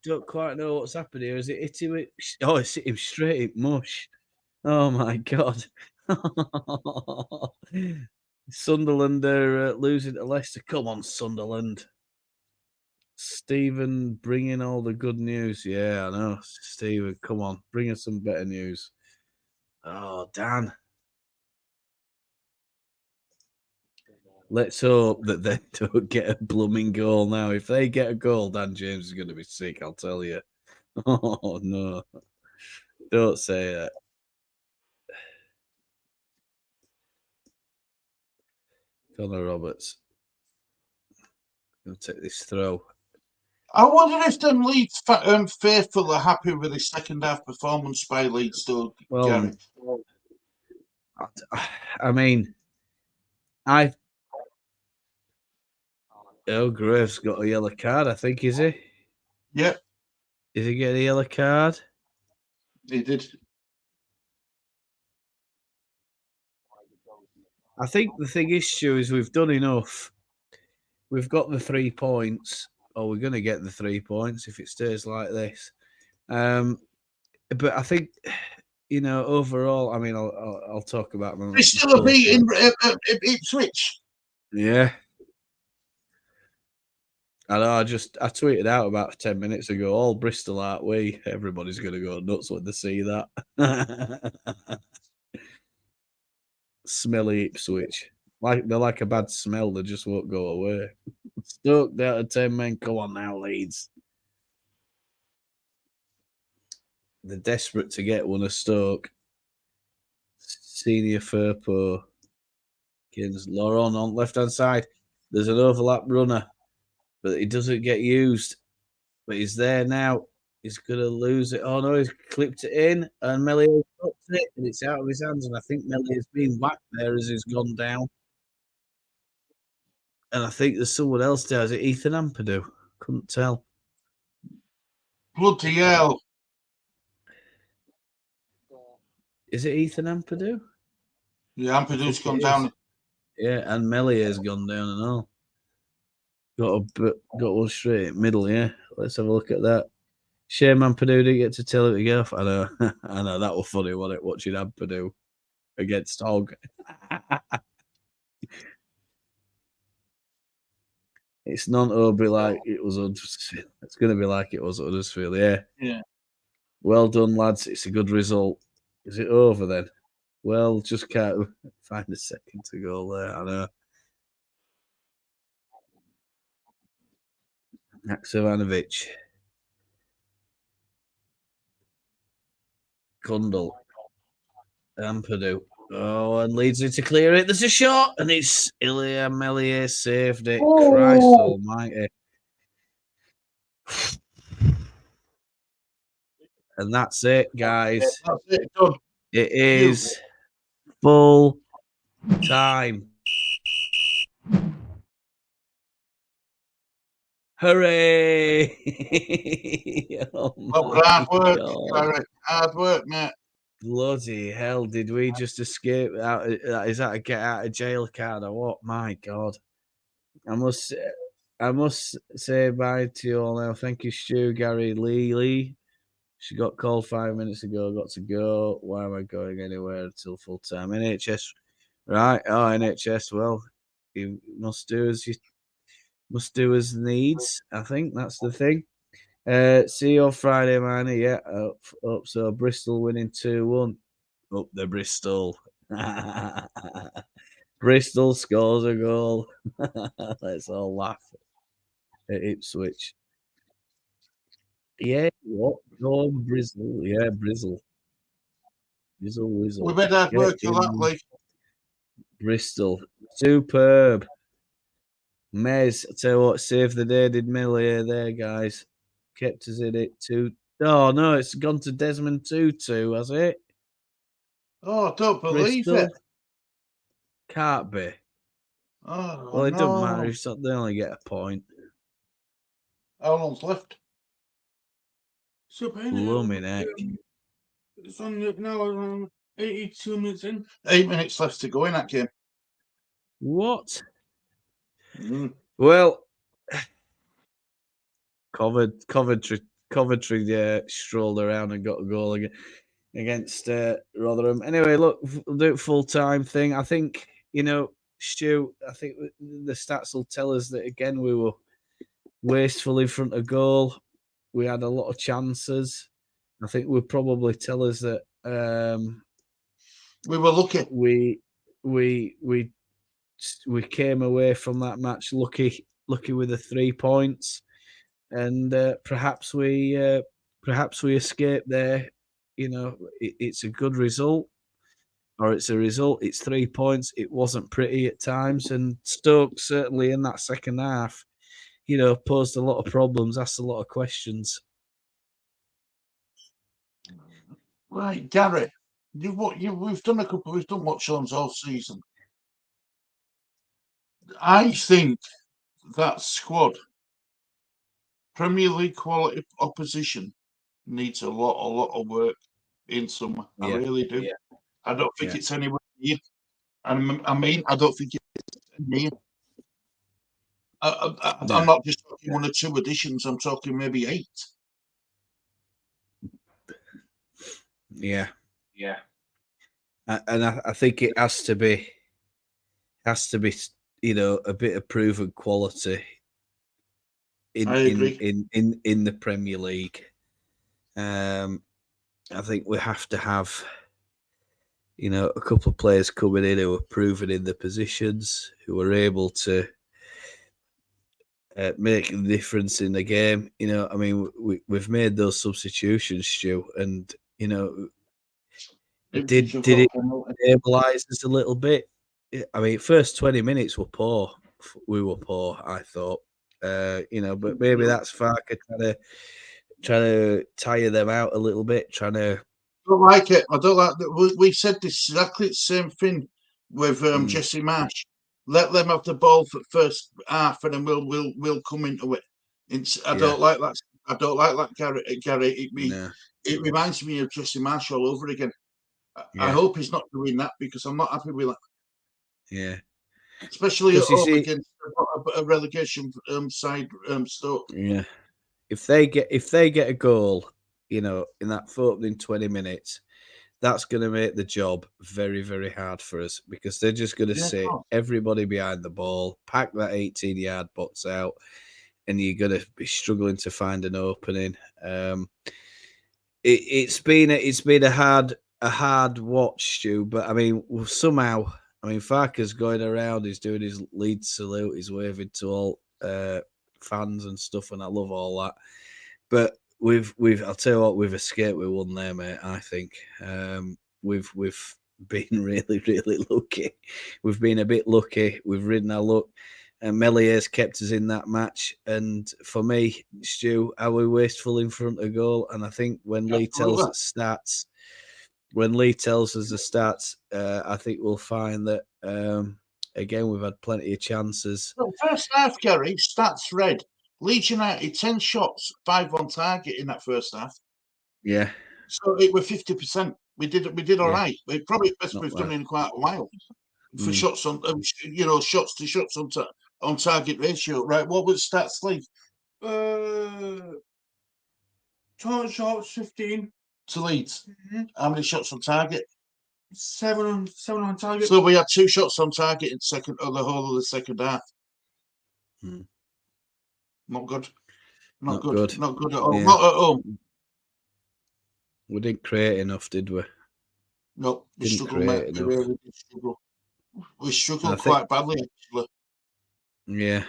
Don't quite know what's happened here. Is it hit him? It's hit him straight in mush. Oh my God. Sunderland are losing to Leicester. Come on, Sunderland. Stephen bringing all the good news. Yeah, I know. Stephen, come on. Bring us some better news. Oh, Dan. Let's hope that they don't get a blooming goal now. If they get a goal, Dan James is going to be sick, I'll tell you. Oh, no. Don't say that. Connor Roberts. Going to take this throw. I wonder if them Leeds faithful are happy with the second half performance by Leeds, though. Well, I mean, Graves got a yellow card, I think, is he? Yeah. Did he get a yellow card? He did. I think the thing is, Stu, is we've done enough. We've got the 3 points, or we're going to get the 3 points if it stays like this. But I think, overall, I mean, I'll talk about them. There's still a beat in Ipswich. Yeah. I know, I tweeted out about 10 minutes ago, all Bristol aren't we? Everybody's going to go nuts when they see that. Smelly Ipswich. They're like a bad smell, they just won't go away. Stoke down to 10 men. Come on now, Leeds. They're desperate to get one of Stoke. Senior Furpo. Laurent on left-hand side. There's an overlap runner, but he doesn't get used. But he's there now. He's going to lose it. Oh, no, he's clipped it in, and Melier dropped it, and it's out of his hands. And I think Melier's been whacked there as he's gone down. And I think there's someone else there. Is it Ethan Ampadu? Couldn't tell. Bloody hell. Is it Ethan Ampadu? Yeah, Ampadu's gone down. Yeah, and Melier's gone down and all. Got one straight in middle, yeah. Let's have a look at that. Shame Ampadu didn't get to tell it to go off. I know. I know. That was funny, wasn't it? Watching Ampadu against Hogg. It's not going to be like it was Huddersfield. It's going to be like it was Huddersfield, yeah. Yeah. Well done, lads. It's a good result. Is it over then? Well, just can't find a second to go there. I know. Naksavanovic. Kundal. Ampadu. Oh, and Leeds need to clear it. There's a shot, and it's Ilya Melier saved it. Oh. Christ almighty. And that's it, guys. That's it, done. It is full time. Hooray! Oh hard work. Hard work, mate. Bloody hell, did we just escape out? Is that a get out of jail card or what? My God. I must say, I must say bye to you all now. Thank you, Stu, Gary, Lee. She got called 5 minutes ago. Got to go. Why am I going anywhere until full time? NHS, right? Oh, NHS. Well, you must do as needs. I think that's the thing. See you on Friday, man. Yeah, up. So Bristol winning 2-1. Up the Bristol. Bristol scores a goal. Let's all laugh at Ipswich. Yeah, what? Go on, Bristol. Yeah, Bristol. Bizzle, whizzle. We made hard Get work for that, in Lee. Bristol. Superb. Mez, I tell you what, saved the day, did Millier there, guys. Kept us in it. 2. Oh, no, it's gone to Desmond 2-2, has it? Oh, I don't believe Bristol. it. Can't be. Oh, Well, it no. doesn't matter. They only get a point. How long's left? So, Blooming heck. It's on now, 82 minutes in. 8 minutes left to go in that game. What? Mm. Well, Coventry strolled around and got a goal against Rotherham. Anyway, look, we'll do it full-time thing. I think, Stu, I think the stats will tell us that, again, we were wasteful in front of goal. We had a lot of chances. I think we'll probably tell us that We were lucky. We came away from that match lucky with the 3 points, and perhaps we escaped there. It's a good result, or it's a result. It's 3 points. It wasn't pretty at times, and Stoke certainly in that second half, posed a lot of problems, asked a lot of questions. Right, Gary. We've done watch-ons all season. I think that squad, Premier League quality opposition, needs a lot of work in summer. I really do. Yeah. I don't think it's anywhere near. And I mean, I don't think it's near. I'm not just talking 1 or 2 additions. I'm talking maybe 8. Yeah. And I think it has to be, a bit of proven quality in the Premier League. I think we have to have, a couple of players coming in who are proven in the positions, who are able to make the difference in the game. I mean, we've made those substitutions, Stu, and did it stabilise us a little bit? I mean, first 20 minutes were poor. We were poor, I thought. But maybe that's Farker trying to tire them out a little bit, I don't like it. I don't like that. We said this exactly the same thing with Jesse Marsh. Let them have the ball for first half, and then we'll come into it. I don't like that. I don't like that, Gary. It reminds me of Jesse Marsh all over again. I hope he's not doing that, because I'm not happy with that. Yeah. Especially against a relegation side, Stoke. Yeah. If they get a goal, in that opening 20 minutes, that's going to make the job very, very hard for us, because they're just going to sit everybody behind the ball, pack that 18-yard box out, and you're going to be struggling to find an opening. It's been a hard watch, Stu, but I mean, somehow, Farker's going around, he's doing his Leeds salute, he's waving to all fans and stuff, and I love all that. But I'll tell you what, we've escaped with 1 there, mate. I think we've been really, really lucky. We've been a bit lucky. We've ridden our luck, and Mellier's kept us in that match. And for me, Stu, are we wasteful in front of goal? And I think when Lee tells us stats. When Lee tells us the stats, I think we'll find that, again, we've had plenty of chances. Well, first half, Gary, stats read. Leeds United, 10 shots, 5 on target in that first half. Yeah. So it was 50%. We did all right. We're probably the best we've done in quite a while. For shots on, shots to shots on on target ratio, right? What was stats like? Target shots 15. To Leeds. Mm-hmm. How many shots on target? 7 on target. So we had 2 shots on target in the whole of the second half. Not good. Not good. Not good at all. Yeah. Not at all. We didn't create enough, did we? No, we Didn't struggled, create mate. We enough. really did struggle. We struggled I think- quite badly, actually. Yeah.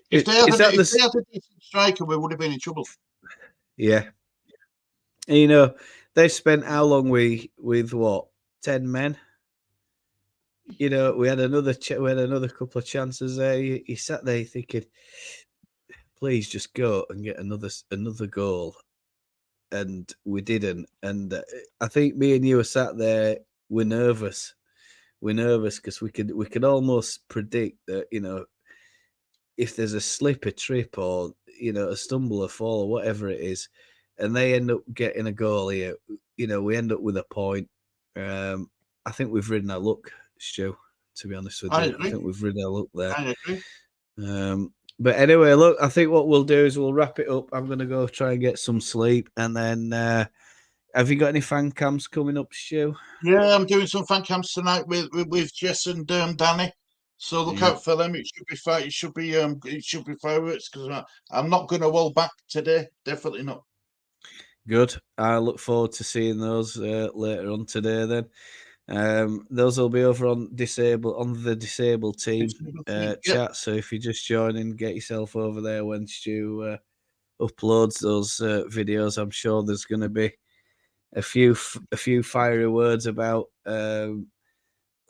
If they had Is a that the- decent striker, we would have been in trouble. Yeah. And, you know, they spent how long with what? 10 men? You know, we had another couple of chances there. He sat there thinking, please just go and get another goal. And we didn't. And I think me and you were sat there, we're nervous. We're nervous because we could almost predict that, you know, if there's a slip, a trip, or, you know, a stumble, a fall, or whatever it is, and they end up getting a goal here, you know, we end up with a point. I think we've ridden our luck, Stu, to be honest with you. I think we've ridden our luck there. I agree. But anyway, look, I think what we'll do is we'll wrap it up. I'm going to go try and get some sleep. And then, have you got any fan cams coming up, Stu? Yeah, I'm doing some fan cams tonight with Jess and Danny. So look out for them. It should be fire. It should be fireworks because I'm not going to hold back today. Definitely not. Good. I look forward to seeing those later on today. Then those will be over on the disabled team chat. So if you're just joining, get yourself over there when Stu uploads those videos. I'm sure there's going to be a few fiery words about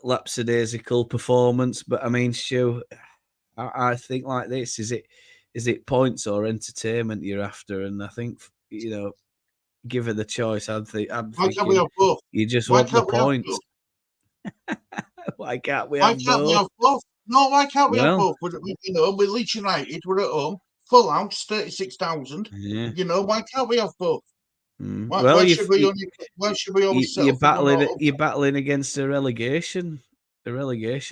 lapsadaisical performance. But I mean, Stu, I think like this: is it points or entertainment you're after? And I think, you know, given the choice, I'm thinking we have both? You just want the points. Why can't we have both? No, why can't we have both? You know, with Leeds United, we're at home, full house, 36,000. Yeah. You know, why can't we have both? Why should we only you're battling against a relegation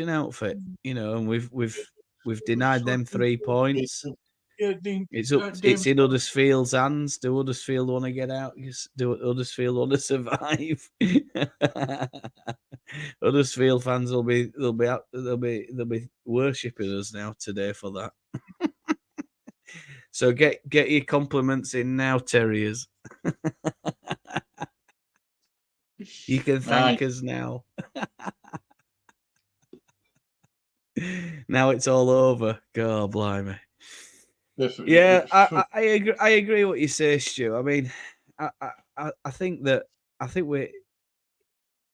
outfit, you know, and we've denied them 3 points. Yeah, it's in Huddersfield's hands. Do Huddersfield want to get out? Do Huddersfield want to survive? Huddersfield fans will be worshipping us now today for that. So get your compliments in now, Terriers. You can thank us now. Now it's all over. God blimey. Definitely. Yeah, I agree. I agree what you say, Stu. I mean, I think we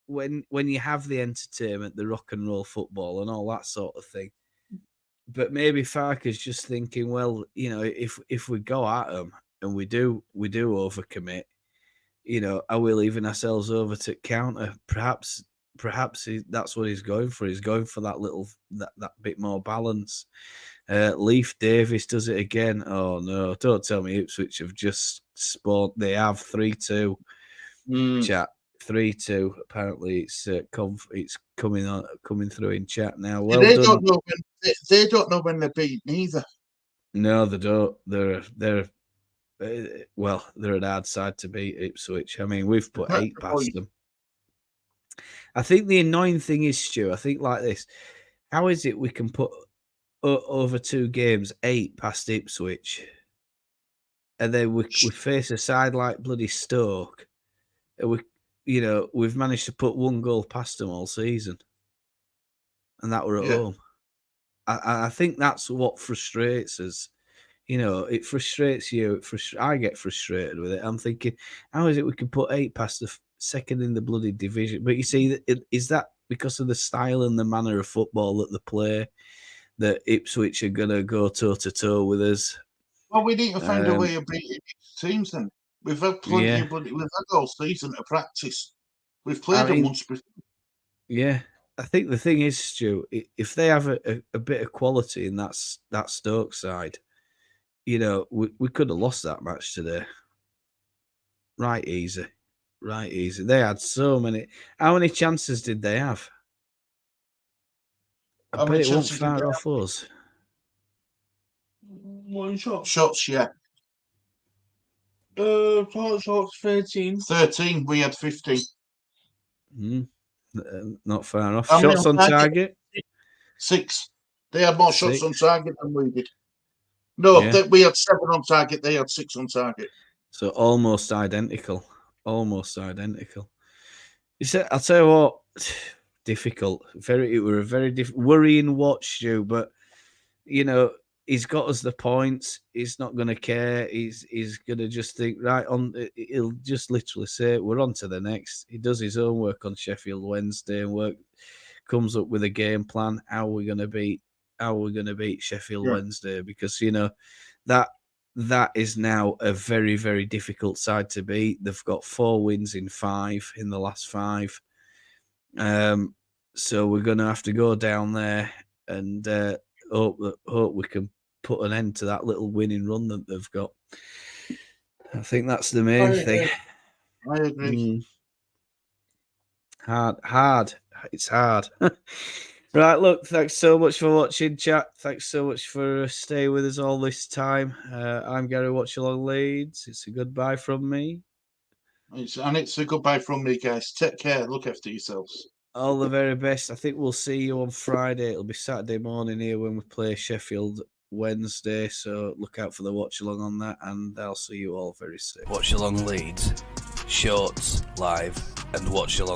when you have the entertainment, the rock and roll football, and all that sort of thing. But maybe Farker's just thinking, well, you know, if we go at them and we do overcommit, you know, are we leaving ourselves over to counter? Perhaps that's what he's going for. He's going for that bit more balance. Leif Davis does it again. Oh no! Don't tell me Ipswich have just spawned. They have 3-2. Chat 3-2. Apparently, it's coming through in chat now. Well they done. Don't know when they're beaten either. No, they don't. They're an hard side to beat, Ipswich. I mean, we've put 8 past them. I think the annoying thing is, Stu, I think like this: how is it we can put over 2 games 8 past Ipswich, and then we face a side like bloody Stoke, and we've managed to put 1 goal past them all season, and that we're at home. I think that's what frustrates us. You know, it frustrates you. I get frustrated with it. I'm thinking, how is it we can put 8 past the second in the bloody division? But you see, is that because of the style and the manner of football that they play, that Ipswich are going to go toe-to-toe with us? Well, we need to find a way of beating teams then. We've had plenty of we've had all season to practice. We've played them once before. Yeah. I think the thing is, Stu, if they have a bit of quality in that Stoke side, you know, we could have lost that match today. Right easy. They had so many. How many chances did they have? I How bet many it won't chances did far they off us. One shot. have? Shots, yeah. Total shots 13. 13. We had 15. Not far off. How many Shots on on target? target? 6. They had more shots on 6. target than we did. No, Yeah. we had 7 on target. They had 6 on target. So almost identical. Almost identical. You said, I'll tell you what, difficult. It were a very worrying watch, Stu, but you know, he's got us the points. He's not going to care. He's going to just think, right, on. He'll just literally say, we're on to the next. He does his own work on Sheffield Wednesday and comes up with a game plan. How we're going to beat Sheffield Wednesday, because you know that is now a very, very difficult side to beat. They've got 4 wins in 5 in the last 5. So we're going to have to go down there and hope we can put an end to that little winning run that they've got. I think that's the main thing. I agree. Hard. It's hard. Right, look, thanks so much for watching, chat. Thanks so much for staying with us all this time. I'm Gary Watchalong Leeds. It's a goodbye from me. It's a goodbye from me, guys. Take care. Look after yourselves. All the very best. I think we'll see you on Friday. It'll be Saturday morning here when we play Sheffield Wednesday. So look out for the watch along on that, and I'll see you all very soon. Watch along Leeds, shorts, live, and watch along.